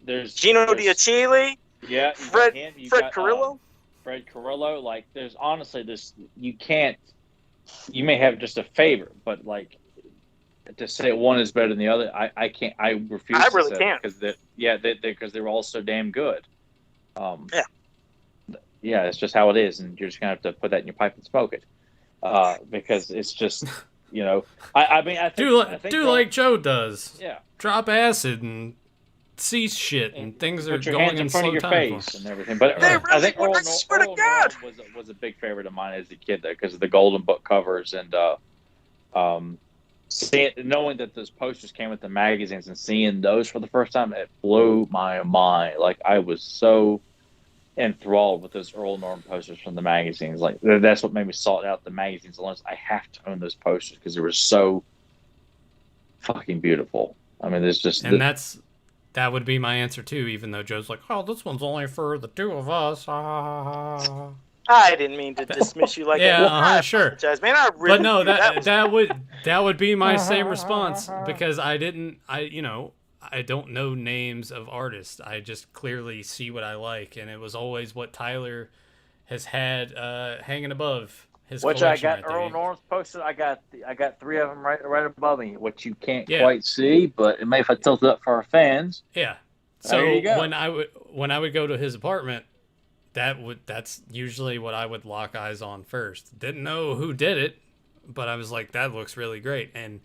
there's Gino Diachile. Yeah. Fred Carrillo. Fred Carrillo. Like, there's honestly this, you may have just a favorite, but like, to say one is better than the other, I can't. I refuse. I really can't because they're all so damn good. Yeah, it's just how it is, and you're just gonna have to put that in your pipe and smoke it, because it's just, I think do like Joe does. Yeah, drop acid and see shit, and things are going in front of your face and everything. But I think Earl Norm was a big favorite of mine as a kid, though, because of the Golden Book covers and knowing that those posters came with the magazines and seeing those for the first time, it blew my mind. Like, I was so enthralled with those Earl Norm posters from the magazines. Like, that's what made me sort out the magazines. Unless I have to own those posters because they were so fucking beautiful. I mean, there's just that would be my answer too. Even though Joe's like, "Oh, this one's only for the two of us." I didn't mean to dismiss you like that. Sure. Man, I really but no, that would be my same response because I don't know names of artists. I just clearly see what I like, and it was always what Tyler has had hanging above his collection. Which I got Earl Norm's posted. I got three of them right above me, which you can't quite see, but maybe if I tilt it up for our fans. Yeah. So when I would go to his apartment, that's usually what I would lock eyes on first. Didn't know who did it, but I was like, that looks really great, and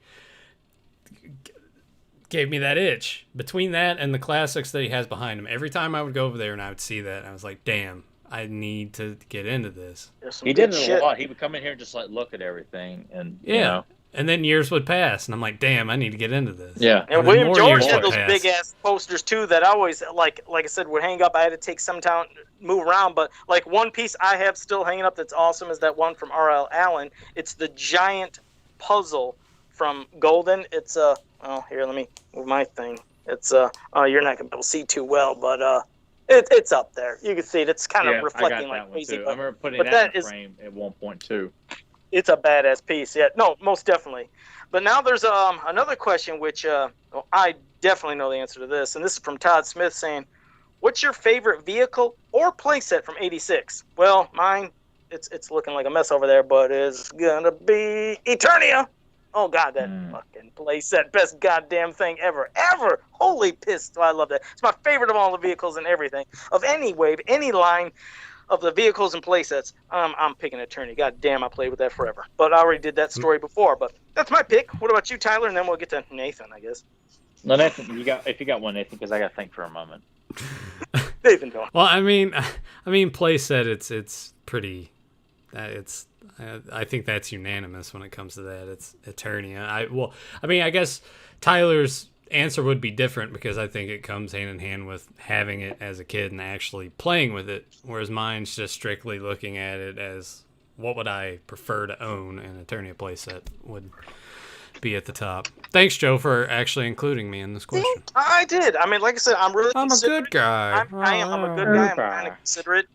gave me that itch. Between that and the classics that he has behind him, every time I would go over there and I would see that, I was like, damn, I need to get into this. He did it a lot. He would come in here and just look at everything, and and then years would pass, and I'm like, damn, I need to get into this. Yeah. And William George had those big ass posters too that I always like I said would hang up. I had to take some time, move around, but like one piece I have still hanging up that's awesome is that one from R.L. Allen. It's the giant puzzle from Golden. It's here, let me move my thing. It's you're not gonna be able to see too well, but it's up there. You can see it. It's kind of reflecting like crazy. I remember putting that in the frame at one point too. It's a badass piece. Yeah, no, most definitely. But now there's another question which I definitely know the answer to this, and this is from Todd Smith saying, "What's your favorite vehicle or playset from '86?" Well, mine, it's looking like a mess over there, but it's gonna be Eternia. Oh god, that fucking playset, best goddamn thing ever. Holy piss, do I love that. It's my favorite of all the vehicles and everything of any wave, any line. of the vehicles and playsets, I'm picking Attorney. God damn, I played with that forever. But I already did that story before. But that's my pick. What about you, Tyler? And then we'll get to Nathan, I guess. No, Nathan, if you got one, Nathan, because I got to think for a moment. Nathan, go on. Well, I mean, playset. It's pretty. I think that's unanimous when it comes to that. It's Attorney. I guess Tyler's answer would be different because I think it comes hand in hand with having it as a kid and actually playing with it, whereas mine's just strictly looking at it as what would I prefer to own, and Attorney playset would be at the top. Thanks, Joe, for actually including me in this question. I did. I mean, like I said, I'm a good guy. I am. I'm a good guy. I'm kind of considerate.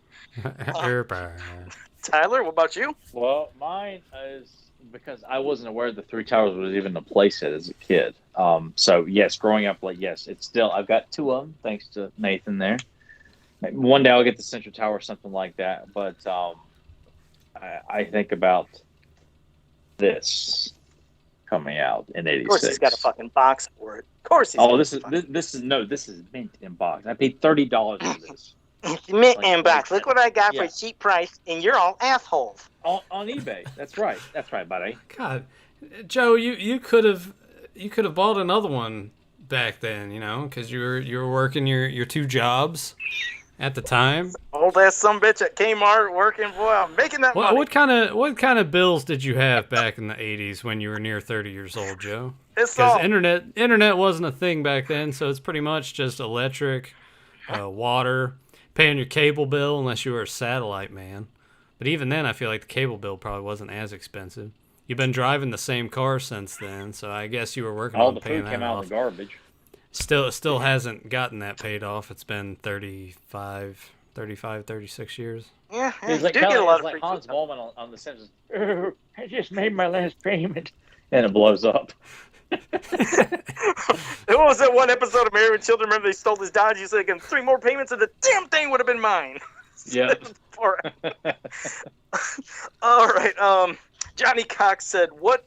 Tyler, what about you? Well, mine is because I wasn't aware the Three Towers was even a playset as a kid. So yes, growing up, it's still, I've got two of them thanks to Nathan there. One day I'll get the Central Tower or something like that. But I think about this coming out in '86. Of course, he's got a fucking box for it. Of course, this is mint in box. I paid $30 for this. Mint in box. Look what I got for a cheap price, and you're all assholes. On eBay. That's right, buddy. God, Joe, you could have bought another one back then, because you were working your two jobs at the time. Old ass some bitch at Kmart working, boy. I'm making that money. What kind of bills did you have back in the '80s when you were near 30 years old, Joe? Because internet wasn't a thing back then, so it's pretty much just electric, water, paying your cable bill unless you were a satellite man. But even then, I feel like the cable bill probably wasn't as expensive. You've been driving the same car since then, so I guess you were working on paying that off. All the food came out of the garbage. Still hasn't gotten that paid off. It's been 36 years. Yeah, you do get a lot of free Hans Moleman on The Simpsons. I just made my last payment. And it blows up. What was that one episode of Married with Children? Remember they stole his Dodge? He said, again, 3 more payments and the damn thing would have been mine. Yeah. All right. Johnny Cox said, what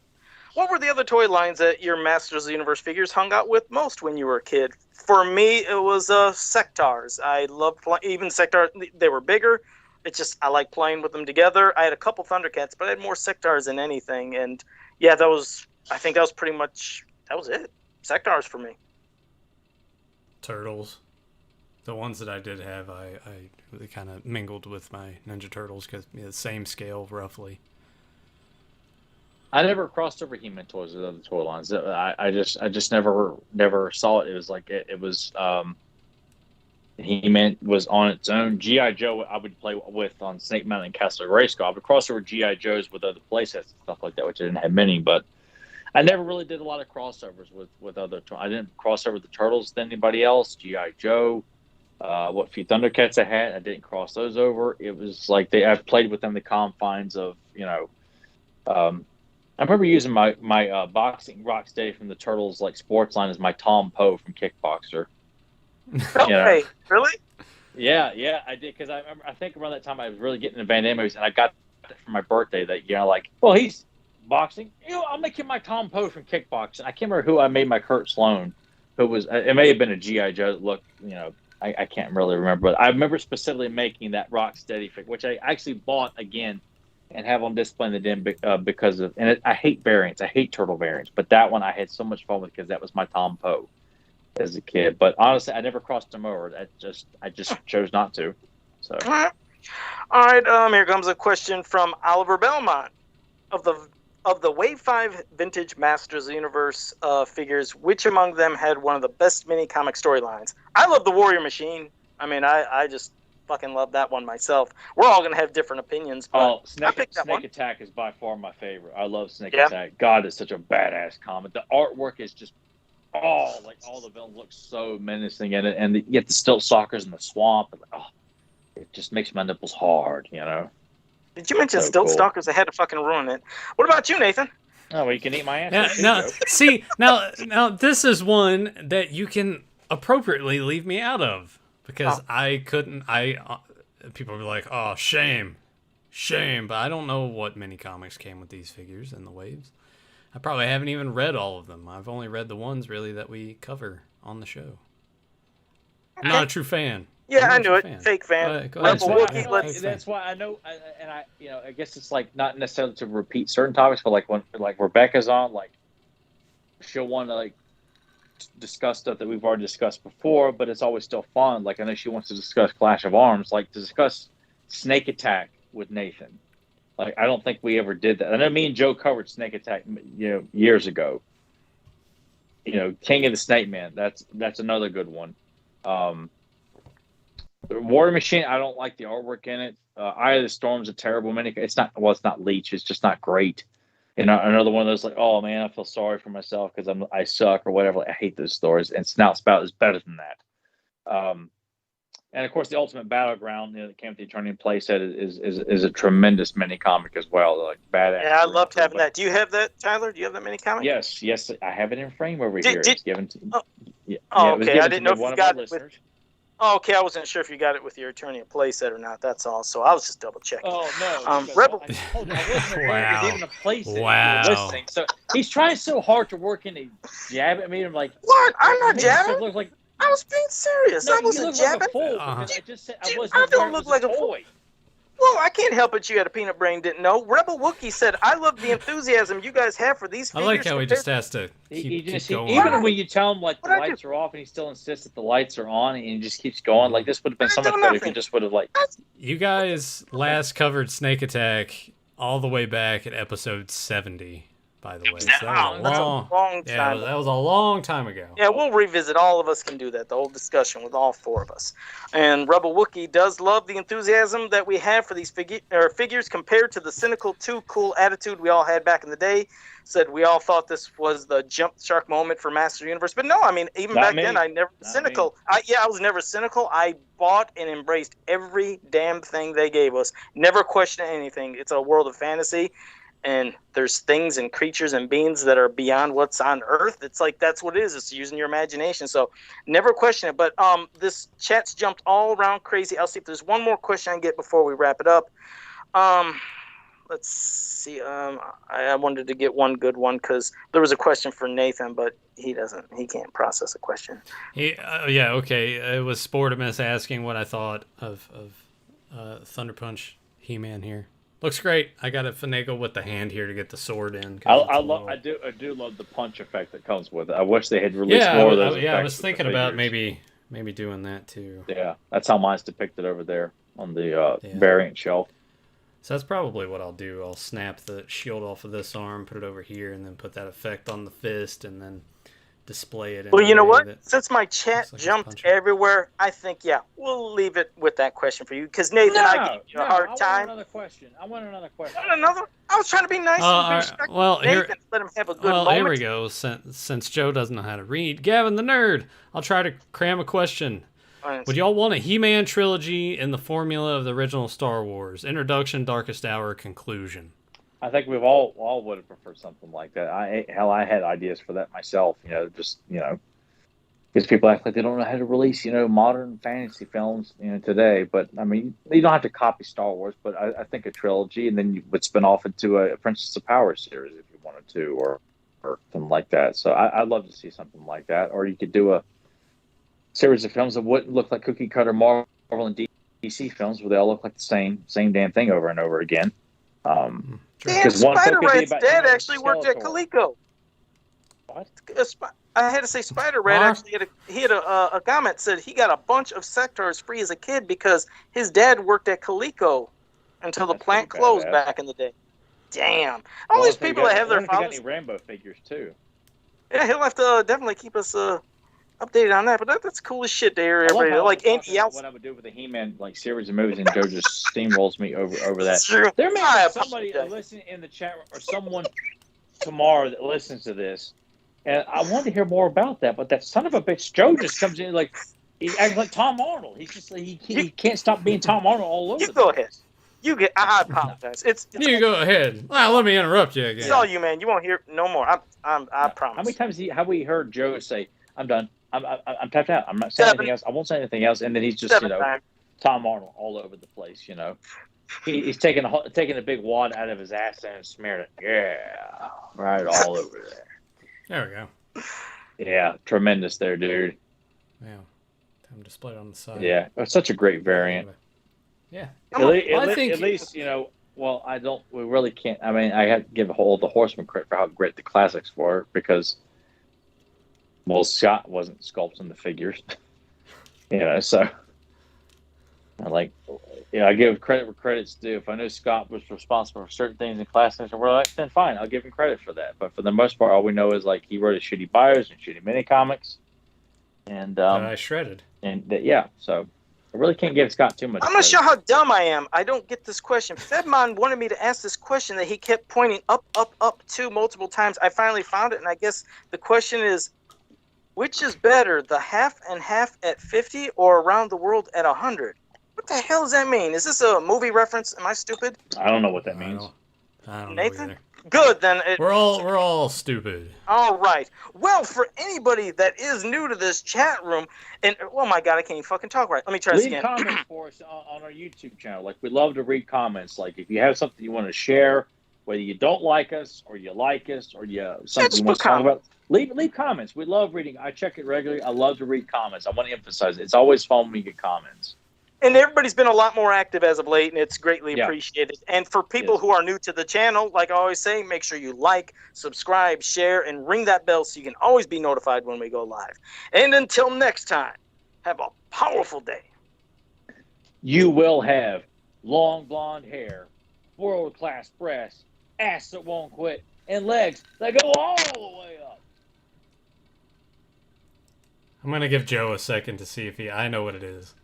were the other toy lines that your Masters of the Universe figures hung out with most when you were a kid? For me, it was Sectars. I loved even Sectars. They were bigger. It's just I like playing with them together. I had a couple Thundercats, but I had more Sectars than anything. And yeah, I think that was pretty much, that was it. Sectars for me. Turtles. The ones that I did have, I really kind of mingled with my Ninja Turtles because the same scale roughly. I never crossed over He-Man toys with other toy lines. I just never saw it. It was like it was He-Man was on its own. G.I. Joe I would play with on Snake Mountain and Castle Grayskull. I would cross over G.I. Joes with other playsets and stuff like that, which I didn't have many, but I never really did a lot of crossovers with other toys. I didn't cross over the Turtles with anybody else. G.I. Joe, what few Thundercats I had, I didn't cross those over. It was like I played within the confines of, I remember using my boxing Rocksteady from the Turtles sports line as my Tom Poe from Kickboxer. Okay, really? Yeah, I did because I think around that time I was really getting into Van Damme movies, and I got it for my birthday. That well, he's boxing. I'll make him my Tom Poe from Kickboxing. I can't remember who I made my Kurt Sloan. Who was it? May have been a GI Joe look. I can't really remember, but I remember specifically making that Rocksteady figure, which I actually bought again. And have on display in the den because of, and I hate variants. I hate turtle variants, but that one I had so much fun with because that was my Tom Poe as a kid. But honestly, I never crossed him over. I just chose not to. So, all right. Here comes a question from Oliver Belmont of the Wave 5 Vintage Masters of the Universe figures. Which among them had one of the best mini comic storylines? I love the Warrior Machine. I mean, I just fucking love that one myself. We're all gonna have different opinions, but Snake Attack is by far my favorite. I love Snake Attack. God, it's such a badass comic. The artwork is just all the villains look so menacing in it, and you get the stilt stalkers in the swamp. It just makes my nipples hard, Did you mention stilt stalkers? I had to fucking ruin it. What about you, Nathan? Oh, well, you can eat my ass. Now this is one that you can appropriately leave me out of. Because I couldn't, people were like, oh, shame, but I don't know what mini comics came with these figures in the waves. I probably haven't even read all of them. I've only read the ones, really, that we cover on the show. I'm not a true fan. Yeah, I knew it. Fake fan. That's why I know, and I guess it's like not necessarily to repeat certain topics, but like when like Rebecca's on, like she'll want to like discuss stuff that we've already discussed before, but it's always still fun. Like I know she wants to discuss Clash of Arms, like to discuss Snake Attack with Nathan. Like I don't think we ever did that. I know me and Joe covered Snake Attack, years ago. King of the Snake Man. That's another good one. War Machine. I don't like the artwork in it. Eye of the Storm's a terrible mini. It's not Leech. It's just not great. Another one of those like, oh man, I feel sorry for myself because I suck or whatever. Like, I hate those stories. And Snout Spout is better than that. And of course, the Ultimate Battleground, that came with the Eternity playset is a tremendous mini comic as well. Like badass. Yeah, I loved having that. Do you have that, Tyler? Do you have that mini comic? Yes, I have it in frame over here. It's given to. Okay. I didn't know if you got it with. Oh, okay, I wasn't sure if you got it with your Eternia playset or not. That's all. So I was just double checking. Oh no, Rebel. I wasn't aware there's even a playset. Wow. Listening. So he's trying so hard to work in a jab at me. I'm like, what? I'm not jabbing. Like, I was being serious. I wasn't jabbing. Like a fool I just said I wasn't. I don't look like a fool. Well, I can't help it. You had a peanut brain, didn't know. Rebel Wookie said, "I love the enthusiasm you guys have for these figures." I like how he just has to keep going. Even when you tell him like the lights are off, and he still insists that the lights are on, and he just keeps going. Like this would have been so much better if he just would have like. You guys last covered Snake Attack all the way back at episode 70. By the way, so that's a long time. Yeah, that was a long time ago. Yeah, we'll revisit. All of us can do that. The whole discussion with all four of us. And Rebel Wookie does love the enthusiasm that we have for these figures compared to the cynical, too cool attitude we all had back in the day. Said we all thought this was the jump shark moment for Master Universe, but no. I mean, even back then, I never cynical. I was never cynical. I bought and embraced every damn thing they gave us. Never questioned anything. It's a world of fantasy. And there's things and creatures and beings that are beyond what's on Earth. It's like that's what it is. It's using your imagination. So never question it. But this chat's jumped all around crazy. I'll see if there's one more question I can get before we wrap it up. Let's see. I wanted to get one good one because there was a question for Nathan, but he can't process a question. Yeah, okay. It was Sportimus asking what I thought of Thunder Punch He-Man here. Looks great. I got to finagle with the hand here to get the sword in. I do love the punch effect that comes with it. I wish they had released more of those. Yeah, I was thinking about maybe doing that too. Yeah, that's how mine's depicted over there on the variant shelf. So that's probably what I'll do. I'll snap the shield off of this arm, put it over here, and then put that effect on the fist, and then display it. Well, you know what? Since my chat jumped everywhere, I think, we'll leave it with that question for you. Because, Nathan, I gave you a hard time. I want another question. I was trying to be nice and respectful. Well, Nathan, let him have a good moment. Here we go. Since Joe doesn't know how to read, Gavin the Nerd, I'll try to cram a question. Would y'all want a He-Man trilogy in the formula of the original Star Wars? Introduction, Darkest Hour, conclusion. I think we've all would have preferred something like that. I had ideas for that myself. Because people act like they don't know how to release modern fantasy films today. But I mean, you don't have to copy Star Wars, but I think a trilogy, and then you would spin off into a Princess of Power series if you wanted to, or something like that. So I'd love to see something like that. Or you could do a series of films that wouldn't look like cookie cutter Marvel and DC films, where they all look like the same damn thing over and over again. Damn, Spider-Rat's dad actually worked at Coleco. What? I had to say Spider-Rat actually had a comment said he got a bunch of sectors free as a kid because his dad worked at Coleco until the plant closed back in the day. Damn. All these people that have their fathers. Got any Rambo figures too. Yeah, he'll have to definitely keep us updated on that, but that's cool as shit to hear everybody. Like Andy else. What I would do with the He-Man series of movies, and Joe just steamrolls me over that. True. There may be somebody listening in the chat room, or someone tomorrow that listens to this, and I want to hear more about that. But that son of a bitch Joe just comes in like he acts like Tom Arnold. He's just he can't stop being Tom Arnold all over. You go ahead. I apologize. You go ahead. Well, let me interrupt you again. It's all you, man. You won't hear no more. I promise. How many times have we heard Joe say, "I'm done. I'm tapped out. I'm not saying anything else. I won't say anything else." And then he's just, Tom Arnold all over the place. He's taking a big wad out of his ass and smearing it. Yeah, right all over there. There we go. Yeah, tremendous there, dude. Yeah. I'm displayed on the side. Yeah, it's such a great variant. Yeah. At least, well, we really can't. I mean, I have to give the Horseman credit for how great the classics were because, well, Scott wasn't sculpting the figures. So I give credit where credit's due. If I knew Scott was responsible for certain things in classics, then fine, I'll give him credit for that. But for the most part, all we know is he wrote his shitty bios and shitty mini comics, and I shredded. So I really can't give Scott too much. I'm not sure how dumb I am. I don't get this question. Fedmon wanted me to ask this question that he kept pointing up to multiple times. I finally found it, and I guess the question is, which is better, the half and half at 50 or around the world at 100? What the hell does that mean? Is this a movie reference? Am I stupid? I don't know what that means. I don't Nathan? know either. Good, then. We're all stupid. All right. Well, for anybody that is new to this chat room, and oh my god, I can't even fucking talk right. Let me try this again. Leave comments for us on our YouTube channel. We love to read comments. If you have something you want to share, whether you don't like us or you like us or something you want to talk about, leave comments. We love reading. I check it regularly. I love to read comments. I want to emphasize it. It's always fun when we get comments. And everybody's been a lot more active as of late, and it's greatly appreciated. And for people who are new to the channel, like I always say, make sure you like, subscribe, share, and ring that bell so you can always be notified when we go live. And until next time, have a powerful day. You will have long blonde hair, world-class breasts, ass that won't quit, and legs that go all the way up. I'm going to give Joe a second to see if I know what it is.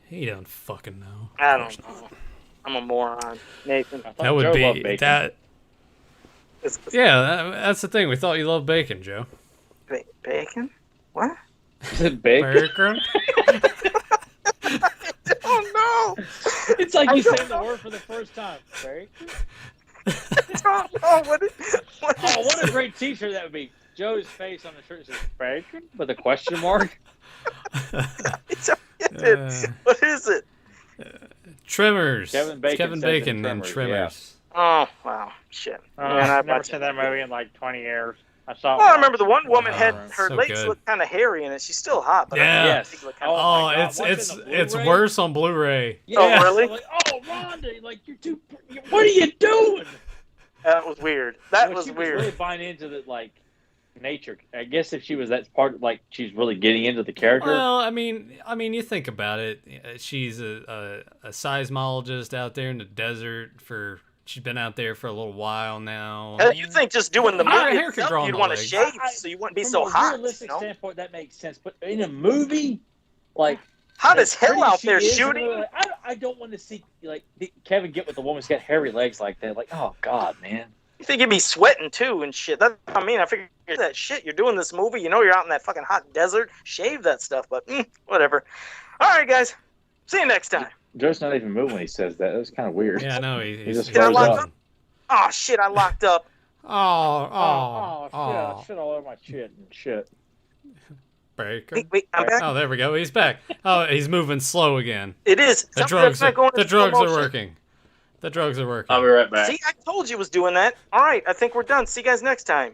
He don't fucking know. I don't know. I'm a moron. Nathan. That would be that. Yeah, that's the thing. We thought you loved bacon, Joe. Bacon? What? Is it bacon? Oh no! It's like you saying the word for the first time. Bacon? What a great T-shirt that would be. Joe's face on the shirt says bacon with a question mark. What is it? Trimmers. Kevin Bacon and Trimmers. Yeah. Oh wow, shit. Man, I've never seen that movie in 20 years. I saw. Well, I remember the one woman had her so legs look kind of hairy in it. She's still hot, but yes. It's worse on Blu-ray. Yeah. Oh really? Rhonda, you're too. What are you doing? That was weird. That was weird. Really buying into the nature. I guess if she was that part, she's really getting into the character. Well, I mean, you think about it. She's a seismologist out there in the desert She's been out there for a little while now. You think just doing the movie itself, you'd want to shave so you wouldn't be so hot. From a realistic standpoint, that makes sense. But in a movie, hot as hell out there shooting. I don't want to see Kevin get with a woman who's got hairy legs like that. Oh God, man. You think you'd be sweating too and shit. That's what I mean. I figured that shit. You're doing this movie. You're out in that fucking hot desert. Shave that stuff, but whatever. All right, guys. See you next time. Joe's not even moving when he says that. That's kind of weird. Yeah, no, he just froze up. Oh shit! I locked up. Oh, shit all over my shit and shit. Bacon. Wait, I'm back. Oh, there we go. He's back. Oh, he's moving slow again. It is. The drugs are working. The drugs are working. I'll be right back. See, I told you it was doing that. All right, I think we're done. See you guys next time.